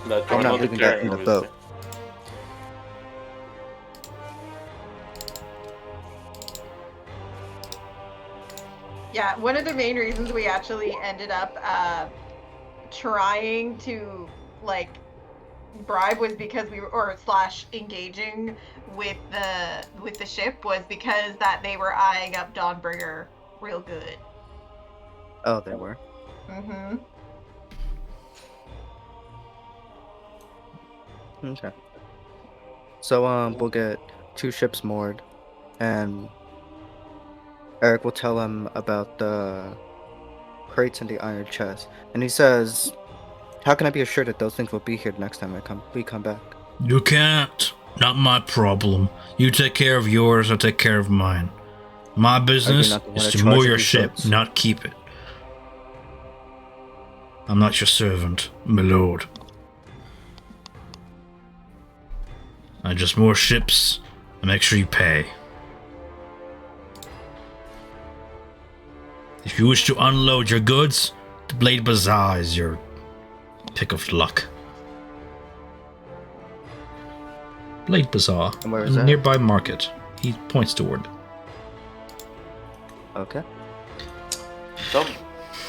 that I'm you're not not leaving that declaring, in the obviously. boat. Yeah, one of the main reasons we actually ended up trying to like bribe was because we were or slash engaging with the ship was because that they were eyeing up Dawnbringer real good. Oh, they were. Mm-hmm. Okay. So we'll get 2 ships moored, and Eric will tell him about the crates and the iron chest. And he says, "How can I be assured that those things will be here next time we come back?" You can't. Not my problem. You take care of yours, I'll take care of mine. My business not the one is in to charge moor of your these ship, boats? not keep it. I'm not your servant, my lord. I just moor ships and make sure you pay. If you wish to unload your goods, the Blade Bazaar is your pick of luck. Blade Bazaar, And where a is that? nearby market. He points toward it. Okay. So,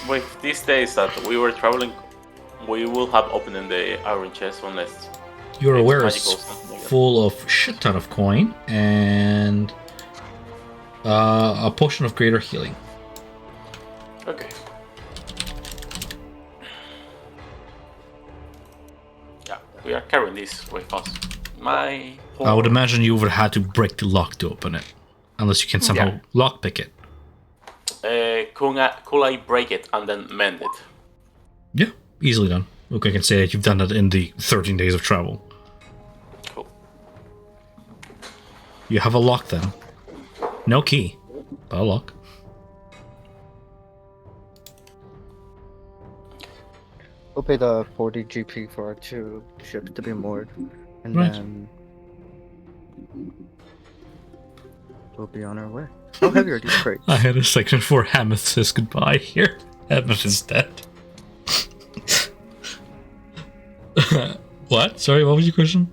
with these days that we were traveling, we will have opened the iron chest unless You're it's aware magical it's or something like that. full of shit ton of coin and a potion of greater healing. Okay. Yeah, we are carrying this with us. I would imagine you would have had to break the lock to open it, unless you can somehow lockpick it. Could I break it and then mend it? Yeah, easily done. Okay, I can say that you've done that in the 13 days of travel. Cool. You have a lock then. No key, but a lock. We'll pay the 40 GP for our 2 ships to be moored, and Right. then we'll be on our way. How heavy are these crates? I had a section for Hamath says goodbye here. Hamath is dead. What? Sorry, what was your question?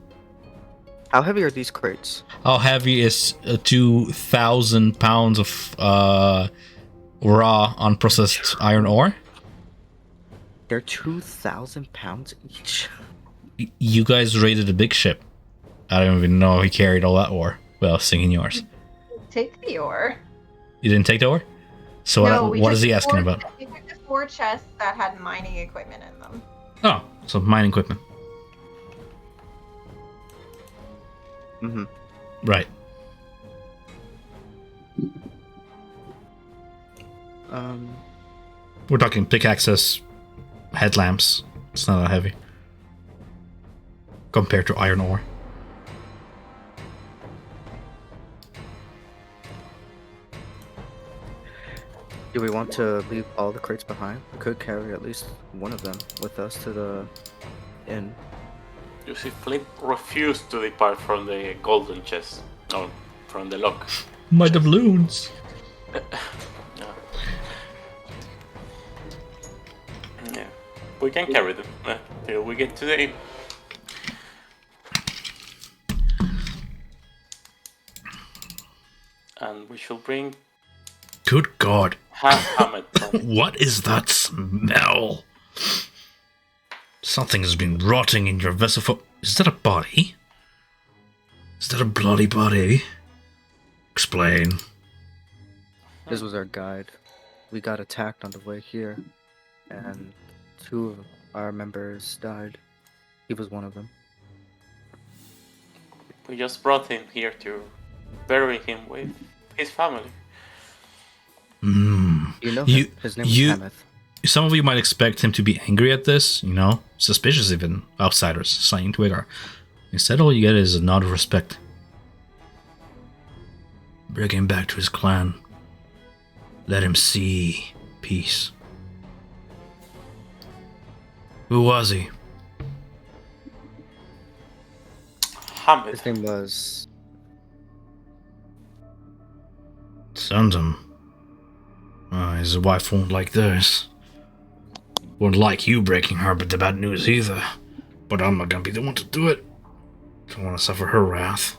How heavy are these crates? How heavy is 2,000 pounds of raw unprocessed iron ore? They're 2,000 pounds each. You guys raided a big ship. I don't even know he carried all that ore. Well, singing yours. Take the ore. You didn't take the ore? So we what took is he the asking 4 about? We took the 4 chests that had mining equipment in them. Oh, so mining equipment. Mm-hmm. Right. We're talking pickaxes, headlamps. It's not that heavy. Compared to iron ore. Do we want to leave all the crates behind? We could carry at least one of them with us to the inn. You see, Flint refused to depart from the golden chest. No, from the lock. My doubloons. Yeah. We can carry them till we get to the inn. And we shall bring Good God. half Hammett. What is that smell? Something has been rotting in your vessel for... Is that a body? Is that a bloody body? Explain. This was our guide. We got attacked on the way here, and 2 of our members died. He was one of them. We just brought him here to bury him with his family. You know him. His name was Hamath. Some of you might expect him to be angry at this, you know, suspicious even, outsiders, signing Twitter. Instead, all you get is a nod of respect. Bring him back to his clan. Let him see peace. Who was he? Hamid. His name was. Send him. His wife won't like this. Won't like you breaking her but the bad news either. But I'm not gonna be the one to do it. Don't want to suffer her wrath.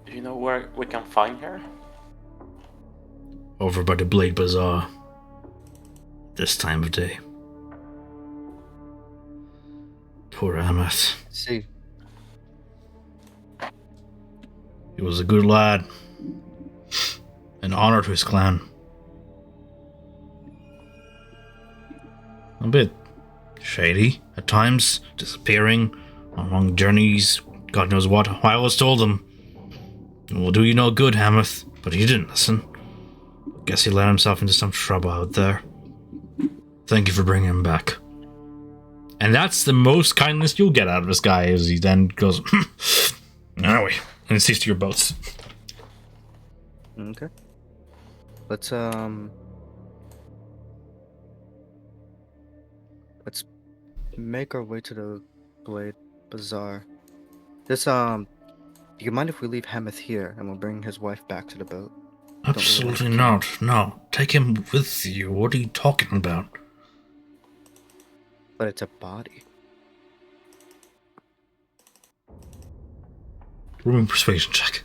Do you know where we can find her? Over by the Blade Bazaar. This time of day. Poor Amath. See. He was a good lad. An honor to his clan. A bit shady at times, disappearing on long journeys, God knows what. I always told him, it will do you no good, Hamath, but he didn't listen. Guess he let himself into some trouble out there. Thank you for bringing him back. And that's the most kindness you'll get out of this guy, as he then goes, anyway, and sees to your boats. Okay. Let's make our way to the Blade Bazaar. Do you mind if we leave Hamath here and we'll bring his wife back to the boat? Absolutely not. No, take him with you. What are you talking about? But it's a body. Room persuasion check.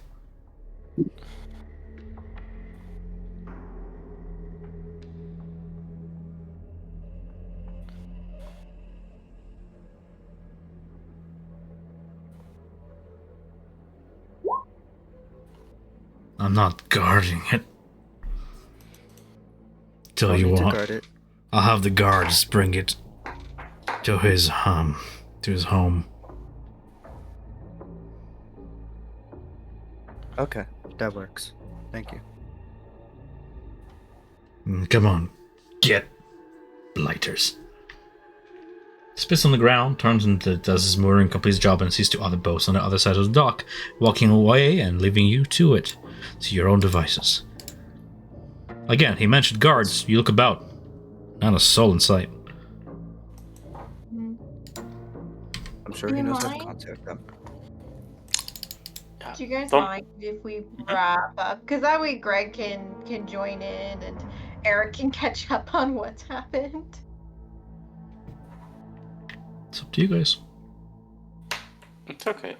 I'm not guarding it. Tell you Need to what, guard it. I'll have the guards bring it to his home. Okay, that works. Thank you. Come on, get blighters. Spits on the ground, turns and does his mooring, completes his job, and sees two other boats on the other side of the dock, walking away and leaving you to it, to your own devices. Again, he mentioned guards. You look about. Not a soul in sight. I'm sure Do he you knows how to mind? contact them. Do you guys Don't- mind if we wrap up? Because that way Greg can join in and Eric can catch up on what's happened. It's up to you guys. It's okay.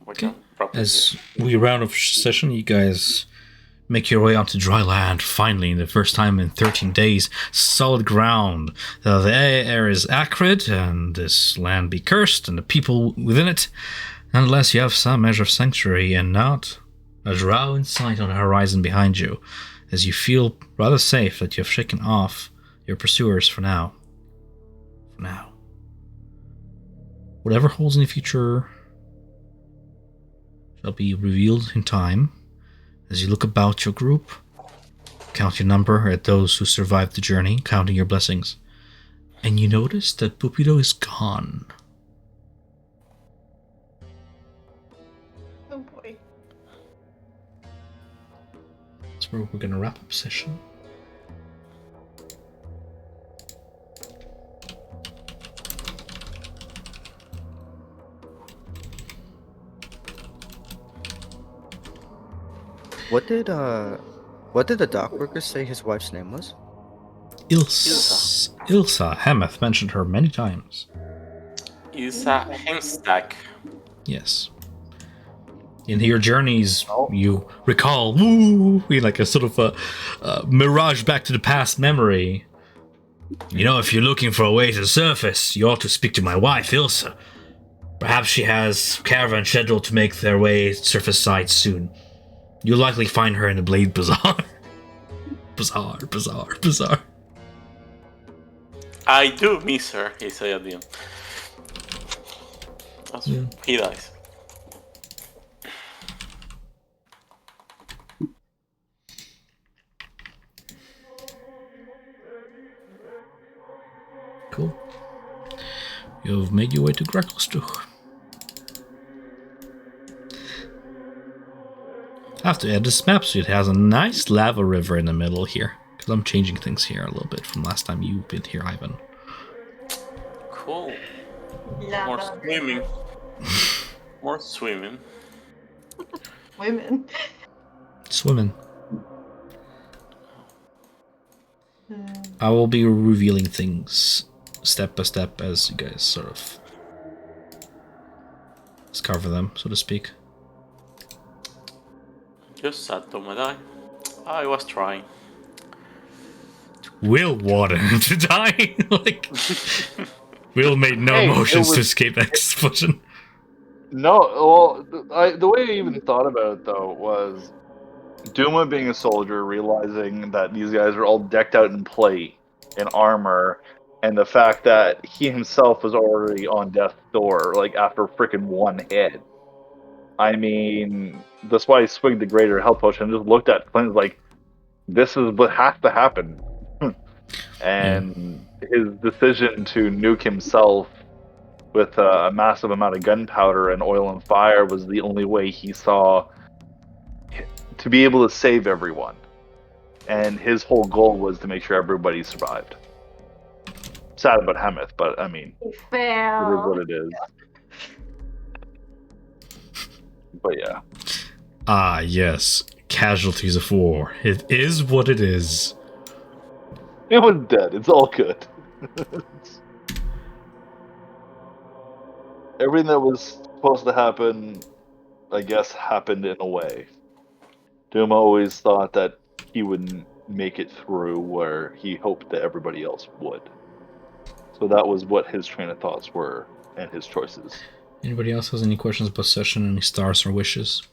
We Okay. can probably. As we round off session, you guys make your way onto dry land, finally, the first time in 13 days. Solid ground. The air is acrid, and this land be cursed, and the people within it. Nonetheless, you have some measure of sanctuary, and not a drow in sight on the horizon behind you, as you feel rather safe that you have shaken off your pursuers for now. For now. Whatever holds in the future shall be revealed in time. As you look about your group, count your number at those who survived the journey, counting your blessings, and you notice that Pupido is gone. Oh boy. That's where we're going to wrap up session. What did the dock workers say his wife's name was? Ilsa Hamath mentioned her many times. Isa Hemstack. Yes. In your journeys, you recall, woo, like a sort of a mirage back to the past memory. You know, if you're looking for a way to the surface, you ought to speak to my wife, Ilsa. Perhaps she has caravan scheduled to make their way surface side soon. You'll likely find her in the Blade Bazaar. Bazaar. I do miss her, he said at the end. Yeah. He dies. Cool. You've made your way to Gracklstugh. I have to add this map so it has a nice lava river in the middle here. Because I'm changing things here a little bit from last time you've been here, Ivan. Cool. Lava. More swimming. More swimming. Women. Swimming. Hmm. I will be revealing things step by step as you guys sort of discover them, so to speak. Just sat to my die. I was trying. Will wanted him to die. Like, Will made no Hey, it motions to was- escape that explosion. No, well, the way I even thought about it though was Duma being a soldier, realizing that these guys are all decked out in plate, in armor, and the fact that he himself was already on death's door, like after freaking one hit. I mean, that's why he swigged the greater health potion and just looked at Clint like, this is what has to happen. And his decision to nuke himself with a massive amount of gunpowder and oil and fire was the only way he saw to be able to save everyone. And his whole goal was to make sure everybody survived. Sad about Hemeth, but I mean, it is Fail. what it is. But yeah. Ah, yes. Casualties of war. It is what it is. It was dead. It's all good. Everything that was supposed to happen, I guess, happened in a way. Doom always thought that he wouldn't make it through where he hoped that everybody else would. So that was what his train of thoughts were and his choices. Anybody else has any questions about session, any stars or wishes?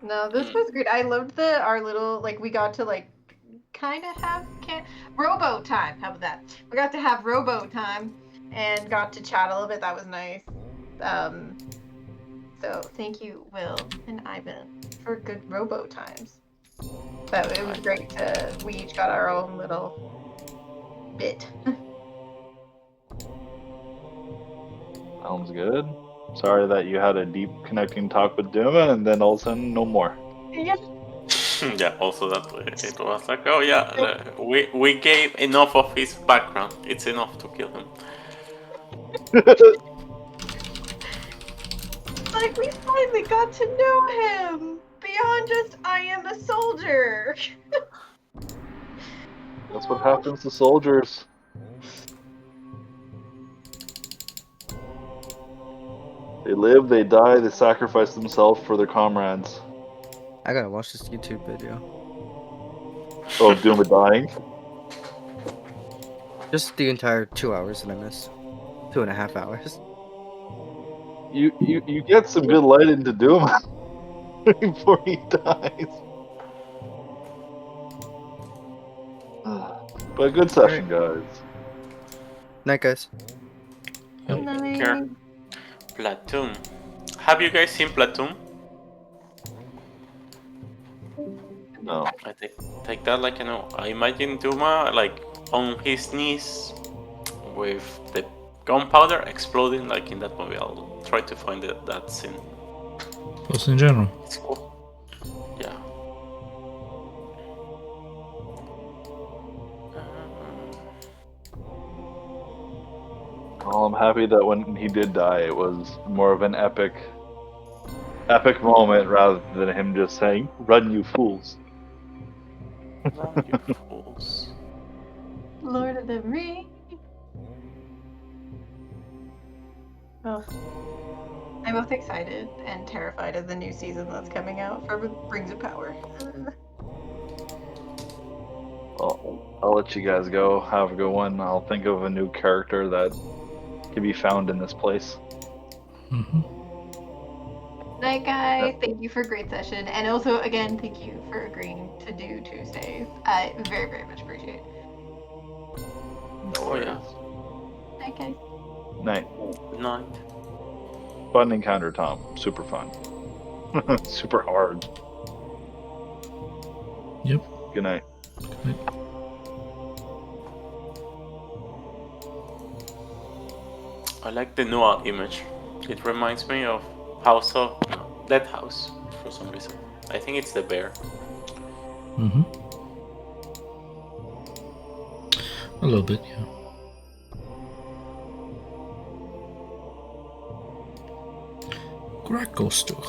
No, this was great. I loved our little we got to kind of have rowboat time. How about that? We got to have rowboat time and got to chat a little bit. That was nice. So thank you, Will and Ivan, for good rowboat times. But it was great to we each got our own little bit. Sounds good. Sorry that you had a deep connecting talk with Duma and then all of a sudden no more. Yeah. Yeah, also that it was like, oh yeah, we gave enough of his background. It's enough to kill him. We finally got to know him beyond just I am a soldier. That's what happens to soldiers. They live, they die, they sacrifice themselves for their comrades. I gotta watch this YouTube video. Oh, Duma dying? Just the entire 2 hours that I missed. 2.5 hours. You get some good light into Duma before he dies. But a good session, guys. Night, guys. Take care. Platoon. Have you guys seen Platoon? No. I take that like I imagine Duma on his knees with the gunpowder exploding in that movie. I'll try to find that scene. Just in general. It's cool. Yeah. Well, I'm happy that when he did die, it was more of an epic moment rather than him just saying, "Run, you fools." Run, you fools. Lord of the Rings. Oh. I'm both excited and terrified of the new season that's coming out for Rings of Power. Well, I'll let you guys go. Have a good one. I'll think of a new character that can be found in this place. Night, guys. Thank you for a great session. And also, again, thank you for agreeing to do Tuesdays. I very, very much appreciate it. No Oh worries. yeah. Night, guys. Night. Night. Fun encounter, Tom. Super fun. Super hard. Yep. Good night. I like the Noah image. It reminds me of Dead House for some reason. I think it's the bear. A little bit, yeah. Gracklstugh.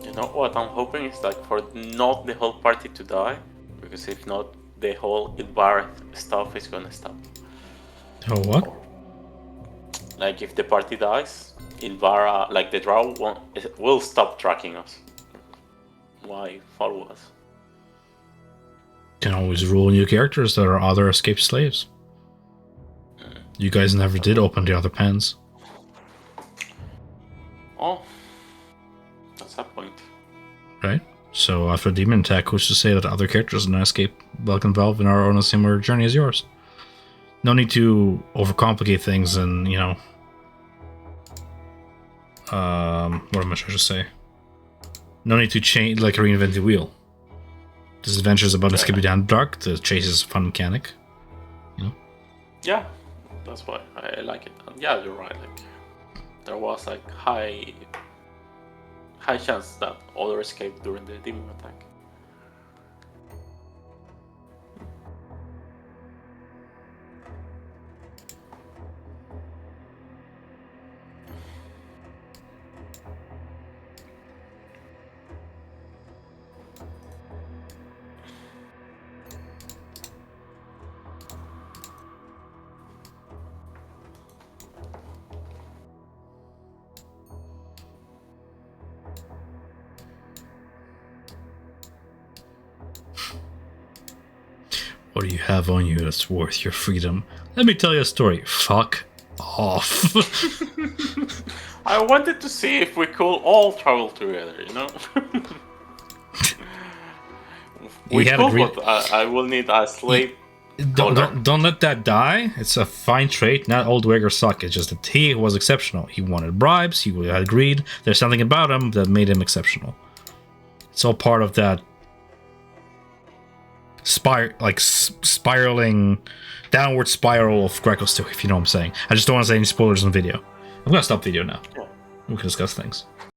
You know what I'm hoping is like for not the whole party to die, because if not, the whole Ilbar stuff is gonna stop. Oh, what? Like if the party dies, Ilvara, like the drow, will stop tracking us. Why follow us? Can always rule new characters that are other escaped slaves. You guys never did open the other pens. Oh, that's a point. Right? So after Demon Attack, who's to say that other characters in Escape will involved in our own similar journey as yours? No need to overcomplicate things and, you know... what am I trying to say? No need to change, like, reinvent the wheel. This adventure is about escaping down the dark. The chase is a fun mechanic. You know? Yeah, that's why I like it. And yeah, you're right. Like there was like high chance that other escaped during the demon attack. What do you have on you that's worth your freedom? Let me tell you a story. Fuck off. I wanted to see if we could all travel together, you know? We had could, agreed- but I will need a slave. Don't let that die. It's a fine trait. Not old Wigger suck. It's just that he was exceptional. He wanted bribes. He had agreed. There's something about him that made him exceptional. It's all part of that spiraling downward spiral of Gracklstugh, if you know what I'm saying. I just don't want to say any spoilers in the video. I'm gonna stop video now. Yeah. We can discuss things.